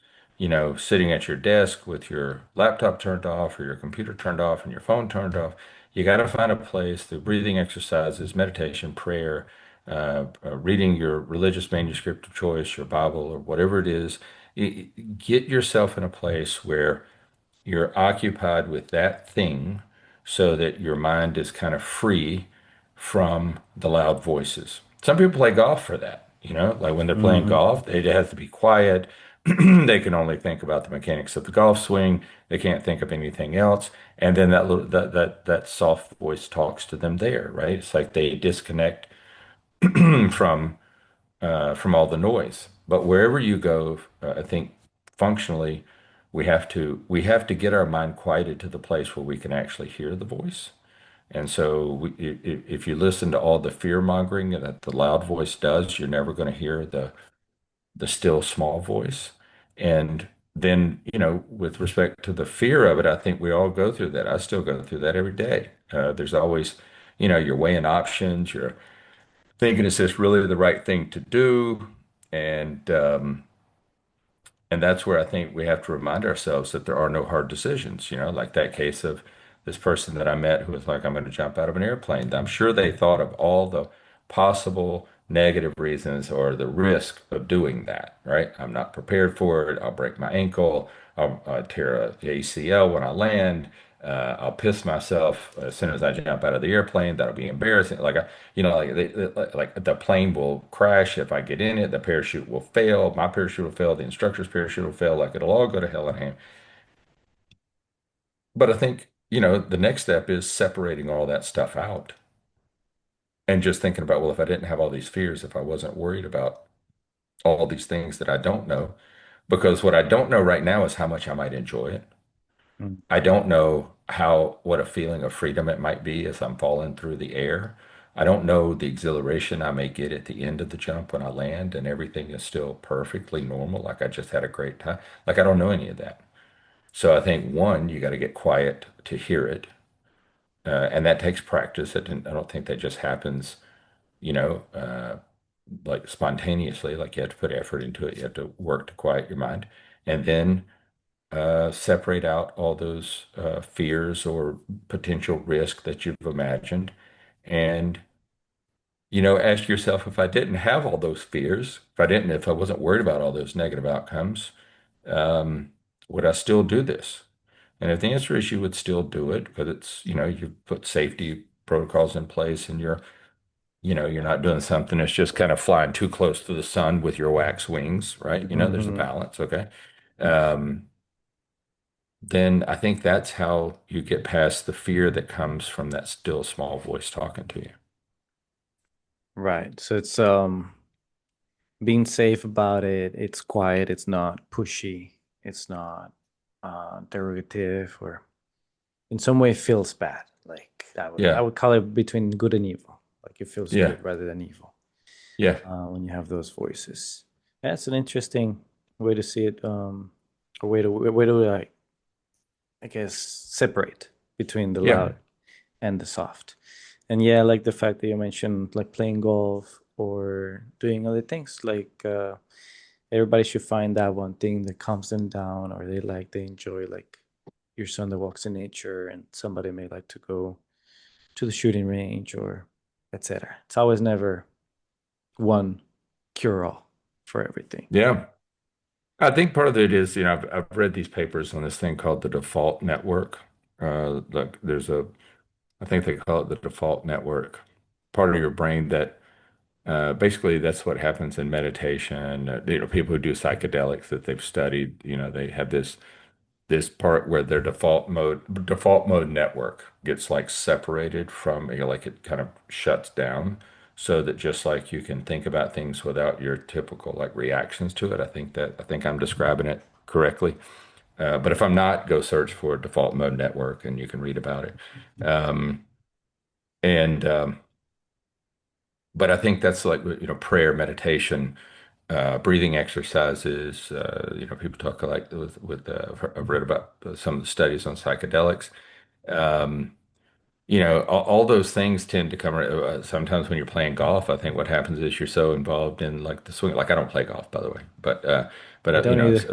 sitting at your desk with your laptop turned off or your computer turned off and your phone turned off. You got to find a place through breathing exercises, meditation, prayer, reading your religious manuscript of choice, your Bible, or whatever it is. Get yourself in a place where you're occupied with that thing so that your mind is kind of free from the loud voices. Some people play golf for that, like when they're playing mm-hmm. golf, they have to be quiet. They can only think about the mechanics of the golf swing. They can't think of anything else. And then that soft voice talks to them there, right? It's like they disconnect from from all the noise. But wherever you go, I think functionally we have to get our mind quieted to the place where we can actually hear the voice. And so if you listen to all the fear mongering that the loud voice does, you're never going to hear the still small voice. And then, with respect to the fear of it, I think we all go through that. I still go through that every day. There's always, you're weighing options, you're thinking, is this really the right thing to do? And and that's where I think we have to remind ourselves that there are no hard decisions, like that case of this person that I met who was like, I'm going to jump out of an airplane. I'm sure they thought of all the possible negative reasons or the risk of doing that, right? I'm not prepared for it. I'll break my ankle. I'll tear a ACL when I land. I'll piss myself as soon as I jump out of the airplane. That'll be embarrassing. Like the plane will crash if I get in it. The parachute will fail. My parachute will fail. The instructor's parachute will fail. Like it'll all go to hell in a hand. But I think, the next step is separating all that stuff out and just thinking about, well, if I didn't have all these fears, if I wasn't worried about all these things that I don't know, because what I don't know right now is how much I might enjoy it. Mm. I don't know what a feeling of freedom it might be as I'm falling through the air. I don't know the exhilaration I may get at the end of the jump when I land and everything is still perfectly normal, like I just had a great time. Like I don't know any of that. So I think one, you got to get quiet to hear it. And that takes practice. I don't think that just happens, you know, uh, like spontaneously. Like you have to put effort into it. You have to work to quiet your mind. And then separate out all those fears or potential risk that you've imagined. And, ask yourself, if I didn't have all those fears, if I wasn't worried about all those negative outcomes, um, would I still do this? And if the answer is you would still do it because you've put safety protocols in place and you're not doing something that's just kind of flying too close to the sun with your wax wings, right? There's a Hmm. balance, okay? Um, then I think that's how you get past the fear that comes from that still small voice talking to you. Right. So it's being safe about it. It's quiet. It's not pushy. It's not derogative or in some way feels bad. Like I Yeah, would call it between good and evil. Like it feels yeah, good rather than evil yeah, when you have those voices. That's an interesting way to see it. A way to like I guess separate between the yeah, loud and the soft. And yeah, like the fact that you mentioned like playing golf or doing other things. Like everybody should find that one thing that calms them down or they enjoy like your son that walks in nature and somebody may like to go to the shooting range or etc. It's always never one cure all for everything. yeah. I think part of it is, I've read these papers on this thing called the default network. Like I think they call it the default network, part of your brain that basically that's what happens in meditation. People who do psychedelics that they've studied, they have this part where their default mode network gets like separated from, like it kind of shuts down so that just like you can think about things without your typical like reactions to it. I think I'm describing it correctly. But if I'm not, go search for default mode network and you can read about it. Um, and but I think that's like, prayer, meditation, breathing exercises. People talk like I've read about some of the studies on psychedelics. Um, all those things tend to come sometimes when you're playing golf. I think what happens is you're so involved in like the swing. Like I don't play golf, by the way, but I don't either.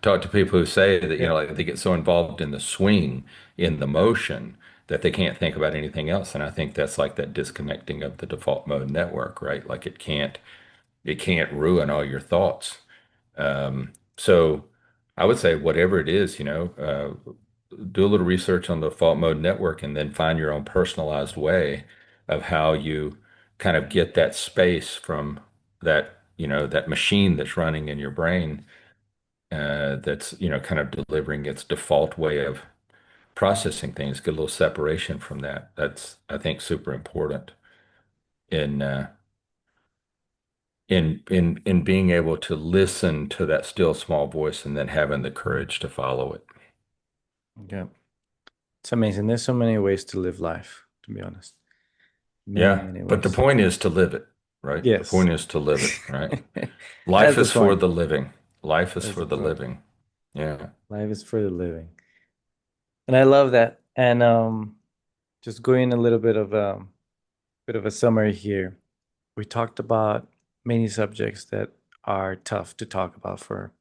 talk to people who say that Yeah. like they get so involved in the swing, in the motion, that they can't think about anything else. And I think that's like that disconnecting of the default mode network, right? Like it can't ruin all your thoughts. So I would say whatever it is, do a little research on the default mode network and then find your own personalized way of how you kind of get that space from that machine that's running in your brain that's, kind of delivering its default way of processing things, get a little separation from that. That's, I think, super important in in being able to listen to that still small voice and then having the courage to follow it. Yeah. It's amazing. There's so many ways to live life, to be honest. Many, Yeah, many but the ways. point is to live it, right? The Yes. point is to live it, right? That's Life the is for point. the living. Life is That's for the the point. living. Yeah. Life is for the living. And I love that. And just going a little bit of a summary here. We talked about many subjects that are tough to talk about for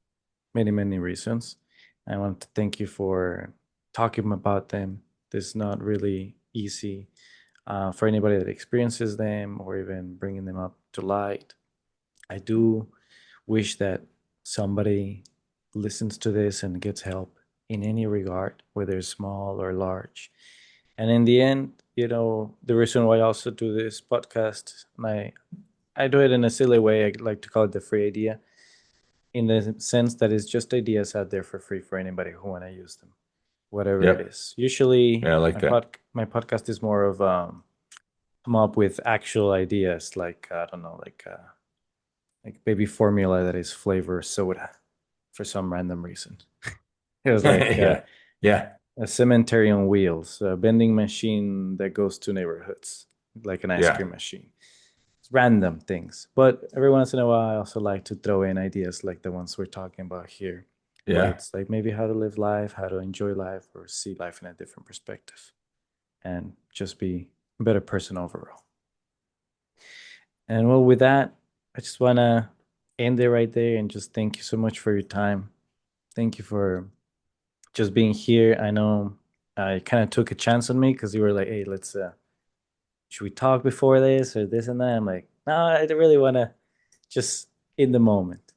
many, many reasons. I want to thank you for talking about them. This is not really easy for anybody that experiences them or even bringing them up to light. I do wish that somebody listens to this and gets help in any regard, whether small or large. And in the end, the reason why I also do this podcast, and I do it in a silly way. I like to call it the free idea, in the sense that it's just ideas out there for free for anybody who want to use them, whatever it Yep. is. Usually, Yeah, I like that. my podcast is more of come up with actual ideas, like I don't know, like baby formula that is flavor soda for some random reason. It was like Yeah. Yeah. a cemetery on wheels, a vending machine that goes to neighborhoods, like an ice Yeah. cream machine. It's random things. But every once in a while, I also like to throw in ideas like the ones we're talking about here, where Yeah. it's like maybe how to live life, how to enjoy life, or see life in a different perspective, and just be a better person overall. And well, with that, I just want to end it right there and just thank you so much for your time. Thank you for just being here. I know I kind of took a chance on me because you were like, "Hey, let's should we talk before this or this and that?" I'm like, "No, I really want to just in the moment."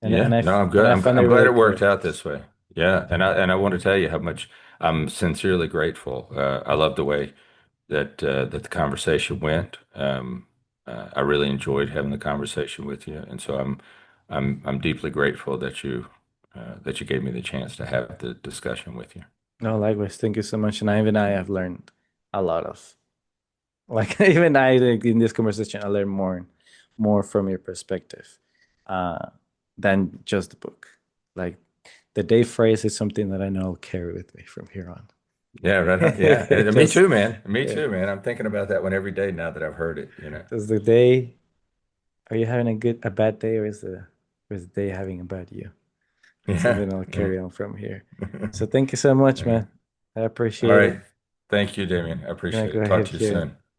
And Yeah. No, I'm and good. I I'm found it I'm glad really it worked good. out this way. Yeah. And I want to tell you how much I'm sincerely grateful. I love the way that the conversation went. I really enjoyed having the conversation with you, and so I'm deeply grateful that you gave me the chance to have the discussion with you. No, likewise. Thank you so much. And even I have learned a lot of like even I like, in this conversation I learned more from your perspective uh than just the book. Like the day phrase is something that I know I'll carry with me from here on. Yeah, right on. Yeah, me Just too, man. Me yeah, too, man. I'm thinking about that one every day now that I've heard it. does the day are you having a bad day or is the day having a bad you? Yeah, Something I'll yeah. carry on from here. So thank you so much, Yeah. man. I All appreciate right. it. Thank you, Damien. I Gonna appreciate go it. Talk ahead to you here and soon.